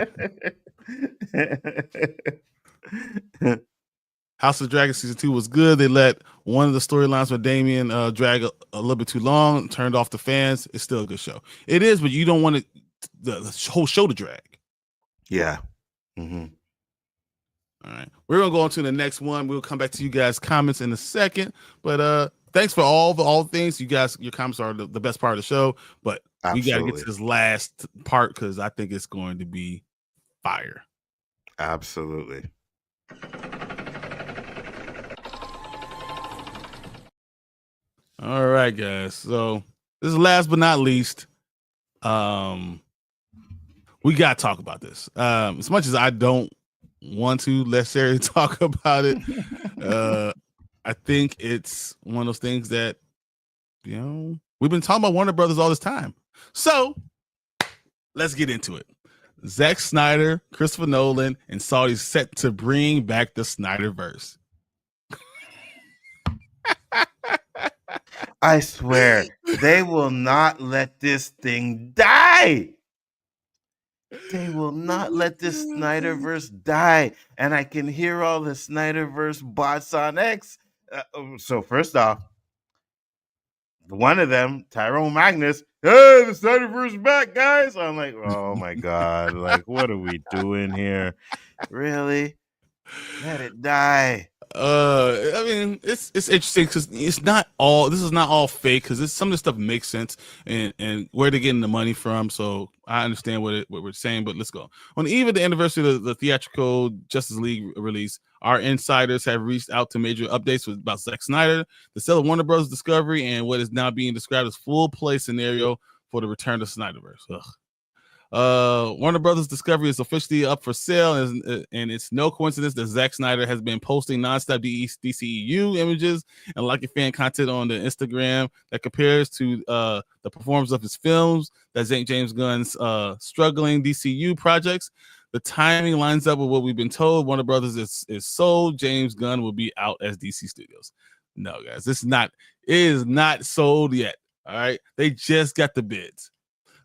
you. House of Dragon season 2 was good. They let one of the storylines with Damien drag a little bit too long, turned off the fans. It's still a good show. It is, but you don't want the whole show to drag. Yeah. All right. We're gonna go on to the next one. We'll come back to you guys' comments in a second. But thanks for all the things. You guys, your comments are the best part of the show. But we gotta get to this last part because I think it's going to be fire. Absolutely. All right, guys. So this is last but not least. We gotta talk about this. As much as I don't want to necessarily talk about it, I think it's one of those things that, you know, we've been talking about Warner Brothers all this time. So let's get into it. Zack Snyder, Christopher Nolan, and Saudi set to bring back the Snyderverse. I swear, they will not let this thing die. They will not let this Snyderverse die. And I can hear all the Snyderverse bots on X. So first off, one of them, Tyrone Magnus, hey, the Snyderverse back, guys. I'm like, oh my God. Like, what are we doing here? Really? Let it die. I mean, it's interesting because this is not all fake, because some of this stuff makes sense and where they're getting the money from. So I understand what we're saying, but let's go. On the eve of the anniversary of the theatrical Justice League release, our insiders have reached out to major updates about Zack Snyder, the sale of Warner Bros. Discovery, and what is now being described as full play scenario for the return of Snyderverse. Ugh. Warner Brothers Discovery is officially up for sale, and it's no coincidence that Zack Snyder has been posting nonstop DCEU images and liking fan content on the Instagram that compares to the performance of his films, that James Gunn's struggling DCU projects. The timing lines up with what we've been told. Warner Brothers is sold. James Gunn will be out as DC Studios. No, guys, it is not sold yet. All right, they just got the bids.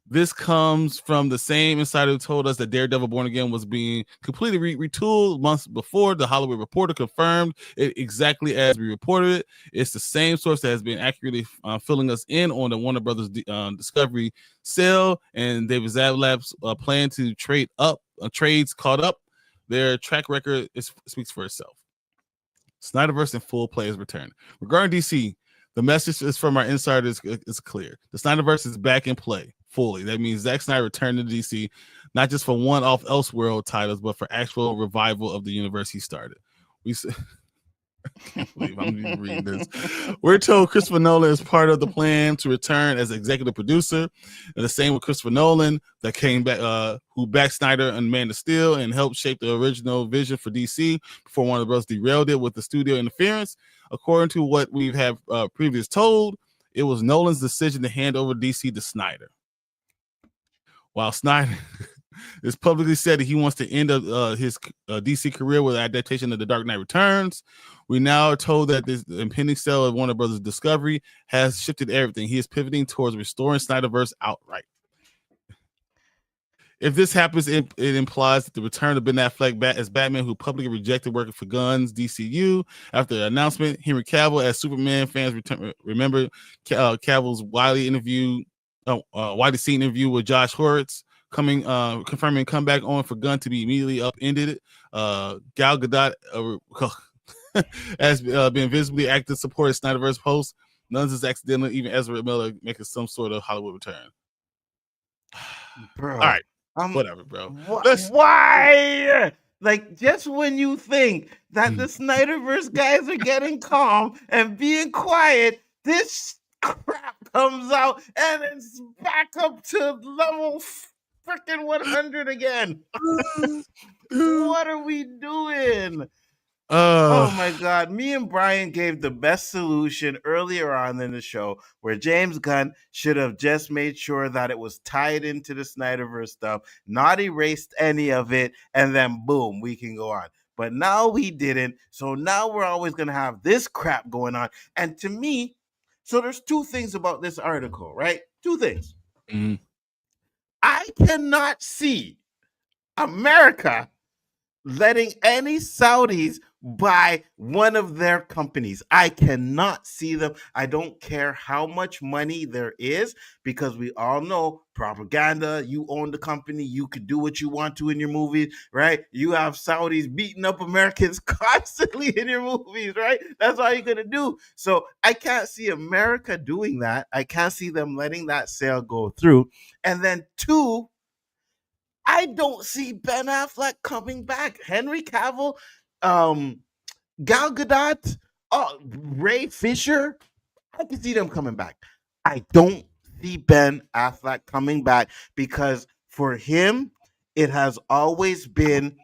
This comes from the same insider who told us that Daredevil Born Again was being completely retooled months before. The Hollywood Reporter confirmed it exactly as we reported it. It's the same source that has been accurately filling us in on the Warner Brothers Discovery sale, and David Zaslab's plan to trade up. Trades caught up. Their track record speaks for itself. Snyderverse in full play has returned. Regarding DC, the message is from our insiders is clear. The Snyderverse is back in play fully. That means Zack Snyder returned to DC, not just for one-off Elseworld titles, but for actual revival of the universe he started. I can't believe I'm even reading this. We're told Christopher Nolan is part of the plan to return as executive producer, and the same with Christopher Nolan that came back, who backed Snyder and Man of Steel and helped shape the original vision for DC before Warner Bros. Derailed it with the studio interference. According to what we've had previously told, it was Nolan's decision to hand over DC to Snyder. While Snyder has publicly said that he wants to end his DC career with an adaptation of The Dark Knight Returns, we now are told that this impending sale of Warner Brothers Discovery has shifted everything. He is pivoting towards restoring Snyderverse outright. If this happens, it implies that the return of Ben Affleck as Batman, who publicly rejected working for Gunn's DCU after the announcement. Henry Cavill as Superman. Fans remember Cavill's widely seen interview with Josh Horowitz confirming comeback on for Gunn to be immediately upended. Gal Gadot has been visibly active supporting Snyderverse posts. None is accidental. Even Ezra Miller making some sort of Hollywood return. Bro, all right, whatever, bro. Why? Like, just when you think that the Snyderverse guys are getting calm and being quiet, this crap comes out and it's back up to level freaking 100 again. What are we doing? Oh my God. Me and Bryon gave the best solution earlier on in the show, where James Gunn should have just made sure that it was tied into the Snyderverse stuff, not erased any of it, and then boom, we can go on. But now he didn't. So now we're always going to have this crap going on. And to me, so there's two things about this article, right? Two things. Mm-hmm. I cannot see America letting any Saudis buy one of their companies. I cannot see them. I don't care how much money there is, because we all know propaganda. You own the company. You could do what you want to in your movies, right? You have Saudis beating up Americans constantly in your movies, right? That's all you're going to do. So I can't see America doing that. I can't see them letting that sale go through. And then two, I don't see Ben Affleck coming back. Henry Cavill, Gal Gadot, Ray Fisher, I can see them coming back. I don't see Ben Affleck coming back, because for him, it has always been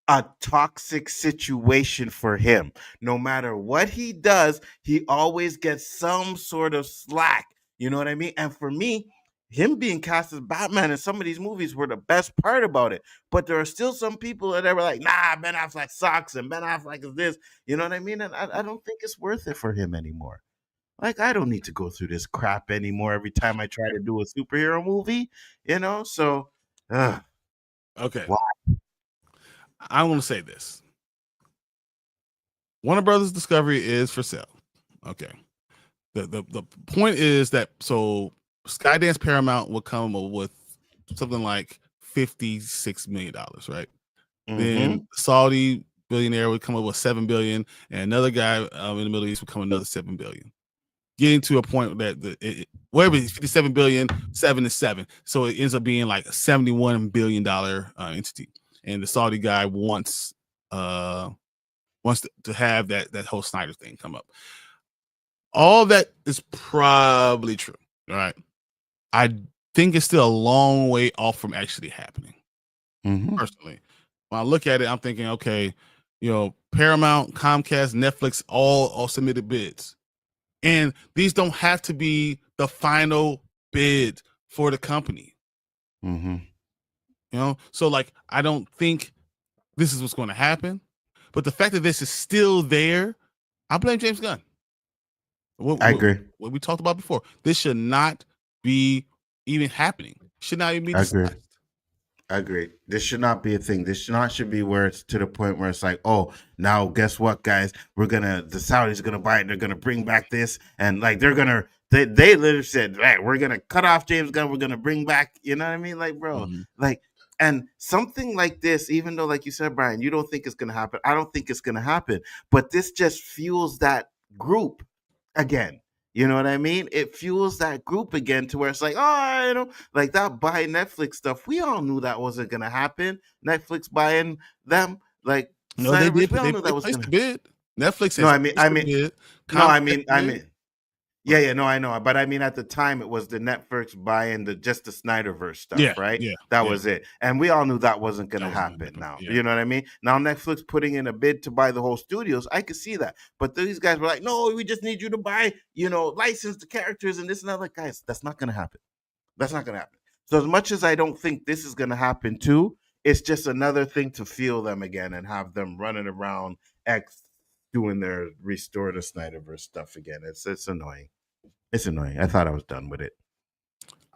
a toxic situation for him. No matter what he does, he always gets some sort of slack. You know what I mean? And for me, him being cast as Batman in some of these movies were the best part about it. But there are still some people that were like, nah, Ben Affleck sucks and Ben Affleck is this. You know what I mean? And I don't think it's worth it for him anymore. Like, I don't need to go through this crap anymore every time I try to do a superhero movie, you know? So, okay. Why? I want to say this. Warner Brothers Discovery is for sale. Okay. The point is that, so Skydance Paramount will come up with something like $56 million, right? Mm-hmm. Then Saudi billionaire would come up with $7 billion, and another guy in the Middle East would come another $7 billion. Getting to a point that wherever it's 57 billion, 7 is 7. So it ends up being like a $71 billion entity. And the Saudi guy wants to have that whole Snyder thing come up. All that is probably true. All right. I think it's still a long way off from actually happening. Personally. When I look at it, I'm thinking, okay, Paramount, Comcast, Netflix all submitted bids. And these don't have to be the final bid for the company. So like, I don't think this is what's going to happen. But the fact that this is still there, I blame James Gunn. I agree. What we talked about before. This should not be even happening. Should not even be discussed. I agree. This should not be a thing. This should be where it's to the point where it's like, oh, now guess what, guys? The Saudis are gonna buy it. They're gonna bring back this, and like they literally said, right, we're gonna cut off James Gunn. We're gonna bring back, you know what I mean? Like, bro, like, and something like this, even though, like you said, Bryon, you don't think it's gonna happen. I don't think it's gonna happen, but this just fuels that group again. You know what I mean? It fuels that group again to where it's like, oh, like that buy Netflix stuff. We all knew that wasn't gonna happen. Netflix buying them, like no, they did. We all they knew that was gonna bid. Netflix. No, I mean, yeah, no, I know, but I mean, at the time, it was the Netflix buying just the Snyderverse stuff, right? Yeah, that was it, and we all knew that wasn't going to happen. Now, you know what I mean? Now, Netflix putting in a bid to buy the whole studios, I could see that, but these guys were like, "No, we just need you to buy, license the characters and this and that." Like, guys, that's not going to happen. That's not going to happen. So, as much as I don't think this is going to happen too, it's just another thing to fuel them again and have them running around doing their restore the Snyderverse stuff again. It's annoying. It's annoying. I thought I was done with it.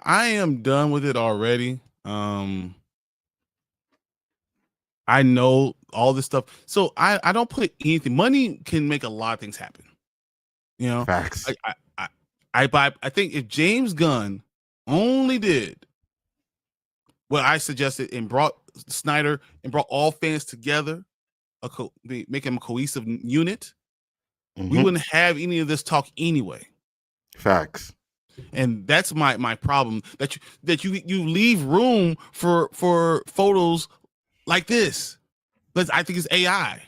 I am done with it already. I know all this stuff. So I don't put anything. Money can make a lot of things happen. Facts. I think if James Gunn only did what I suggested and brought Snyder and brought all fans together, make them a cohesive unit, we wouldn't have any of this talk anyway. Facts. And that's my problem, that you leave room for photos like this. But I think it's AI.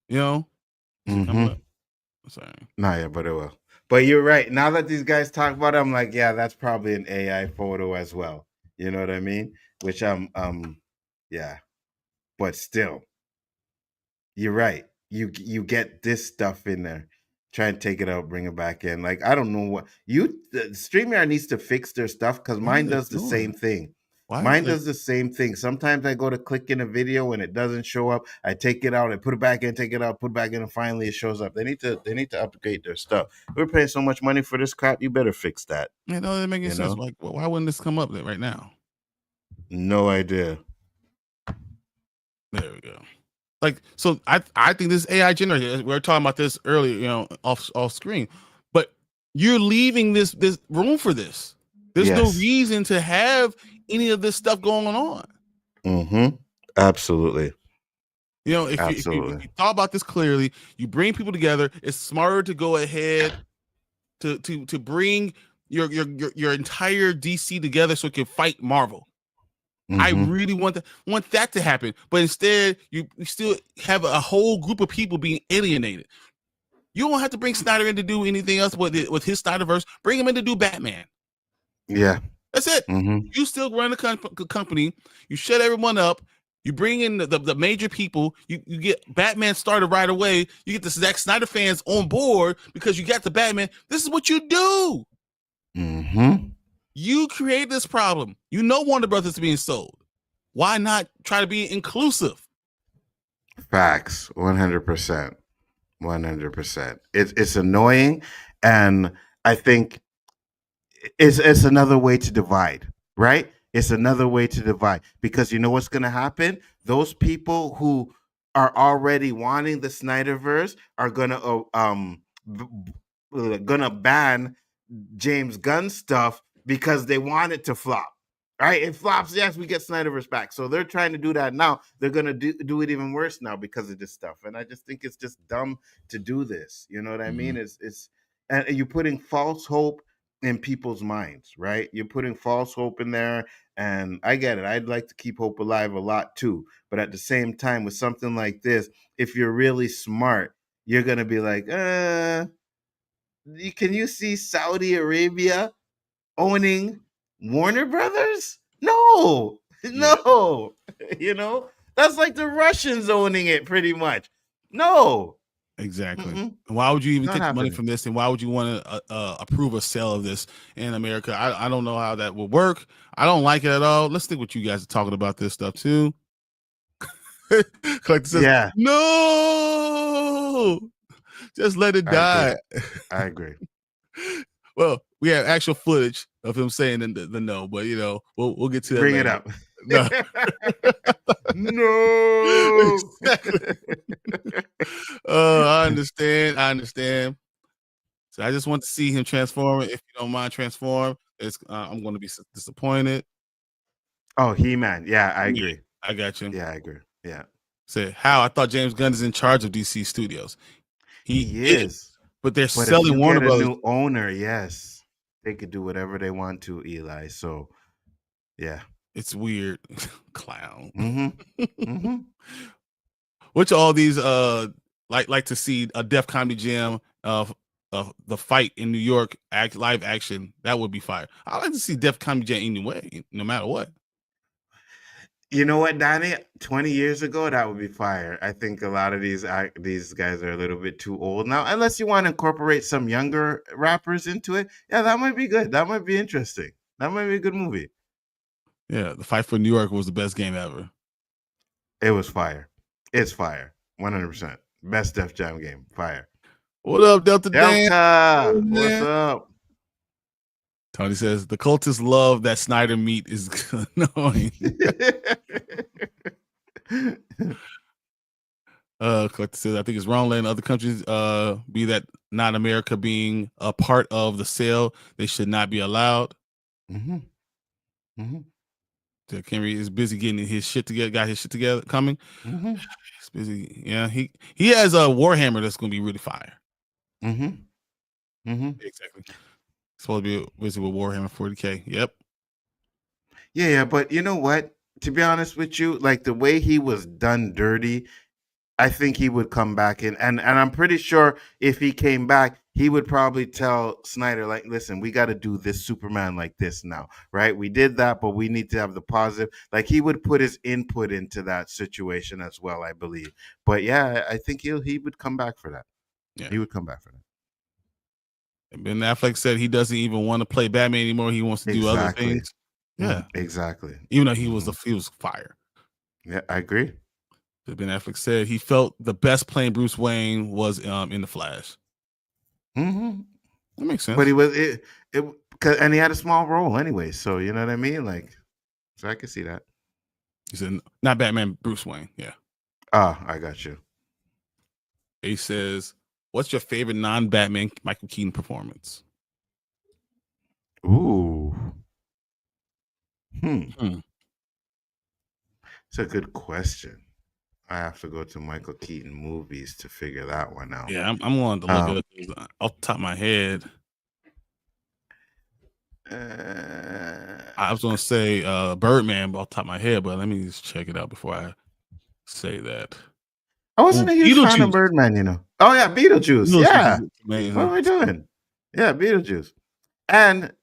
I'm sorry. Nah, yeah, but it will. But you're right. Now that these guys talk about it, I'm like, yeah, that's probably an AI photo as well. You know what I mean? Which yeah. But still, you're right. You get this stuff in there. Try and take it out, bring it back in. Like, I don't know what Streamyard needs to fix their stuff, because mine does the same thing. Mine does the same thing. Sometimes I go to click in a video and it doesn't show up. I take it out, I put it back in, take it out, put it back in, and finally it shows up. They need to upgrade their stuff. We're paying so much money for this crap. You better fix that. Yeah, no, that makes sense. Like, why wouldn't this come up right now? No idea. There we go. Like, so I think this AI generated. We were talking about this earlier, off screen, but you're leaving this room for this. There's no reason to have any of this stuff going on. Absolutely. If you thought about this clearly, you bring people together. It's smarter to go ahead to bring your entire DC together so it can fight Marvel. I really want that to happen, but instead you still have a whole group of people being alienated. You don't have to bring Snyder in to do anything else with his Snyderverse. Bring him in to do Batman. Yeah, that's it. You still run the company. You shut everyone up. You bring in the major people. You get Batman started right away. You get the Zack Snyder fans on board because you got the Batman. This is what you do. You create this problem. Warner Brothers is being sold. Why not try to be inclusive? Facts. 100%. 100%. It's annoying, and I think it's another way to divide, right? It's another way to divide, because you know what's going to happen? Those people who are already wanting the Snyderverse are gonna ban James Gunn stuff because they want it to flop. Right? It flops. Yes, we get Snyderverse back. So they're trying to do that now. They're gonna do it even worse now because of this stuff. And I just think it's just dumb to do this. You know what I mean? It's and you're putting false hope in people's minds, right? You're putting false hope in there. And I get it. I'd like to keep hope alive a lot too. But at the same time, with something like this, if you're really smart, you're gonna be like, can you see Saudi Arabia owning Warner Brothers? No, no. You know, that's like the Russians owning it pretty much. No. Exactly. Mm-mm. Why would you even Not take the money happening. from this? And why would you want to approve a sale of this in America? I don't know how that would work. I don't like it at all. Let's think what you guys are talking about this stuff too. Like says, Yeah. no, just let it die. I agree. Well, we have actual footage of him saying the no, but you know, we'll get to that. Bring later. it up. No. No. Exactly. I understand. So I just want to see him transform. If you don't mind transform, I'm going to be disappointed. Oh, He-Man. Yeah, I agree. I got you. Yeah, I agree. Yeah. Say how I thought James Gunn is in charge of DC Studios. He is, but they're selling Warner Brothers. New owner, yes, they could do whatever they want to, Eli. So, yeah, it's weird, clown. Mm-hmm. Which all these like to see a Def Comedy Jam of the fight in New York live action. That would be fire. I like to see Def Comedy Jam anyway, no matter what. You know what, Danny? 20 years ago, that would be fire. I think a lot of these guys are a little bit too old now. Unless you want to incorporate some younger rappers into it, yeah, that might be good. That might be interesting. That might be a good movie. Yeah, the fight for New York was the best game ever. It was fire. It's fire. 100%. Best Def Jam game. Fire. What up, Delta Dan? What's up? Tony says the cultists love that Snyder meat is annoying. Collector says I think it's wrong letting other countries be that not America being a part of the sale. They should not be allowed. Jack Henry is busy getting his shit together. Got his shit together coming. He's busy. Yeah, he has a Warhammer that's gonna be really fire. Exactly. Supposed to be busy with Warhammer 40K. Yep. Yeah, but you know what? To be honest with you, like the way he was done dirty, I think he would come back in, and I'm pretty sure if he came back, he would probably tell Snyder, like, listen, we got to do this Superman like this now, right? We did that, but we need to have the positive. Like he would put his input into that situation as well, I believe. But yeah, I think he would come back for that. Yeah, he would come back for that. Ben Affleck said he doesn't even want to play Batman anymore. He wants to do other things. Yeah, exactly. Even though he was fire. Yeah, I agree. Ben Affleck said he felt the best playing Bruce Wayne was in The Flash. That makes sense. But he was and he had a small role anyway. So you know what I mean? Like, so I can see that. He said not Batman, Bruce Wayne. Yeah. I got you. He says, what's your favorite non-Batman Michael Keaton performance? Ooh. It's a good question. I have to go to Michael Keaton movies to figure that one out. Yeah, I'm going to look at it off the top of my head. I was going to say Birdman off the top of my head, but let me just check it out before I say that. I wasn't a huge fan of Birdman, you know. Oh yeah, Beetlejuice. Yeah. What are we doing? Yeah, Beetlejuice. And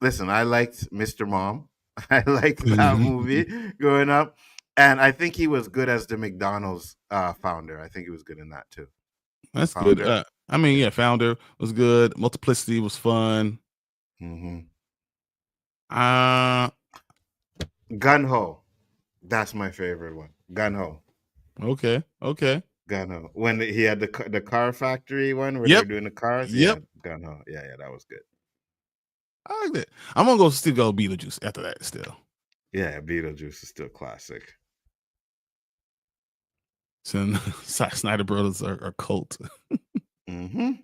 listen, I liked Mr. Mom. I liked that movie growing up. And I think he was good as the McDonald's founder. I think he was good in that too. That's good. I mean, yeah, Founder was good. Multiplicity was fun. Gun-Ho. That's my favorite one. Gun-Ho. Okay. Gun-Ho. When he had the car factory one where they're doing the cars. Yep. Yeah, Gun-Ho. Yeah, that was good. I like that. I'm gonna still go Beetlejuice after that still. Yeah, Beetlejuice is still classic. So Snyder Brothers are cult. It's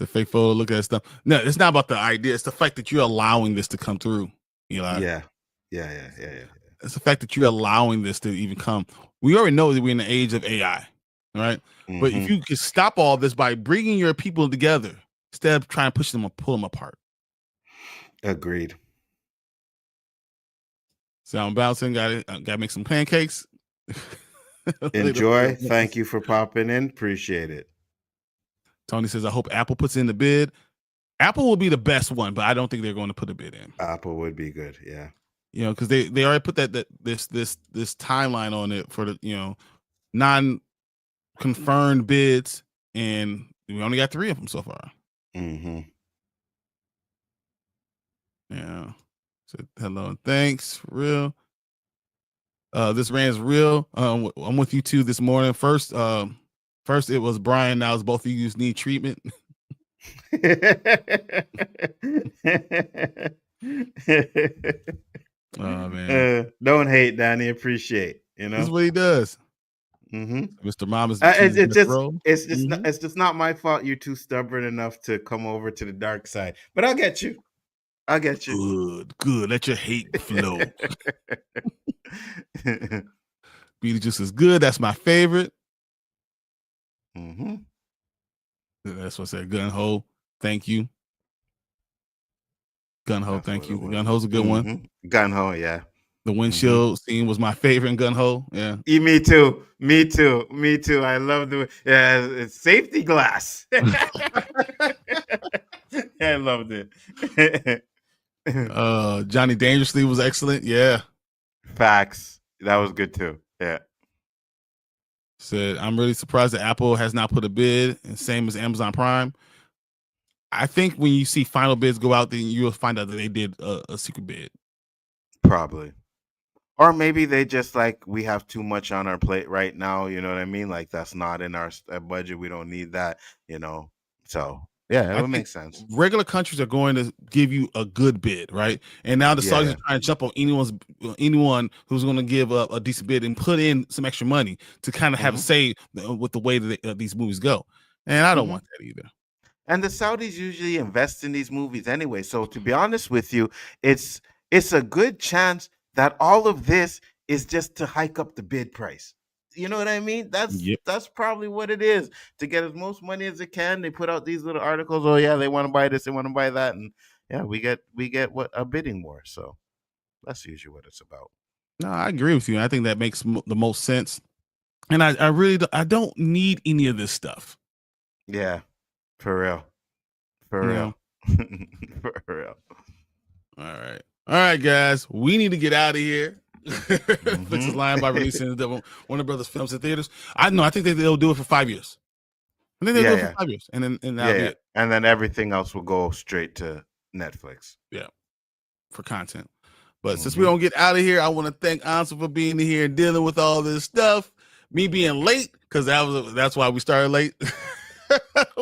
a fake photo. Look at that stuff. No, it's not about the idea. It's the fact that you're allowing this to come through. Eli. Yeah. It's the fact that you're allowing this to even come. We already know that we're in the age of AI, right? But if you could stop all this by bringing your people together instead of trying to push them or pull them apart. Agreed. So I'm bouncing. Got to make some pancakes. Enjoy. Thank you for popping in. Appreciate it. Tony says, I hope Apple puts in the bid. Apple will be the best one, but I don't think they're going to put a bid in. Apple would be good. Yeah. You know, because they already put this timeline on it for the, you know, non-confirmed bids, and we only got 3 of them so far. Mm-hmm. Yeah. So hello and thanks for real. This rant's real. I'm with you too this morning. First it was Bryon. Now it's both of you need treatment. Oh man. Don't hate, Danny. Appreciate. You know, this is what he does. Mm-hmm. Mr. Mama's. It's just not my fault. You're too stubborn enough to come over to the dark side. But I'll get you. Good. Let your hate flow. Beetlejuice is good. That's my favorite. Mm-hmm. That's what I said. Gun Ho. Thank you. Gun Ho. Thank you. Gun Ho's a good one. Gun Ho. Yeah. The windshield scene was my favorite in Gun Ho. Yeah. Me too. I love it's safety glass. I loved it. Johnny Dangerously was excellent. Yeah. Facts. That was good too. Yeah. Said, I'm really surprised that Apple has not put a bid, and same as Amazon Prime. I think when you see final bids go out, then you'll find out that they did a secret bid. Probably. Or maybe they just we have too much on our plate right now. You know what I mean? Like that's not in our budget. We don't need that, you know? So yeah, it would make sense. Regular countries are going to give you a good bid, right? And now the Saudis are trying to jump on anyone who's going to give a decent bid and put in some extra money to kind of have a say with the way that these movies go. And I don't want that either. And the Saudis usually invest in these movies anyway. So to be honest with you, it's a good chance that all of this is just to hike up the bid price. You know what I mean? That's probably what it is, to get as most money as it can. They put out these little articles. Oh yeah, they want to buy this, they want to buy that, and yeah, we get what a bidding war. So that's usually what it's about. No, I agree with you. I think that makes the most sense. And I really don't need any of this stuff. Yeah, for real. For real. All right, guys. We need to get out of here. Fix is lying by releasing Warner Brothers films in theaters. I think they'll do it for 5 years. I think they'll do it for 5 years, and then that'll be it. And then everything else will go straight to Netflix. Yeah, for content. But since we don't get out of here, I want to thank Nzo for being here and dealing with all this stuff. Me being late, because that's why we started late.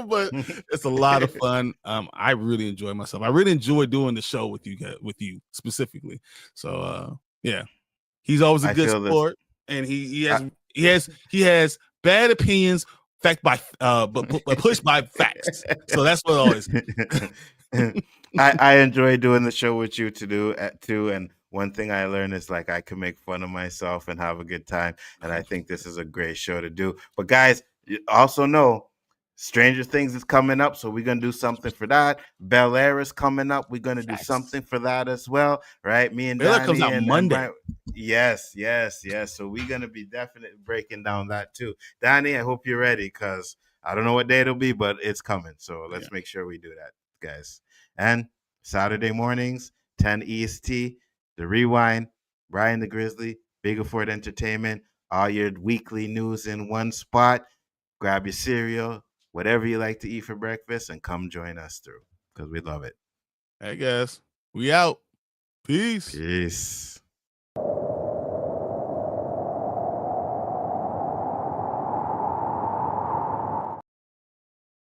But it's a lot of fun. I really enjoy myself. I really enjoy doing the show with you specifically. So yeah, he's always a good sport, and he has bad opinions, but pushed by facts. So that's what always. I enjoy doing the show with you too. And one thing I learned is I can make fun of myself and have a good time. And I think this is a great show to do. But guys, you also know Stranger Things is coming up, so we're going to do something for that. Bel Air is coming up. We're going to do something for that as well, right? Me and Danny. Comes out Monday. Yes. So we're going to be definitely breaking down that too. Danny, I hope you're ready, because I don't know what day it'll be, but it's coming. So let's make sure we do that, guys. And Saturday mornings, 10 EST, The Rewind, Bryon the Grizzly, Biggerford Entertainment, all your weekly news in one spot. Grab your cereal, whatever you like to eat for breakfast, and come join us through, because we love it. Hey guys, we out. Peace. Peace.